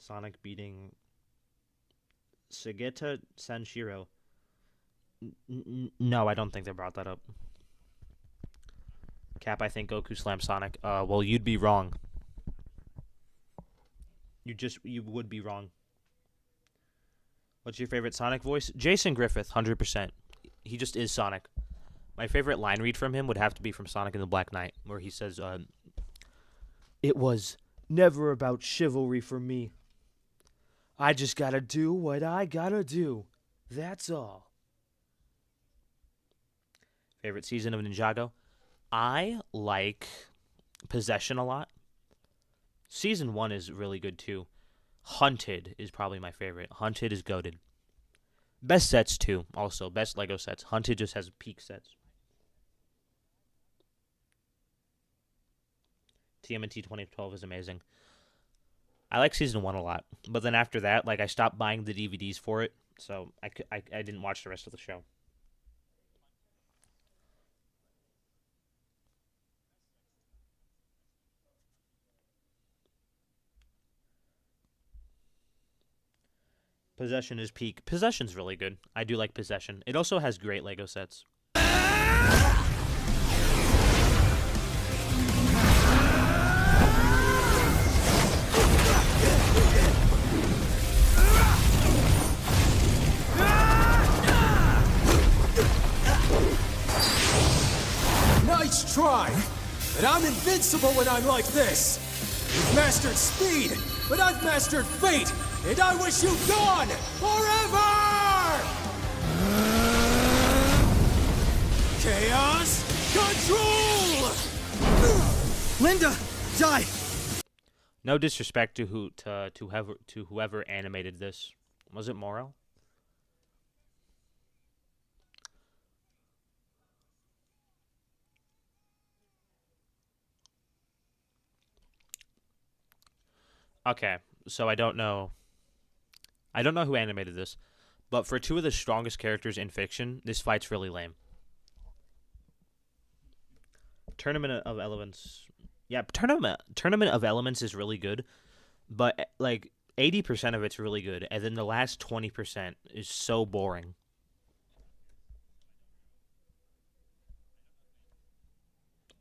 Sonic beating Sageta Sanshiro. No, I don't think they brought that up. Cap, I think Goku slammed Sonic. Well, you'd be wrong. You would be wrong. What's your favorite Sonic voice? Jason Griffith, 100%. He just is Sonic. My favorite line read from him would have to be from Sonic and the Black Knight, where he says, "It was never about chivalry for me. I just gotta do what I gotta do. That's all." Favorite season of Ninjago? I like Possession a lot. Season 1 is really good too. Hunted is probably my favorite. Hunted is goated. Best sets too, also. Best Lego sets. Hunted just has peak sets. TMNT 2012 is amazing. I like season 1 a lot, but then after that, like I stopped buying the DVDs for it, so I didn't watch the rest of the show. Possession is peak. Possession's really good. I do like Possession. It also has great Lego sets. Nice try! But I'm invincible when I'm like this! You've mastered speed, but I've mastered fate! And I wish you gone forever! Chaos control! Linda, die! No disrespect to whoever animated this. Was it Moro? Okay, so I don't know who animated this, But for two of the strongest characters in fiction, this fight's really lame. Tournament of Elements. Yeah, Tournament of Elements is really good, but like 80% of it's really good, and then the last 20% is so boring.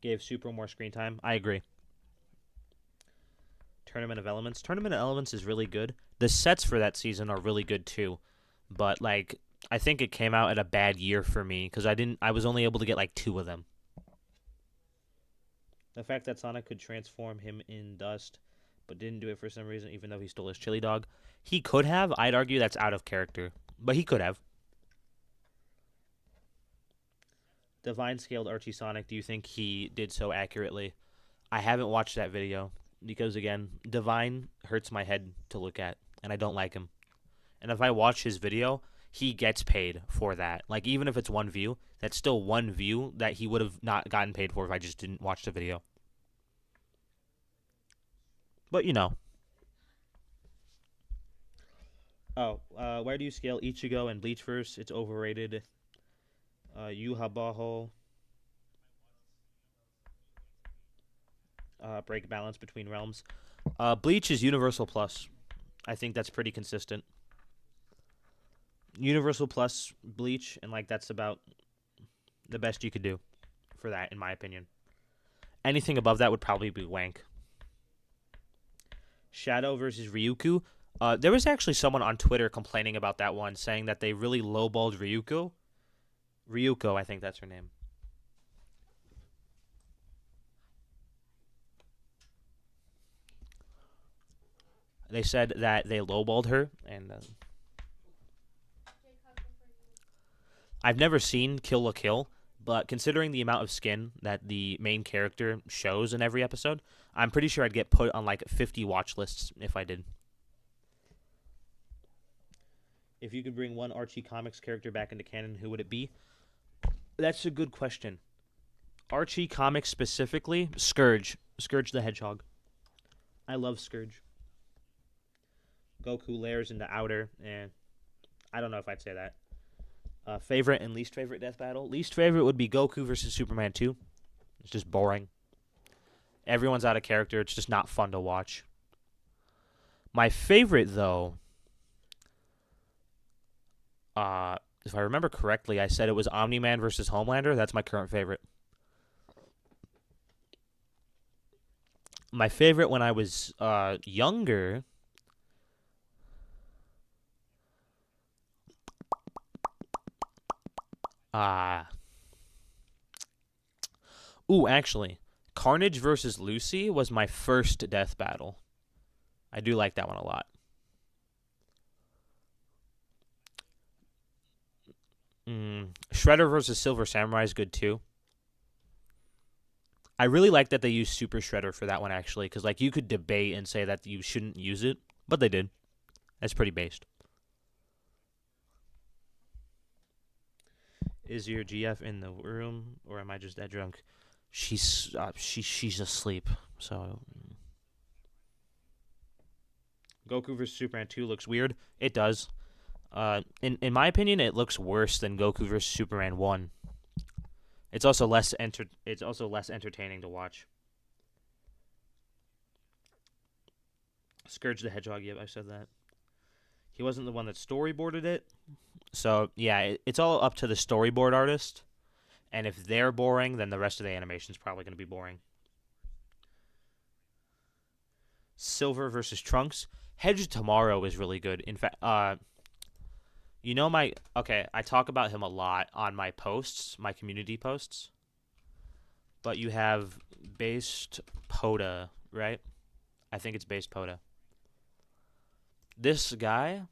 Gave Super more screen time. I agree. Tournament of Elements. Tournament of Elements is really good. The sets for that season are really good too, but like I think it came out at a bad year for me because I was only able to get like 2 of them. The fact that Sonic could transform him in dust, but didn't do it for some reason, even though he stole his chili dog. He could have. I'd argue that's out of character, but he could have. Divine scaled Archie Sonic. Do you think he did so accurately? I haven't watched that video because, again, Divine hurts my head to look at, and I don't like him. And if I watch his video, he gets paid for that. Like, even if it's 1 view, that's still 1 view that he would have not gotten paid for if I just didn't watch the video. But, you know. Oh, where do you scale Ichigo and Bleach verse? It's overrated. Yuhabaho. Break balance between realms. Bleach is Universal Plus. I think that's pretty consistent. Universal Plus Bleach, and like that's about the best you could do for that, in my opinion. Anything above that would probably be wank. Shadow versus Ryuku. There was actually someone on Twitter complaining about that one, saying that they really lowballed Ryuko. Ryuko, I think that's her name. They said that they lowballed her, and I've never seen Kill la Kill, but considering the amount of skin that the main character shows in every episode, I'm pretty sure I'd get put on like 50 watch lists if I did. If you could bring one Archie Comics character back into canon, who would it be? That's a good question. Archie Comics specifically, Scourge. Scourge the Hedgehog. I love Scourge. Goku layers into outer, and I don't know if I'd say that. Favorite and least favorite death battle? Least favorite would be Goku versus Superman 2. It's just boring. Everyone's out of character. It's just not fun to watch. My favorite, though, if I remember correctly, I said it was Omni-Man versus Homelander. That's my current favorite. My favorite when I was younger... actually, Carnage versus Lucy was my first death battle. I do like that one a lot. Shredder versus Silver Samurai is good too. I really like that they used Super Shredder for that one, actually, because like you could debate and say that you shouldn't use it, but they did. That's pretty based. Is your GF in the room, or am I just that drunk? She's asleep. So Goku vs Superman 2 looks weird. It does. In my opinion, it looks worse than Goku vs Superman 1. It's also less entertaining to watch. Scourge the Hedgehog. Yep, I said that. He wasn't the one that storyboarded it. So, yeah, it's all up to the storyboard artist. And if they're boring, then the rest of the animation is probably going to be boring. Silver versus Trunks. Hedge Tomorrow is really good. In fact, you know I talk about him a lot on my posts, my community posts. But you have Based Poda, right? I think it's Based Poda. This guy,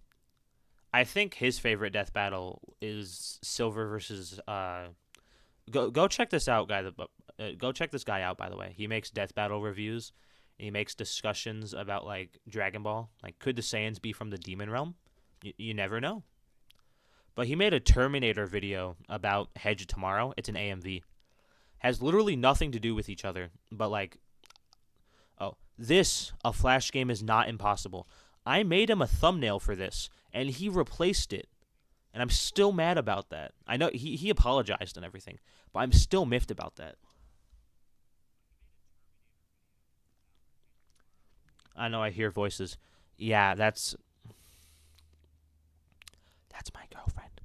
I think his favorite death battle is Silver versus Go check this out, guy. Go check this guy out. By the way, he makes death battle reviews. He makes discussions about like Dragon Ball. Like, could the Saiyans be from the demon realm? You never know. But he made a Terminator video about Hedge Tomorrow. It's an AMV. Has literally nothing to do with each other. But like, a Flash game is not impossible. I made him a thumbnail for this, and he replaced it And I'm still mad about that. I know he apologized and everything, but I'm still miffed about that. I know I hear voices. Yeah, that's my girlfriend.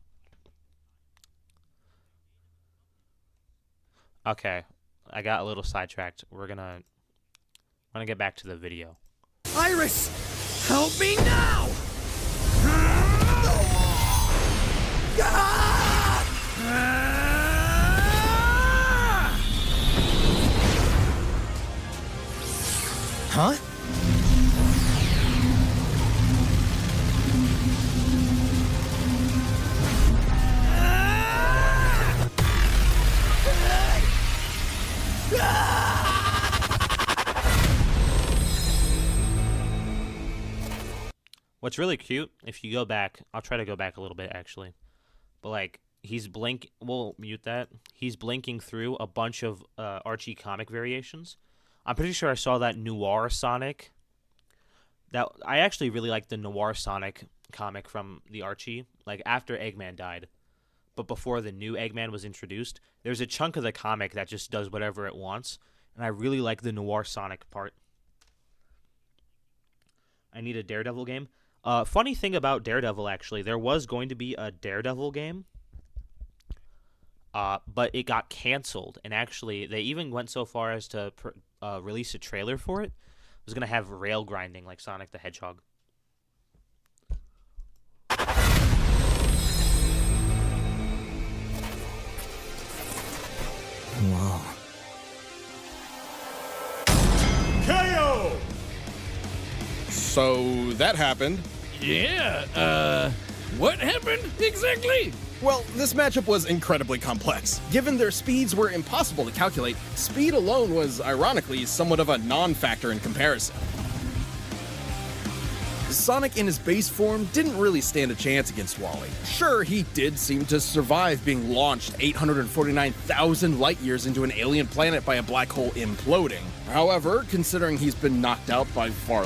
Okay, I got a little sidetracked. We're gonna get back to the video. Iris, help me now! Huh? What's really cute, if you go back, I'll try to go back a little bit actually, but like he's we'll mute that. He's blinking through a bunch of Archie comic variations. I'm pretty sure I saw that Noir Sonic. That I actually really like the Noir Sonic comic from the Archie, like after Eggman died, but before the new Eggman was introduced. There's a chunk of the comic that just does whatever it wants, and I really like the Noir Sonic part. I need a Daredevil game. Funny thing about Daredevil, actually, there was going to be a Daredevil game, but it got canceled. And actually, they even went so far as to release a trailer for it. It was going to have rail grinding like Sonic the Hedgehog. Whoa. KO! So that happened. Yeah, what happened exactly? Well, this matchup was incredibly complex. Given their speeds were impossible to calculate, speed alone was, ironically, somewhat of a non-factor in comparison. Sonic in his base form didn't really stand a chance against Wally. Sure, he did seem to survive being launched 849,000 light years into an alien planet by a black hole imploding. However, considering he's been knocked out by far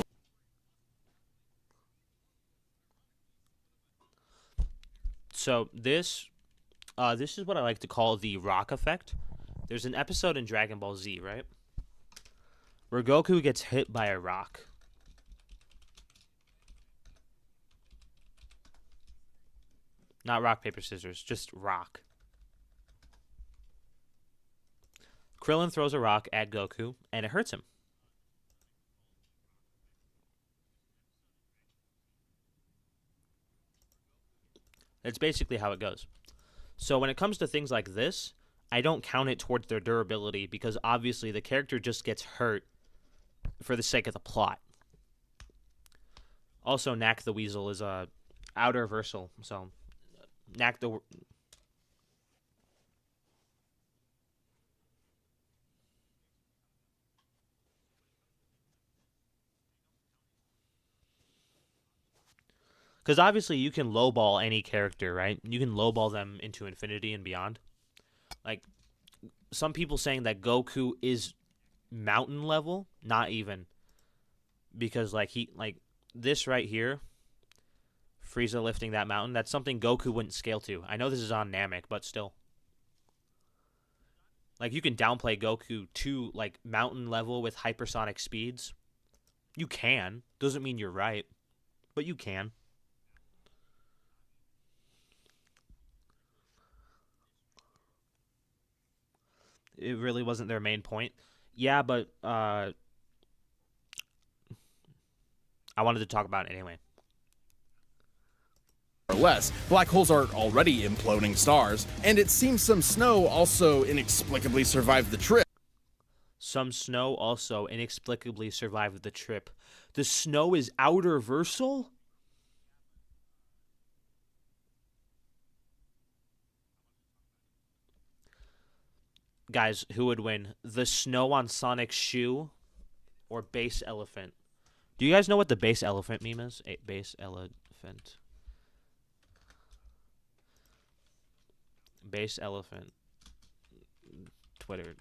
So this is what I like to call the rock effect. There's an episode in Dragon Ball Z, right, where Goku gets hit by a rock. Not rock, paper, scissors, just rock. Krillin throws a rock at Goku, and it hurts him. That's basically how it goes. So when it comes to things like this, I don't count it towards their durability because obviously the character just gets hurt for the sake of the plot. Also, Knack the Weasel is a outer versal, so Knack the... Because obviously you can lowball any character, right? You can lowball them into infinity and beyond. Like, some people saying that Goku is mountain level, not even. Because, like, this right here, Frieza lifting that mountain, that's something Goku wouldn't scale to. I know this is on Namek, but still. Like, you can downplay Goku to, like, mountain level with hypersonic speeds. You can. Doesn't mean you're right, but you can. It really wasn't their main point. Yeah, but I wanted to talk about it anyway. or less, black holes are already imploding stars, and it seems some snow also inexplicably survived the trip. Some snow also inexplicably survived the trip. The snow is outer versal? Guys, who would win? The snow on Sonic's shoe or base elephant? Do you guys know what the base elephant meme is? A base elephant. Base elephant. Twitter.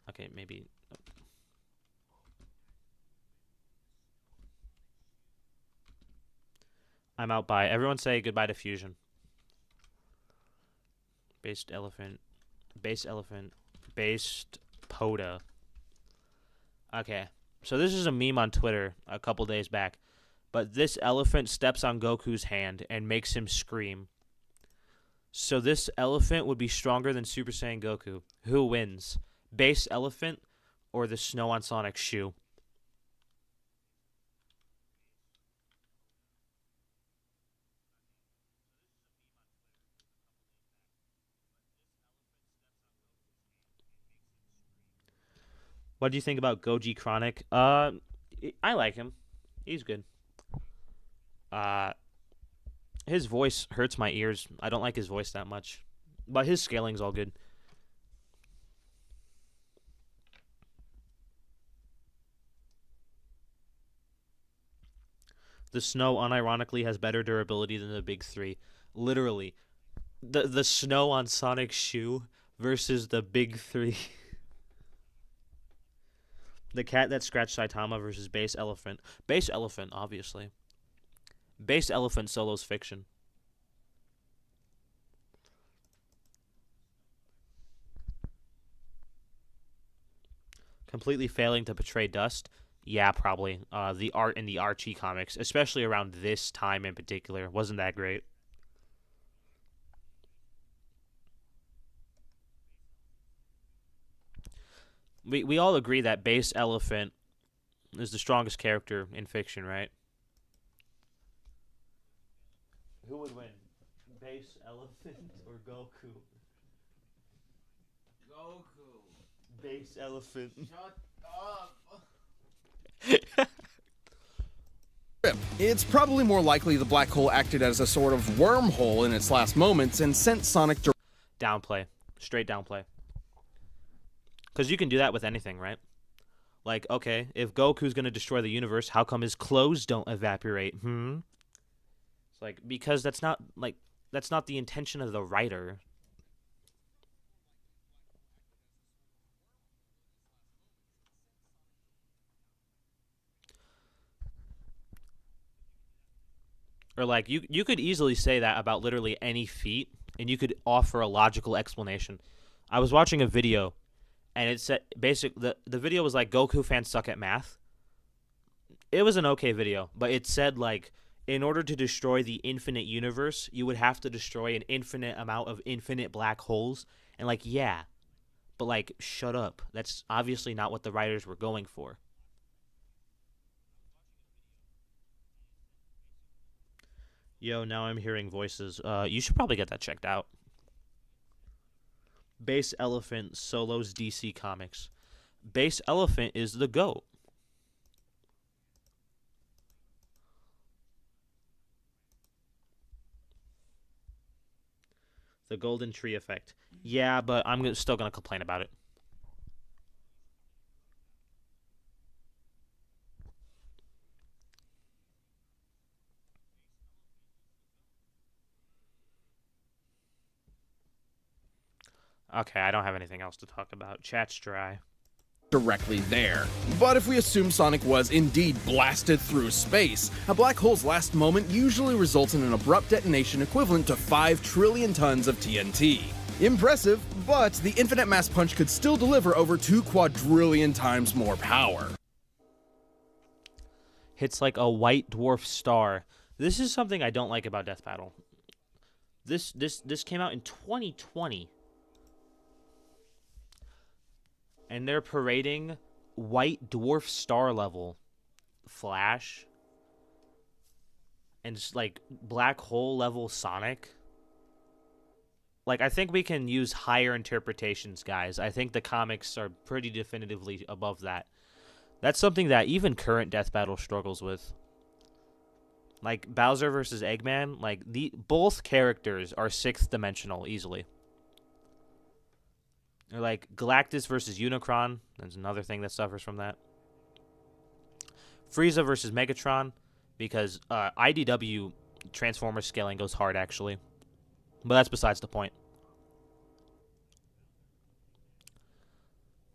Okay, maybe. I'm out by. Everyone say goodbye to Fusion. Based elephant. Based elephant. Based Poda. Okay. So this is a meme on Twitter a couple days back. But this elephant steps on Goku's hand and makes him scream. So this elephant would be stronger than Super Saiyan Goku. Who wins? Base elephant or the snow on Sonic's shoe? What do you think about Goji Chronic? I like him. He's good. His voice hurts my ears. I don't like his voice that much. But his scaling's all good. The snow unironically has better durability than the big three. Literally. The snow on Sonic's shoe versus the big three. The cat that scratched Saitama versus Base Elephant. Base Elephant, obviously. Base Elephant solos fiction. Completely failing to portray Dust? Yeah, probably. The art in the Archie comics, especially around this time in particular, wasn't that great. We all agree that Base Elephant is the strongest character in fiction, right? Who would win? Base Elephant or Goku? Goku. Base Elephant. Shut up. It's probably more likely the black hole acted as a sort of wormhole in its last moments and sent Sonic downplay. Straight downplay. Because you can do that with anything, right? Like, okay, if Goku's going to destroy the universe, how come his clothes don't evaporate? It's like, because that's not the intention of the writer. Or like, you could easily say that about literally any feat, and you could offer a logical explanation. I was watching a video, and it said, the video was like, Goku fans suck at math. It was an okay video, but it said, like, in order to destroy the infinite universe, you would have to destroy an infinite amount of infinite black holes. And, like, yeah. But, like, shut up. That's obviously not what the writers were going for. Yo, now I'm hearing voices. You should probably get that checked out. Base Elephant solos DC Comics. Base Elephant is the GOAT. The Golden Tree Effect. Yeah, but I'm still going to complain about it. Okay, I don't have anything else to talk about. Chat's dry. Directly there. But if we assume Sonic was indeed blasted through space, a black hole's last moment usually results in an abrupt detonation equivalent to 5 trillion tons of TNT. Impressive, but the infinite mass punch could still deliver over 2 quadrillion times more power. Hits like a white dwarf star. This is something I don't like about Death Battle. This came out in 2020. And they're parading white dwarf star level Flash and just like black hole level Sonic. Like, I think we can use higher interpretations, guys. I think the comics are pretty definitively above that. That's something that even current Death Battle struggles with. Like Bowser versus Eggman, like both characters are 6th dimensional easily. Or like Galactus versus Unicron. There's another thing that suffers from that. Frieza versus Megatron. Because IDW Transformers scaling goes hard, actually. But that's besides the point.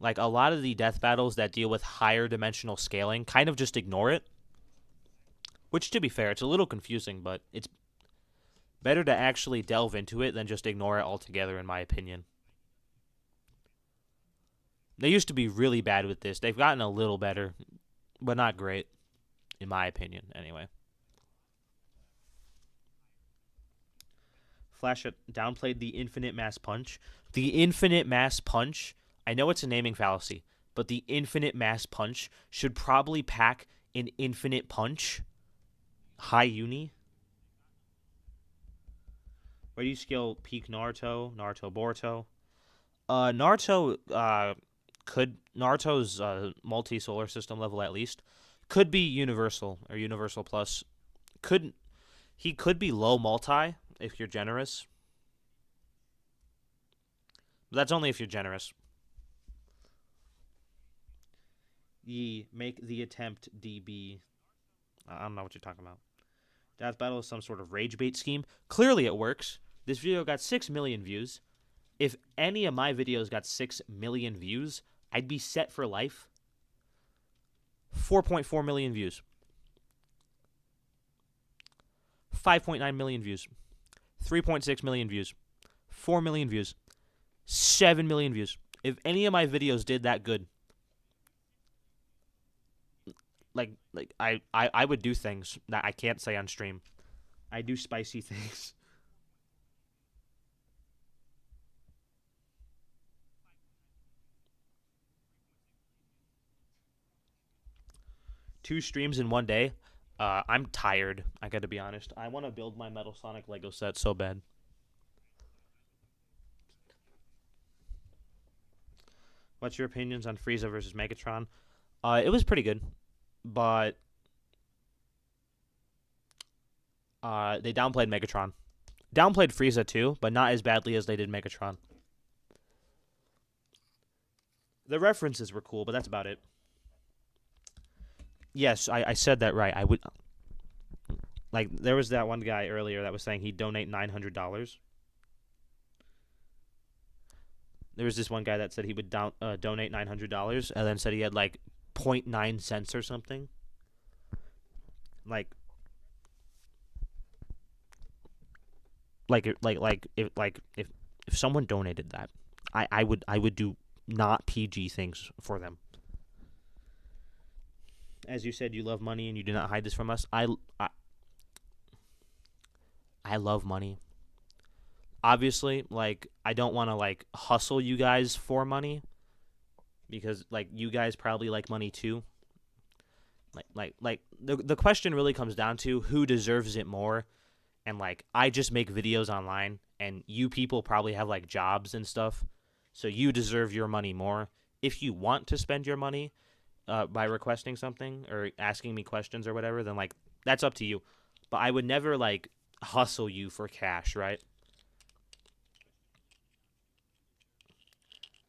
Like, a lot of the death battles that deal with higher dimensional scaling kind of just ignore it. Which, to be fair, it's a little confusing, but it's better to actually delve into it than just ignore it altogether, in my opinion. They used to be really bad with this. They've gotten a little better, but not great, in my opinion, anyway. Flash downplayed the Infinite Mass Punch. The Infinite Mass Punch, I know it's a naming fallacy, but the Infinite Mass Punch should probably pack an Infinite Punch. High Uni. Where do you scale peak Naruto? Naruto Boruto? Naruto's multi-solar system level at least could be universal or universal plus. He could be low multi if you're generous. But that's only if you're generous. Ye make the attempt, DB. I don't know what you're talking about. Death Battle is some sort of rage bait scheme. Clearly it works. This video got 6 million views. If any of my videos got 6 million views, I'd be set for life. 4.4 million views. 5.9 million views. 3.6 million views. 4 million views. 7 million views. If any of my videos did that good, I would do things that I can't say on stream. I do spicy things. Two streams in one day. I'm tired. I gotta be honest. I want to build my Metal Sonic Lego set so bad. What's your opinions on Frieza versus Megatron? It was pretty good, but they downplayed Megatron. Downplayed Frieza too, but not as badly as they did Megatron. The references were cool, but that's about it. Yes, I said that right. I would, like, there was that one guy earlier that was saying he'd donate $900. There was this one guy that said he would donate $900 and then said he had like 0.9 cents or something. If someone donated that, I would do not PG things for them. As you said, you love money and you do not hide this from us. I love money. Obviously, like, I don't want to, like, hustle you guys for money because, like, you guys probably like money too. The question really comes down to who deserves it more. And, like, I just make videos online and you people probably have, like, jobs and stuff. So you deserve your money more. If you want to spend your money by requesting something or asking me questions or whatever, then, like, that's up to you. But I would never, like, hustle you for cash, right?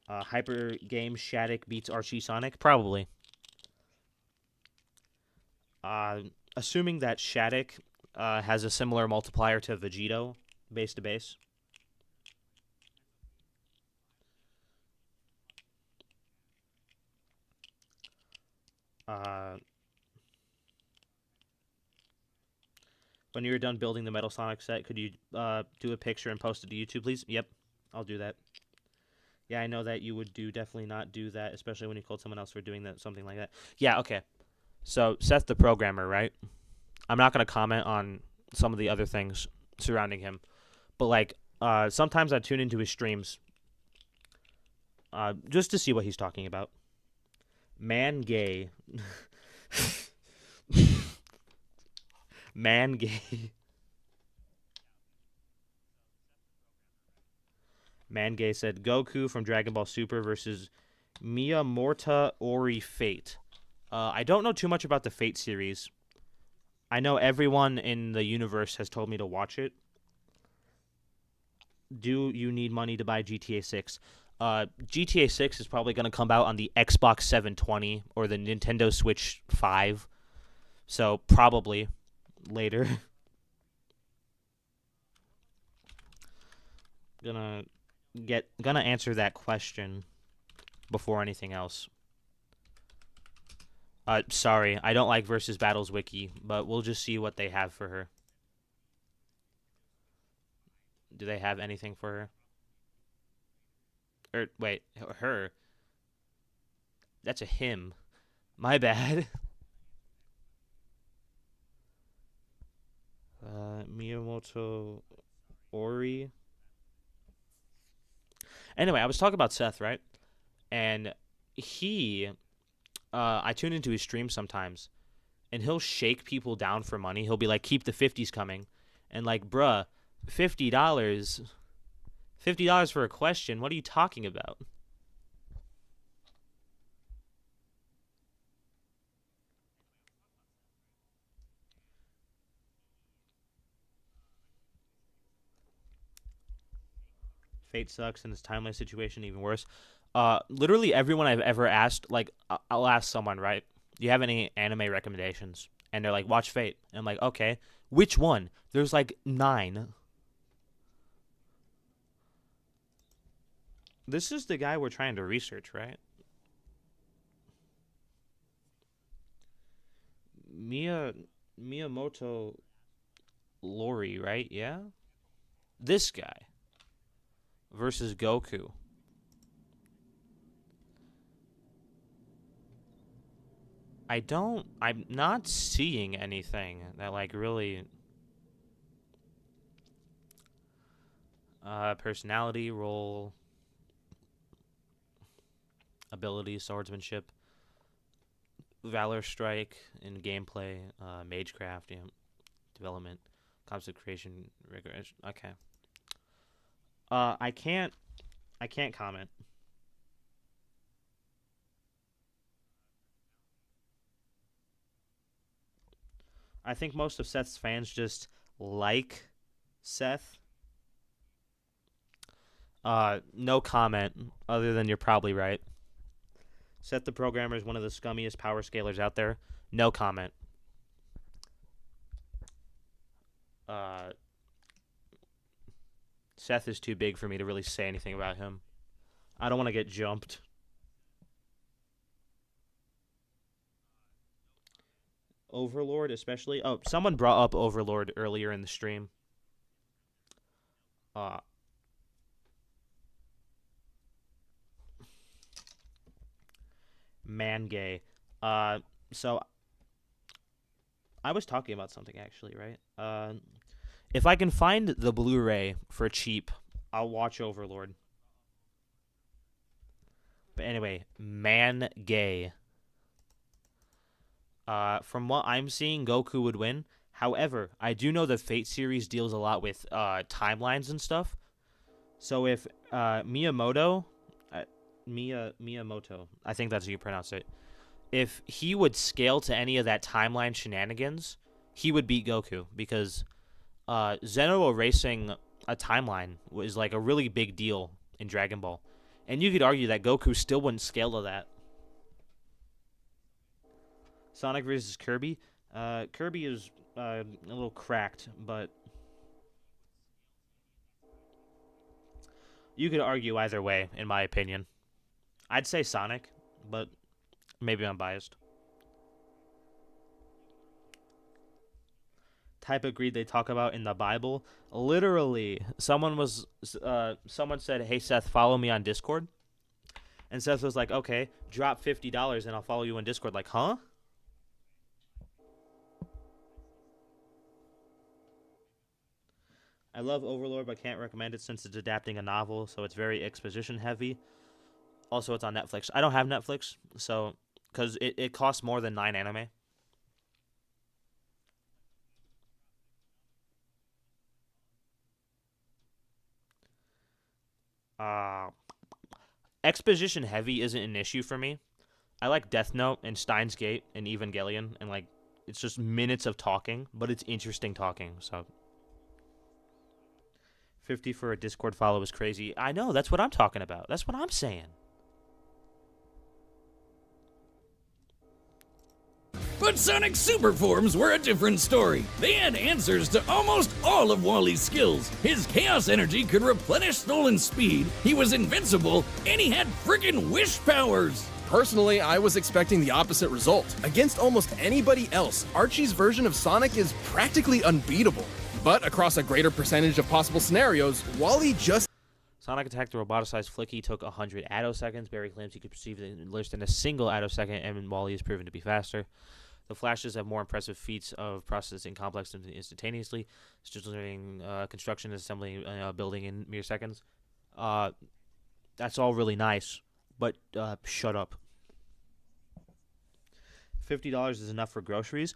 Hyper Game Shattuck beats Archie Sonic? Probably. Assuming that Shattuck has a similar multiplier to Vegito, base to base. When you're done building the Metal Sonic set, could you do a picture and post it to YouTube, please? Yep, I'll do that. Yeah, I know that you would definitely not do that, especially when you called someone else for doing that, something like that. Yeah, okay. So, Seth the programmer, right? I'm not going to comment on some of the other things surrounding him. But, like, sometimes I tune into his streams just to see what he's talking about. Man gay. Man gay. Man gay said Goku from Dragon Ball Super versus Miyamoto Ori Fate. I don't know too much about the Fate series. I know everyone in the universe has told me to watch it. Do you need money to buy GTA 6? GTA 6 is probably going to come out on the Xbox 720 or the Nintendo Switch 5. So probably later. Gonna answer that question before anything else. Sorry, I don't like Versus Battles Wiki, but we'll just see what they have for her. Do they have anything for her? Wait, her. That's a him. My bad. Miyamoto Ori. Anyway, I was talking about Seth, right? And he, I tune into his stream sometimes, and he'll shake people down for money. He'll be like, keep the 50s coming. And like, bruh, $50 for a question? What are you talking about? Fate sucks, and this timeline situation even worse. Literally everyone I've ever asked, like, I'll ask someone, right? Do you have any anime recommendations? And they're like, watch Fate. And I'm like, okay, which one? There's like 9. This is the guy we're trying to research, right? Miyamoto Lori, right? Yeah? This guy versus Goku. I'm not seeing anything that like really personality, role, ability, swordsmanship, valor, strike, and gameplay, magecraft, development, concept creation, rigor. Okay. I can't comment. I think most of Seth's fans just like Seth. No comment, other than you're probably right. Seth the Programmer is one of the scummiest power scalers out there. No comment. Seth is too big for me to really say anything about him. I don't want to get jumped. Overlord, especially. Oh, someone brought up Overlord earlier in the stream. Man gay. So I was talking about something actually, right? If I can find the Blu-ray for cheap, I'll watch Overlord. But anyway, man gay. From what I'm seeing, Goku would win. However, I do know the Fate series deals a lot with timelines and stuff. So if Miyamoto, I think that's how you pronounce it. If he would scale to any of that timeline shenanigans, he would beat Goku because Zeno erasing a timeline was like a really big deal in Dragon Ball. And you could argue that Goku still wouldn't scale to that. Sonic versus Kirby. Kirby is a little cracked, but you could argue either way, in my opinion. I'd say Sonic, but maybe I'm biased. Type of greed they talk about in the Bible. Literally, someone said, "Hey Seth, follow me on Discord." And Seth was like, "Okay, drop $50 and I'll follow you on Discord." Like, huh? I love Overlord, but can't recommend it since it's adapting a novel, so it's very exposition heavy. Also, it's on Netflix. I don't have Netflix, so because it costs more than 9 anime. Exposition heavy isn't an issue for me. I like Death Note and Steins Gate and Evangelion, and like it's just minutes of talking, but it's interesting talking. So 50 for a Discord follow is crazy. I know, that's what I'm talking about. That's what I'm saying. But Sonic's super forms were a different story. They had answers to almost all of Wally's skills. His chaos energy could replenish stolen speed, he was invincible, and he had frickin' wish powers. Personally, I was expecting the opposite result. Against almost anybody else, Archie's version of Sonic is practically unbeatable. But across a greater percentage of possible scenarios, Wally just... Sonic attacked the roboticized Flicky, took 100 attoseconds. Barry claims he could perceive it less than a single attosecond, and Wally is proven to be faster. The Flashes have more impressive feats of processing complex instantaneously, doing construction and assembling a building in mere seconds. That's all really nice, but shut up. $50 is enough for groceries.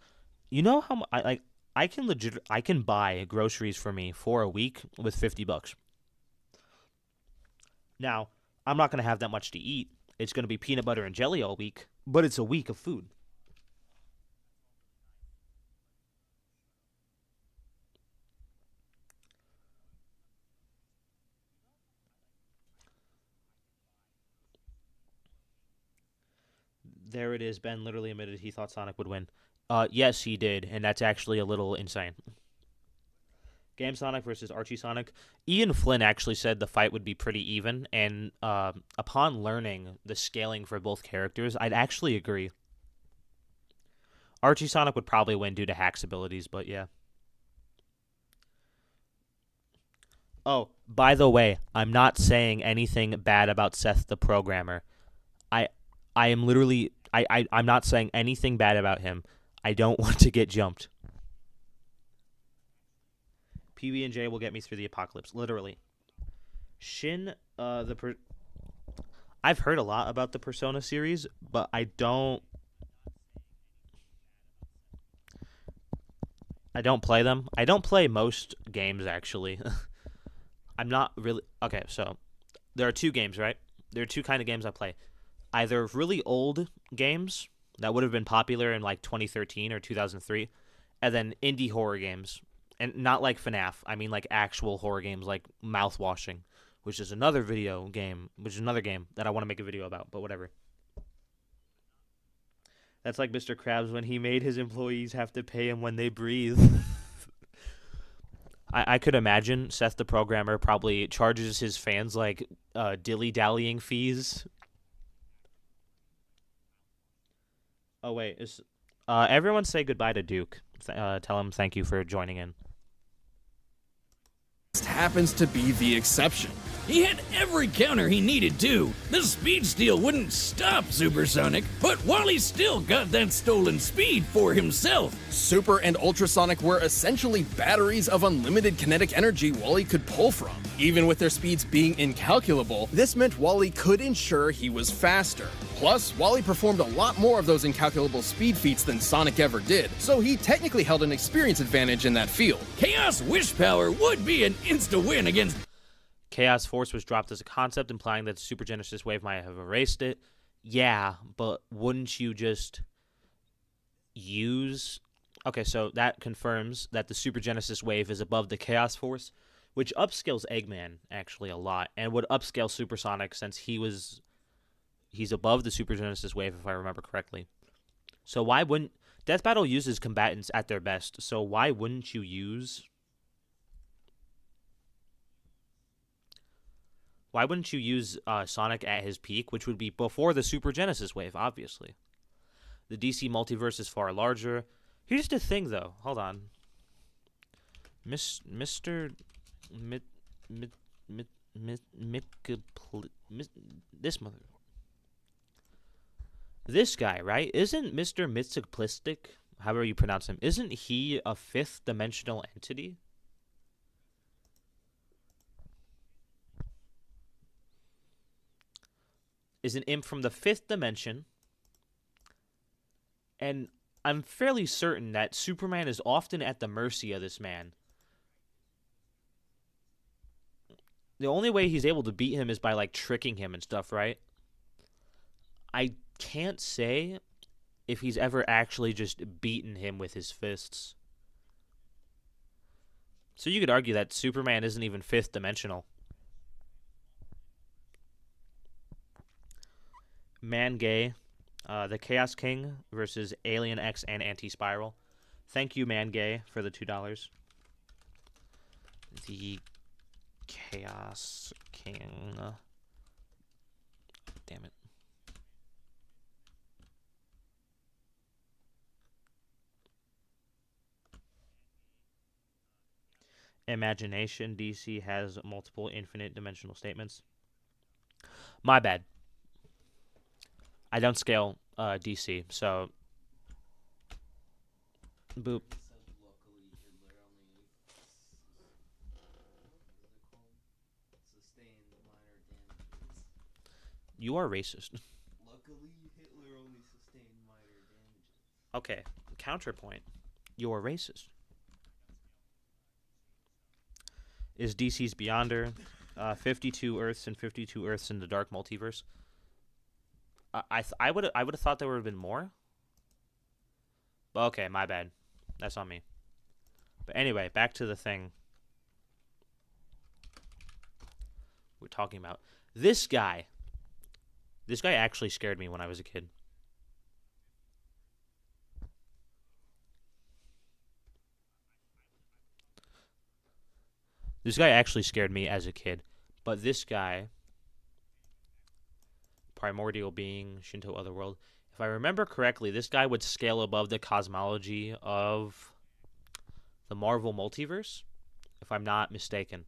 You know how I can buy groceries for me for a week with $50. Now, I'm not going to have that much to eat. It's going to be peanut butter and jelly all week, but it's a week of food. There it is. Ben literally admitted he thought Sonic would win. Yes, he did, and that's actually a little insane. Game Sonic versus Archie Sonic. Ian Flynn actually said the fight would be pretty even, and upon learning the scaling for both characters, I'd actually agree. Archie Sonic would probably win due to Hack's abilities, but yeah. Oh, by the way, I'm not saying anything bad about Seth the programmer. I am literally... I'm not saying anything bad about him. I don't want to get jumped. PB&J will get me through the apocalypse, literally. Shin, I've heard a lot about the Persona series, but I don't play them. I don't play most games, actually. I'm not really... Okay, so there are two games, right? There are two kind of games I play. Either really old games that would have been popular in like 2013 or 2003, and then indie horror games. And not like FNAF. I mean like actual horror games like Mouthwashing, which is another game that I want to make a video about, but whatever. That's like Mr. Krabs when he made his employees have to pay him when they breathe. I could imagine Seth the programmer probably charges his fans like dilly-dallying fees. Oh, wait. Everyone say goodbye to Duke. Tell him thank you for joining in. Happens to be the exception. He had every counter he needed to. The speed steal wouldn't stop Supersonic, but Wally still got that stolen speed for himself. Super and Ultrasonic were essentially batteries of unlimited kinetic energy Wally could pull from. Even with their speeds being incalculable, this meant Wally could ensure he was faster. Plus, Wally performed a lot more of those incalculable speed feats than Sonic ever did, so he technically held an experience advantage in that field. Chaos Wish Power would be an insta-win against... Chaos Force was dropped as a concept, implying that the Super Genesis wave might have erased it. Yeah, but wouldn't you just use... Okay, so that confirms that the Super Genesis wave is above the Chaos Force, which upscales Eggman, actually, a lot, and would upscale Supersonic since he's above the Super Genesis wave, if I remember correctly. So why wouldn't... Death Battle uses combatants at their best, so why wouldn't you use... Why wouldn't you use Sonic at his peak, which would be before the Super Genesis wave, obviously? The DC multiverse is far larger. Here's the thing, though. Hold on. This mother... This guy, right? Isn't Mr. Mitsiplistic, however you pronounce him, isn't he a fifth dimensional entity? Is an imp from the fifth dimension, and I'm fairly certain that Superman is often at the mercy of this man. The only way he's able to beat him is by, like, tricking him and stuff, right? I can't say if he's ever actually just beaten him with his fists. So you could argue that Superman isn't even fifth dimensional. Man Gay, the Chaos King versus Alien X and Anti-Spiral. Thank you, Man Gay, for the $2. The Chaos King. Damn it. imagination, DC has multiple infinite dimensional statements. My bad. I don't scale DC, so boop. You are racist. Luckily, Hitler only sustained minor damages. Okay, counterpoint. You are racist. Is DC's Beyonder 52 Earths and 52 Earths in the Dark Multiverse? I would have thought there would have been more. But okay, my bad. That's on me. But anyway, back to the thing we're talking about. This guy actually scared me when I was a kid. This guy actually scared me as a kid. But this guy, primordial being, Shinto Otherworld, if I remember correctly, this guy would scale above the cosmology of the Marvel Multiverse, if I'm not mistaken.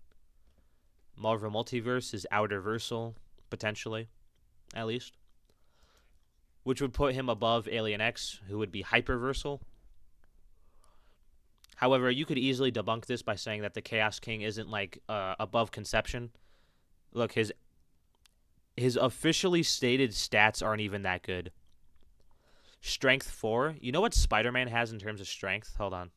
Marvel Multiverse is outerversal, potentially, at least. Which would put him above Alien X, who would be hyperversal. However, you could easily debunk this by saying that the Chaos King isn't, like, above conception. Look, his officially stated stats aren't even that good. Strength 4. You know what Spider-Man has in terms of strength? Hold on.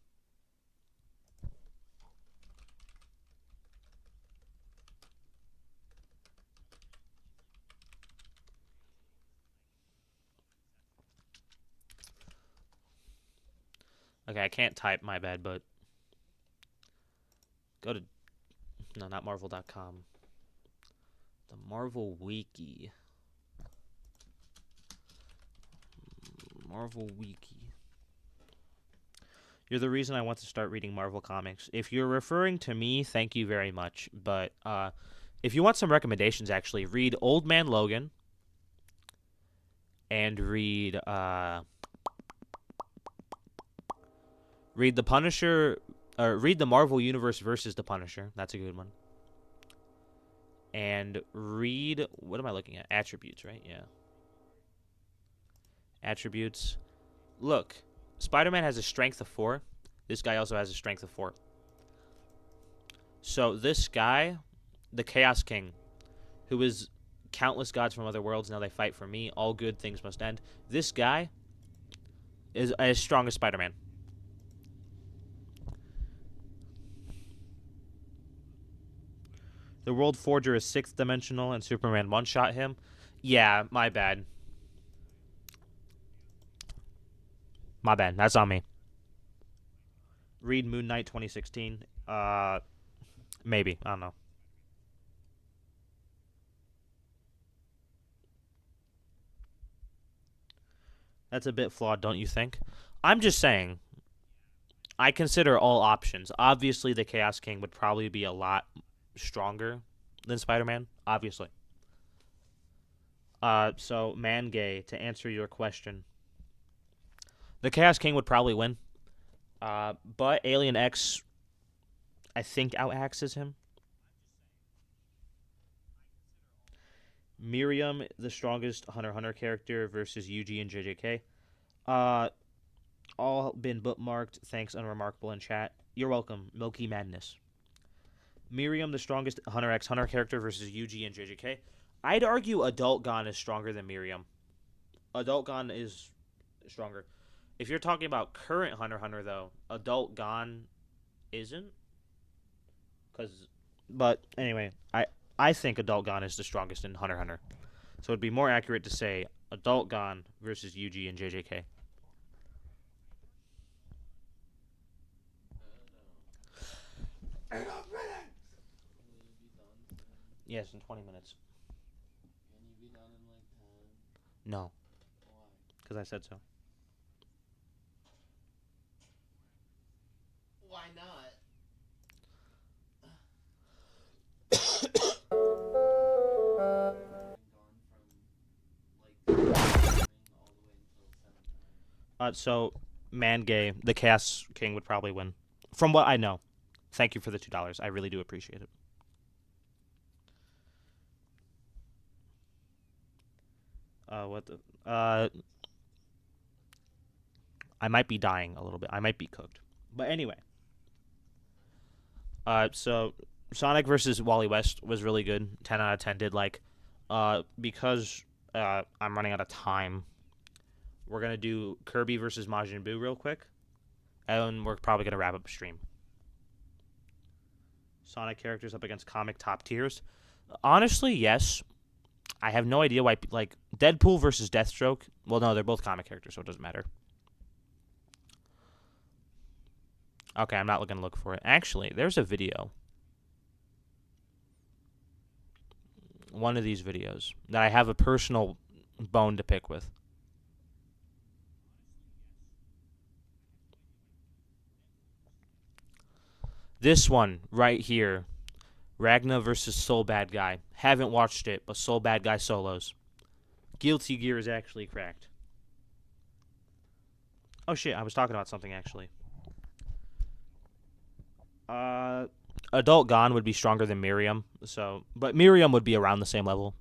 Okay, I can't type, my bad, but go to, no, not Marvel.com. The Marvel Wiki. Marvel Wiki. You're the reason I want to start reading Marvel comics. If you're referring to me, thank you very much. But if you want some recommendations, actually, read Old Man Logan and read the Punisher, or read the Marvel Universe versus the Punisher. That's a good one. And read, what am I looking at? Attributes, right? Yeah. Attributes. Look, Spider-Man has a strength of 4. This guy also has a strength of 4. So this guy, the Chaos King, who is countless gods from other worlds, now they fight for me, all good things must end. This guy is as strong as Spider-Man. The World Forger is 6th dimensional and Superman one-shot him. Yeah, my bad. My bad. That's on me. Read Moon Knight 2016. Maybe. I don't know. That's a bit flawed, don't you think? I'm just saying, I consider all options. Obviously, the Chaos King would probably be a lot stronger than Spider-Man, obviously. So, Man-Gay, to answer your question, the Chaos King would probably win. But Alien X, I think, out-axes him. Miriam, the strongest Hunter x Hunter character versus Yuji and JJK. All been bookmarked. Thanks, Unremarkable in chat. You're welcome, Milky Madness. Miriam, the strongest Hunter x Hunter character versus Yuji and JJK. I'd argue Adult Gon is stronger than Miriam. Adult Gon is stronger. If you're talking about current Hunter x Hunter, though, Adult Gon isn't. But anyway, I think Adult Gon is the strongest in Hunter x Hunter. So it'd be more accurate to say Adult Gon versus Yuji and JJK. Yes, in 20 minutes. Can you be done in like 10? No. Why? Because I said so. Why not? So, Man-Gay, the Chaos King would probably win. From what I know. Thank you for the $2. I really do appreciate it. I might be dying a little bit. I might be cooked. But anyway. So Sonic versus Wally West was really good. 10 out of 10 did like. Because I'm running out of time, we're going to do Kirby versus Majin Buu real quick. And we're probably going to wrap up the stream. Sonic characters up against comic top tiers. Honestly, yes. I have no idea why, like, Deadpool versus Deathstroke. Well, no, they're both comic characters, so it doesn't matter. Okay, I'm not going to look for it. Actually, there's a video. One of these videos that I have a personal bone to pick with. This one right here. Ragna versus Soul Bad Guy. Haven't watched it, but Soul Bad Guy solos. Guilty Gear is actually cracked. Oh shit, I was talking about something actually. Adult Gon would be stronger than Miriam, but Miriam would be around the same level.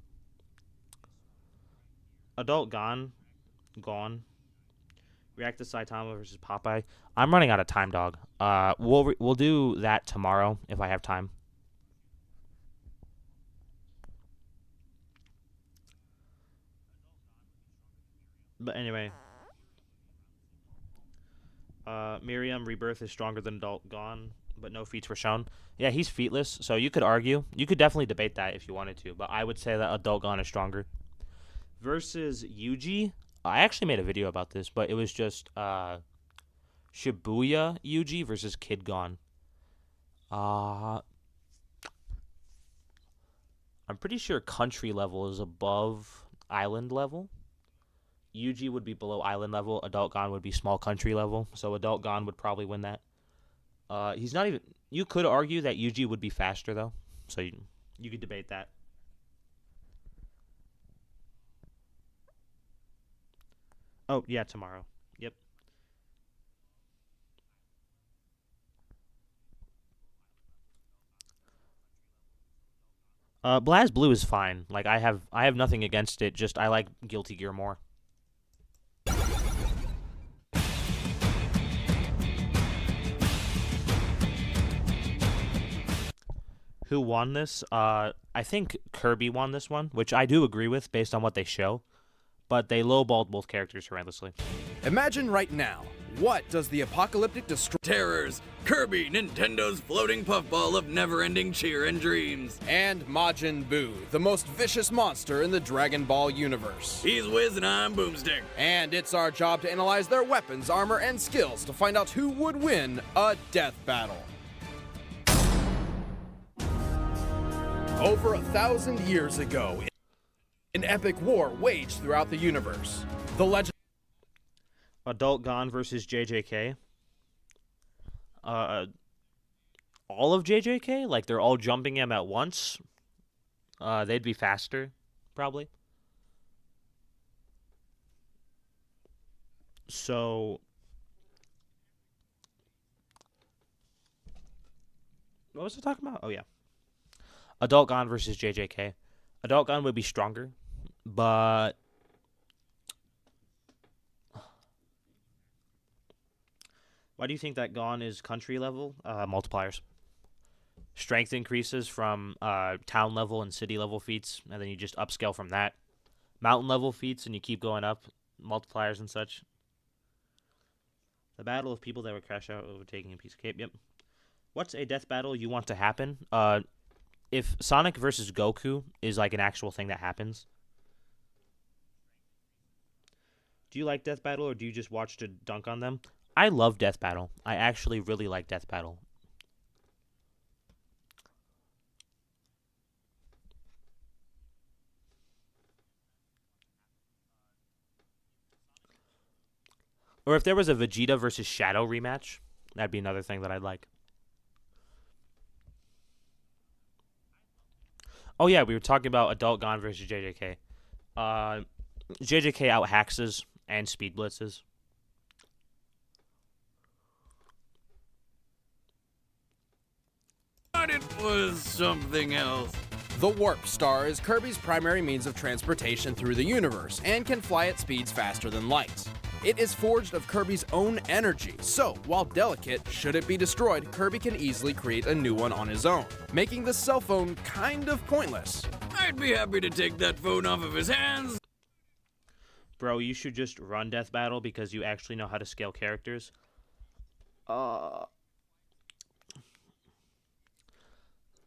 Adult Gon. React to Saitama versus Popeye. I'm running out of time, dog. We'll do that tomorrow if I have time. But anyway, Miriam Rebirth is stronger than Adult Gon, but no feats were shown. Yeah, he's featless, so you could argue. You could definitely debate that if you wanted to, but I would say that Adult Gon is stronger. Versus Yuji. I actually made a video about this, but it was just Shibuya Yuji versus Kid Gon. I'm pretty sure country level is above island level. Yuji would be below island level. Adult Gon would be small country level. So Adult Gon would probably win that. He's not even... You could argue that Yuji would be faster, though. So you could debate that. Oh, yeah, tomorrow. Yep. Blaz Blue is fine. Like, I have nothing against it. Just, I like Guilty Gear more. Who won this? I think Kirby won this one, which I do agree with based on what they show. But they lowballed both characters horrendously. Imagine right now, what does the apocalyptic terrors, Kirby, Nintendo's floating puffball of never-ending cheer and dreams, and Majin Buu, the most vicious monster in the Dragon Ball universe. He's Wiz and I'm Boomstick. And it's our job to analyze their weapons, armor, and skills to find out who would win a death battle. Over 1,000 years ago, an epic war waged throughout the universe. The legend... Adult Gon versus JJK. All of JJK? Like, they're all jumping him at once? They'd be faster, probably. So... What was I talking about? Oh, yeah. Adult Gon versus JJK. Adult Gon would be stronger, but... Why do you think that Gon is country level? Multipliers. Strength increases from town level and city level feats, and then you just upscale from that. Mountain level feats, and you keep going up. Multipliers and such. The battle of people that would crash out overtaking a piece of cape. Yep. What's a death battle you want to happen? If Sonic versus Goku is like an actual thing that happens. Do you like Death Battle, or do you just watch to dunk on them? I love Death Battle. I actually really like Death Battle. Or if there was a Vegeta versus Shadow rematch, that'd be another thing that I'd like. Oh yeah, we were talking about Adult Gon versus JJK. JJK out-haxes and speed blitzes. was something else. The Warp Star is Kirby's primary means of transportation through the universe and can fly at speeds faster than light. It is forged of Kirby's own energy, so while delicate, should it be destroyed, Kirby can easily create a new one on his own, making the cell phone kind of pointless. I'd be happy to take that phone off of his hands. Bro, you should just run Death Battle because you actually know how to scale characters. I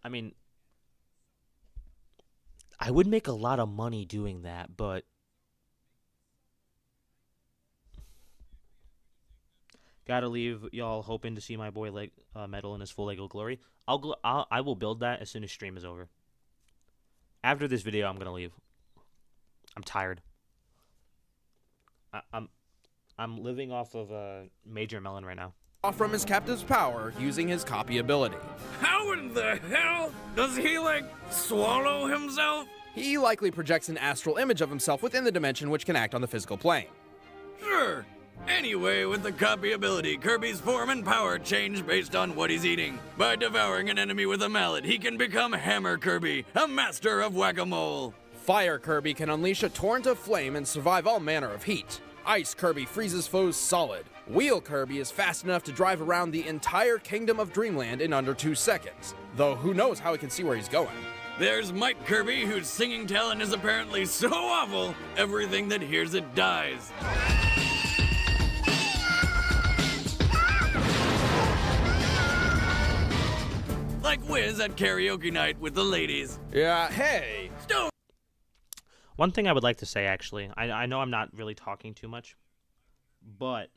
mean, I would make a lot of money doing that, but gotta leave y'all hoping to see my boy Metal in his full Lego glory. I will build that as soon as stream is over. After this video, I'm gonna leave. I'm tired. I'm living off of a Major Melon right now. Off from his captive's power using his copy ability. How in the hell does he, swallow himself? He likely projects an astral image of himself within the dimension which can act on the physical plane. Sure. Anyway, with the copy ability, Kirby's form and power change based on what he's eating. By devouring an enemy with a mallet, he can become Hammer Kirby, a master of whack-a-mole. Fire Kirby can unleash a torrent of flame and survive all manner of heat. Ice Kirby freezes foes solid. Wheel Kirby is fast enough to drive around the entire kingdom of Dreamland in under 2 seconds. Though who knows how he can see where he's going. There's Mike Kirby, whose singing talent is apparently so awful, everything that hears it dies. Like Wiz at karaoke night with the ladies. Yeah, hey! Stone! One thing I would like to say, actually, I know I'm not really talking too much, but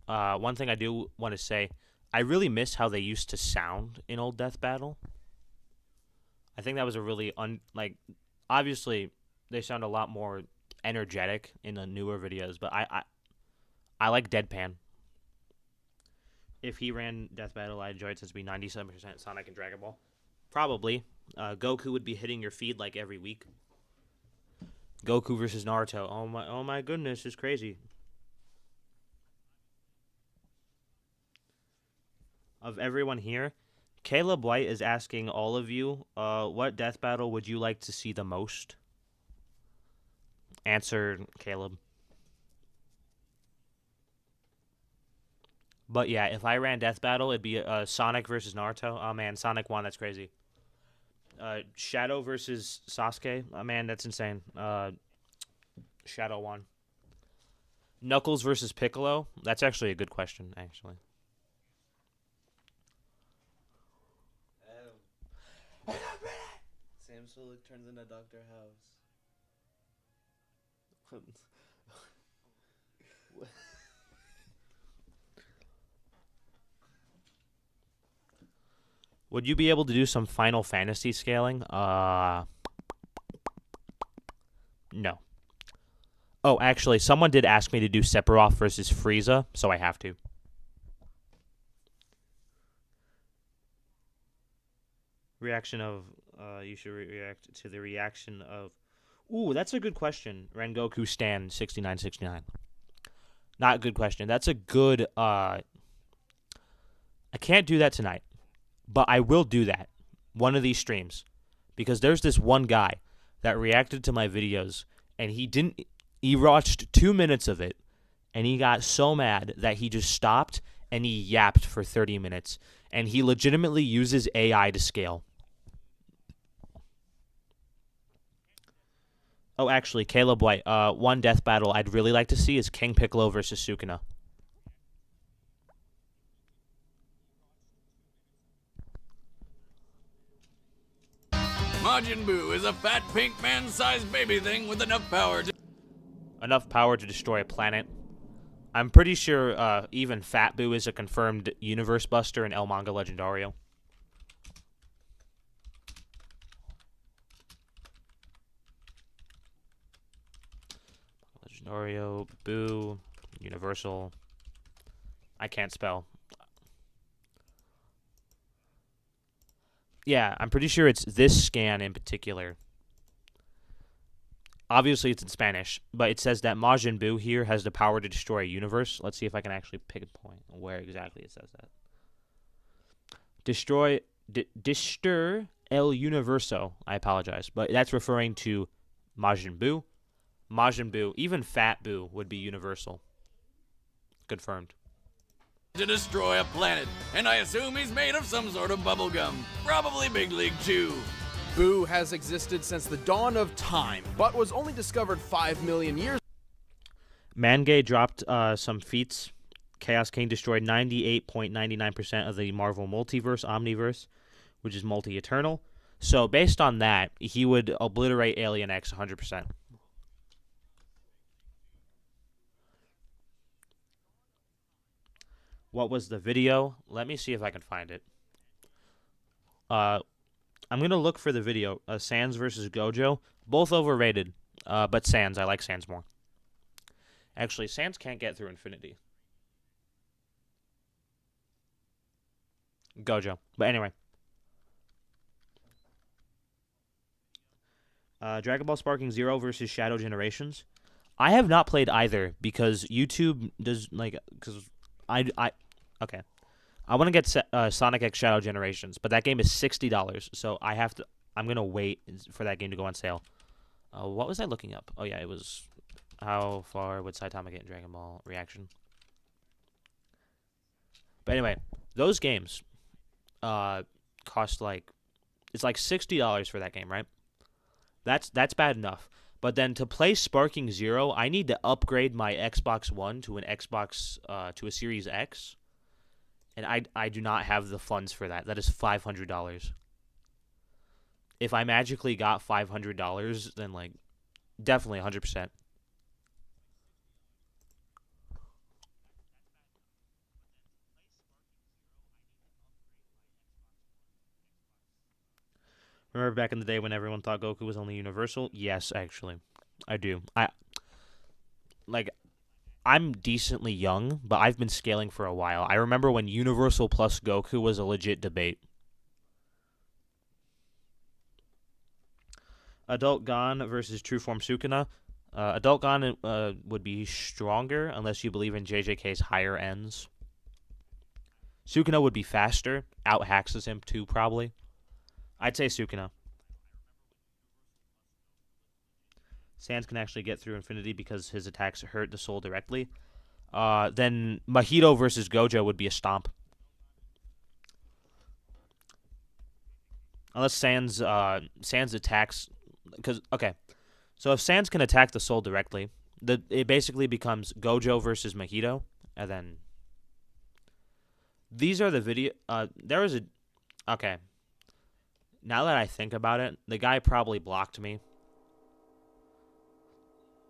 one thing I do want to say, I really miss how they used to sound in old Death Battle. I think that was a really obviously they sound a lot more energetic in the newer videos, but I like deadpan. If he ran Death Battle, I'd enjoy it since it'd be 97% Sonic and Dragon Ball. Probably. Goku would be hitting your feed like every week. Goku versus Naruto. Oh my goodness, it's crazy. Of everyone here, Caleb White is asking all of you, what Death Battle would you like to see the most? Answer, Caleb. But yeah, if I ran Death Battle, it'd be Sonic versus Naruto. Oh man, Sonic won. That's crazy. Shadow versus Sasuke. Oh man, that's insane. Shadow won. Knuckles versus Piccolo. That's actually a good question, actually. Sam Solik turns into Dr. House. Would you be able to do some Final Fantasy scaling? No. Oh, actually, someone did ask me to do Sephiroth versus Frieza, so I have to. Reaction of, you should react to the reaction of, ooh, that's a good question. Rengoku Stan 6969. Not a good question. That's a good, I can't do that tonight. But I will do that one of these streams because there's this one guy that reacted to my videos and he watched 2 minutes of it and he got so mad that he just stopped and he yapped for 30 minutes and he legitimately uses AI to scale. Oh, actually, Caleb White, one Death Battle I'd really like to see is King Piccolo versus Sukuna. Majin Buu is a fat pink man-sized baby thing with enough power to destroy a planet. I'm pretty sure even Fat Buu is a confirmed universe buster in El Manga Legendario. Legendario, Buu, Universal. I can't spell. Yeah, I'm pretty sure it's this scan in particular. obviously it's in Spanish, but it says that Majin Buu here has the power to destroy a universe. Let's see if I can actually pick a point where exactly it says that. Distur el universo. I apologize, but that's referring to Majin Buu. Majin Buu, even Fat Buu would be universal. Confirmed. To destroy a planet, and I assume he's made of some sort of bubblegum. Probably Big League Chew. Buu has existed since the dawn of time, but was only discovered 5 million years. Mangay dropped some feats. Chaos King destroyed 98.99% of the Marvel Multiverse, Omniverse, which is multi-eternal. So based on that, he would obliterate Alien X 100%. What was the video? Let me see if I can find it. I'm going to look for the video. Sans versus Gojo. Both overrated, but Sans. I like Sans more. Actually, Sans can't get through Infinity. Gojo. But anyway. Dragon Ball Sparking Zero versus Shadow Generations. I have not played either because YouTube does, because okay. I want to get Sonic X Shadow Generations, but that game is $60, so I'm going to wait for that game to go on sale. What was I looking up? Oh, yeah, it was how far would Saitama get in Dragon Ball Reaction? But anyway, those games cost it's like $60 for that game, right? That's bad enough. But then to play Sparking Zero, I need to upgrade my Xbox One to an Xbox to a Series X. And I do not have the funds for that. That is $500. If I magically got $500, then definitely 100%. Remember back in the day when everyone thought Goku was only universal? Yes, actually. I do. I'm decently young, but I've been scaling for a while. I remember when Universal plus Goku was a legit debate. Adult Gon versus True Form Sukuna. Adult Gon would be stronger unless you believe in JJK's higher ends. Sukuna would be faster. Out-haxes him too, probably. I'd say Sukuna. Sans can actually get through Infinity because his attacks hurt the soul directly. Then Mahito versus Gojo would be a stomp. Unless Sans attacks... Okay. So if Sans can attack the soul directly, it basically becomes Gojo versus Mahito. And then... These are the video... there was a... Okay. Now that I think about it, the guy probably blocked me.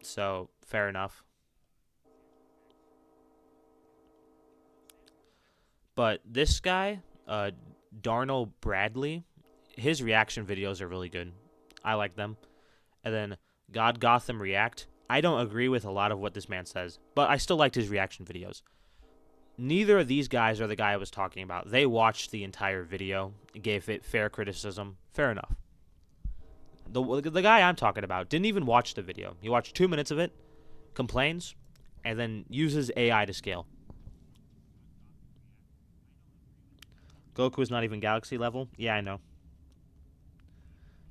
So, fair enough. But this guy, Darnell Bradley, his reaction videos are really good. I like them. And then God Gotham React. I don't agree with a lot of what this man says, but I still liked his reaction videos. Neither of these guys are the guy I was talking about. They watched the entire video, gave it fair criticism. Fair enough. The guy I'm talking about didn't even watch the video. He watched 2 minutes of it, complains, and then uses AI to scale. Goku is not even Galaxy level. Yeah, I know.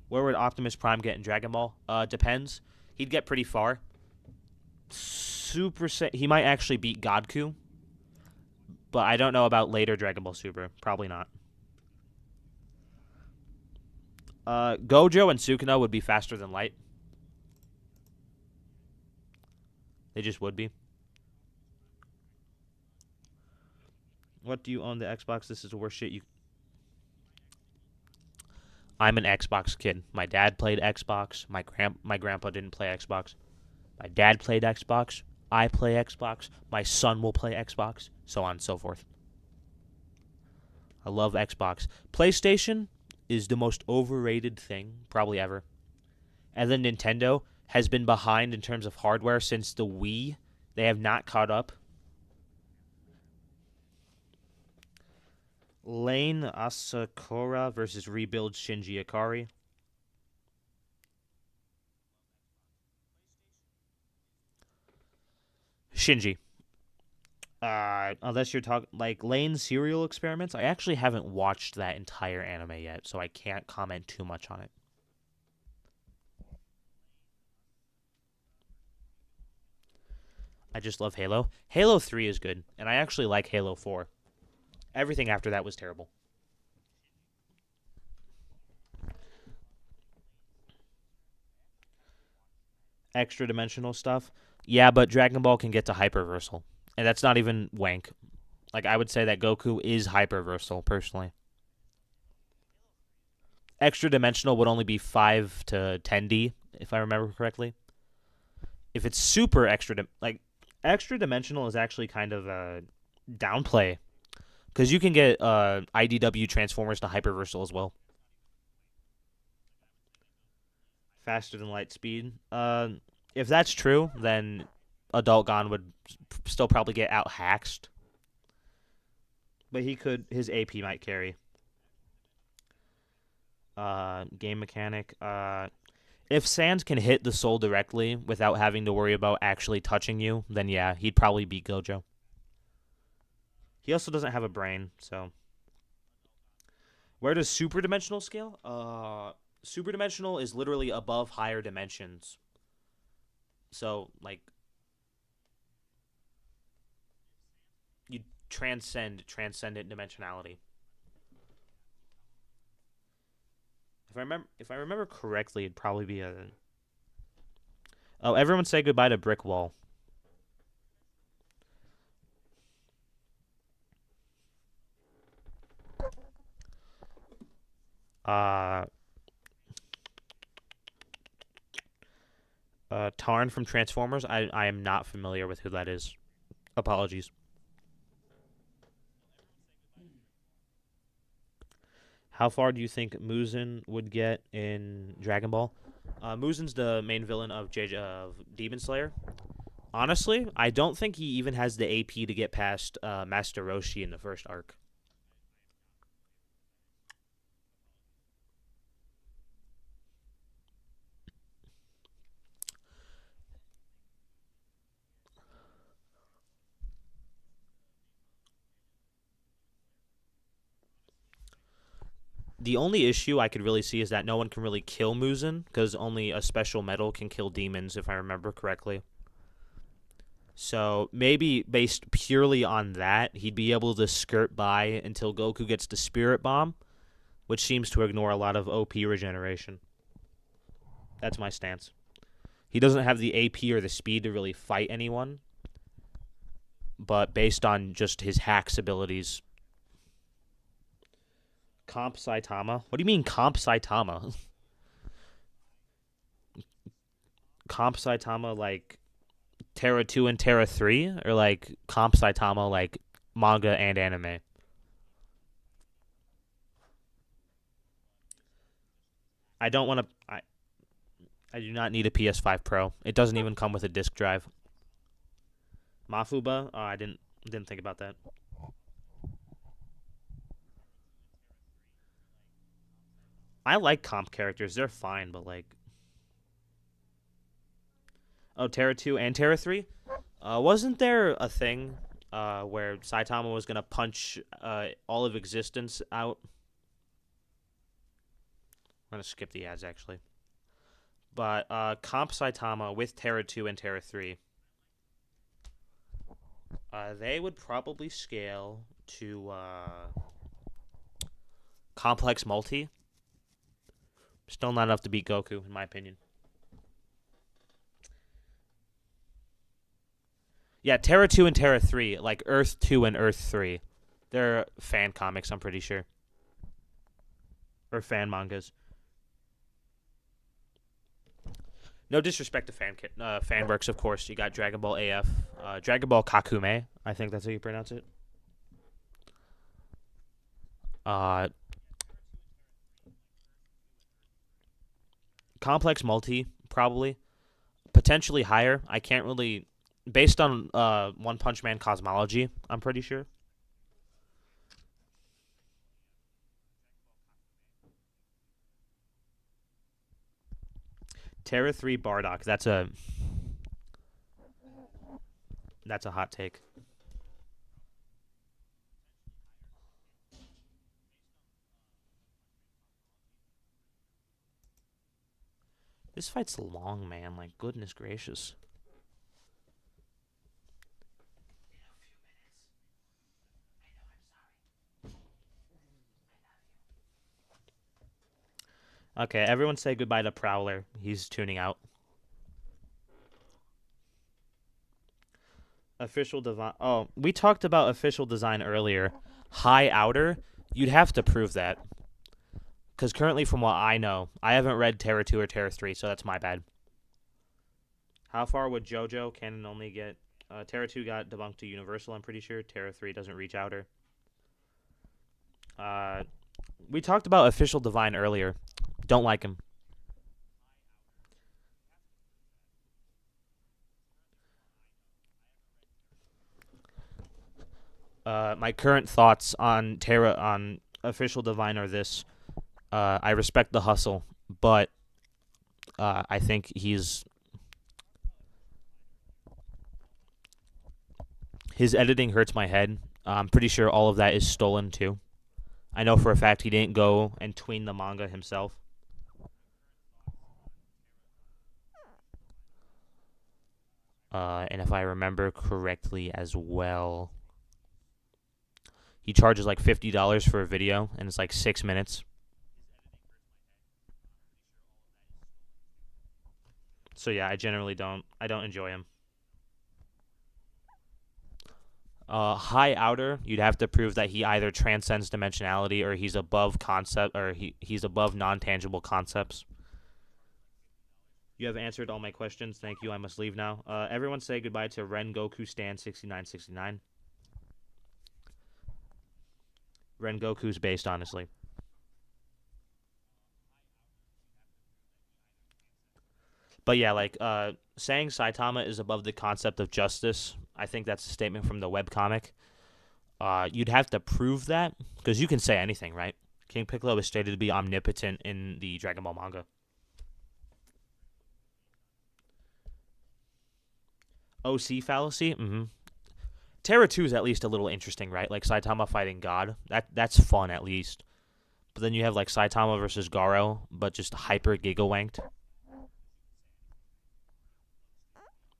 Where would Optimus Prime get in Dragon Ball? Depends. He'd get pretty far. He might actually beat Godku. But I don't know about later Dragon Ball Super. Probably not. Gojo and Sukuna would be faster than light. They just would be. What do you own the Xbox? This is the worst shit you... I'm an Xbox kid. My dad played Xbox. My grandpa didn't play Xbox. My dad played Xbox. I play Xbox. My son will play Xbox. So on and so forth. I love Xbox. PlayStation is the most overrated thing probably ever. And then Nintendo has been behind in terms of hardware since the Wii. They have not caught up. Lane Asakura versus Rebuild Shinji Ikari. Shinji. Unless you're talking like Lane's serial experiments, I actually haven't watched that entire anime yet, so I can't comment too much on it. I just love Halo. Halo 3 is good, and I actually like Halo 4. Everything after that was terrible. Extra dimensional stuff. Yeah, but Dragon Ball can get to hyperversal. And that's not even wank. Like, I would say that Goku is hyperversal, personally. Extra dimensional would only be 5 to 10D, if I remember correctly. If it's super extra, extra dimensional is actually kind of a downplay. Because you can get IDW Transformers to hyperversal as well. Faster than light speed. If that's true, then Adult Gon would still probably get out-haxed. But his AP might carry. Game mechanic. If Sans can hit the soul directly without having to worry about actually touching you, then yeah, he'd probably beat Gojo. He also doesn't have a brain, so. Where does super dimensional scale? Super dimensional is literally above higher dimensions. So, like, you transcendent dimensionality. If I remember correctly, it'd probably be a. Oh, everyone say goodbye to Brick Wall. Tarn from Transformers. I am not familiar with who that is. Apologies. How far do you think Muzan would get in Dragon Ball? Muzan's the main villain of Demon Slayer. Honestly, I don't think he even has the AP to get past Master Roshi in the first arc. The only issue I could really see is that no one can really kill Muzan, because only a special metal can kill demons, if I remember correctly. So maybe based purely on that, he'd be able to skirt by until Goku gets the Spirit Bomb, which seems to ignore a lot of OP regeneration. That's my stance. He doesn't have the AP or the speed to really fight anyone, but based on just his hacks abilities. Comp Saitama? What do you mean Comp Saitama? Comp Saitama like Terra 2 and Terra 3? Or like Comp Saitama like manga and anime? I don't want to... I do not need a PS5 Pro. It doesn't even come with a disc drive. Mafuba? Oh, I didn't think about that. I like comp characters. They're fine, but like... Oh, Terra 2 and Terra 3? Wasn't there a thing where Saitama was going to punch all of existence out? I'm going to skip the ads, actually. But comp Saitama with Terra 2 and Terra 3, they would probably scale to Complex Multi. Still not enough to beat Goku, in my opinion. Yeah, Terra 2 and Terra 3, like Earth 2 and Earth 3. They're fan comics, I'm pretty sure. Or fan mangas. No disrespect to fan works, of course. You got Dragon Ball AF. Dragon Ball Kakume. I think that's how you pronounce it. Complex Multi, probably. Potentially higher. I can't really... Based on One Punch Man cosmology, I'm pretty sure. Terra 3 Bardock. That's a... That's a hot take. This fight's long, man. Like, goodness gracious. Okay, everyone say goodbye to Prowler. He's tuning out. Official design. Oh, we talked about official design earlier. High outer, you'd have to prove that. Because currently, from what I know, I haven't read Terra 2 or Terra 3, so that's my bad. How far would JoJo canon only get? Terra 2 got debunked to Universal, I'm pretty sure. Terra 3 doesn't reach outer. We talked about official divine earlier. Don't like him. My current thoughts on Terra on official divine are this: I respect the hustle, but I think his editing hurts my head. I'm pretty sure all of that is stolen too. I know for a fact he didn't go and tween the manga himself. And if I remember correctly as well, he charges like $50 for a video, and it's like 6 minutes. So yeah, I generally don't enjoy him. High outer, you'd have to prove that he either transcends dimensionality or he's above concept, or he's above non-tangible concepts. You have answered all my questions. Thank you. I must leave now. Everyone say goodbye to Ren Goku Stan 6969. Ren Goku's based, honestly. But yeah, like saying Saitama is above the concept of justice, I think that's a statement from the webcomic. You'd have to prove that, because you can say anything, right? King Piccolo is stated to be omnipotent in the Dragon Ball manga. OC fallacy? Mm-hmm. Terra 2 is at least a little interesting, right? Like Saitama fighting God. That's fun, at least. But then you have like Saitama versus Garou, but just hyper gigawanked.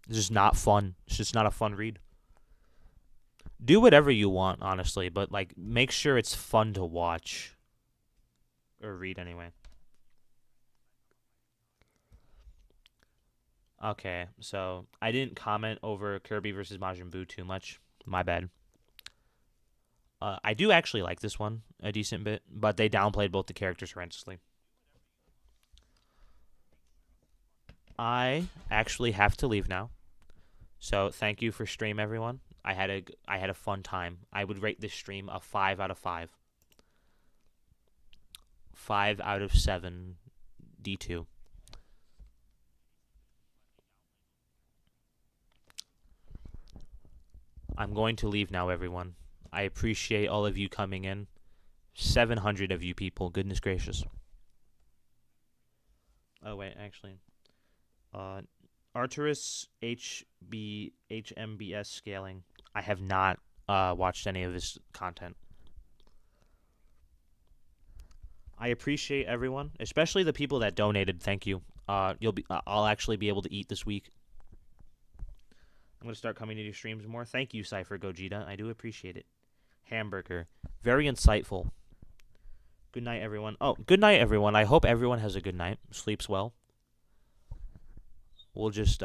It's just not fun. It's just not a fun read. Do whatever you want, honestly, but like make sure it's fun to watch. Or read anyway. Okay, so I didn't comment over Kirby versus Majin Buu too much. My bad. I do actually like this one a decent bit, but they downplayed both the characters horrendously. I actually have to leave now. So thank you for stream, everyone. I had a fun time. I would rate this stream a 5 out of 5. 5 out of 7 D2. I'm going to leave now, everyone. I appreciate all of you coming in. 700 of you people. Goodness gracious. Oh, wait, actually. Arturus HMBS scaling. I have not watched any of his content. I appreciate everyone, especially the people that donated. Thank you. I'll actually be able to eat this week. I'm going to start coming to your streams more. Thank you, Cypher Gogeta. I do appreciate it. Hamburger. Very insightful. Good night, everyone. Oh, good night, everyone. I hope everyone has a good night. Sleeps well. We'll just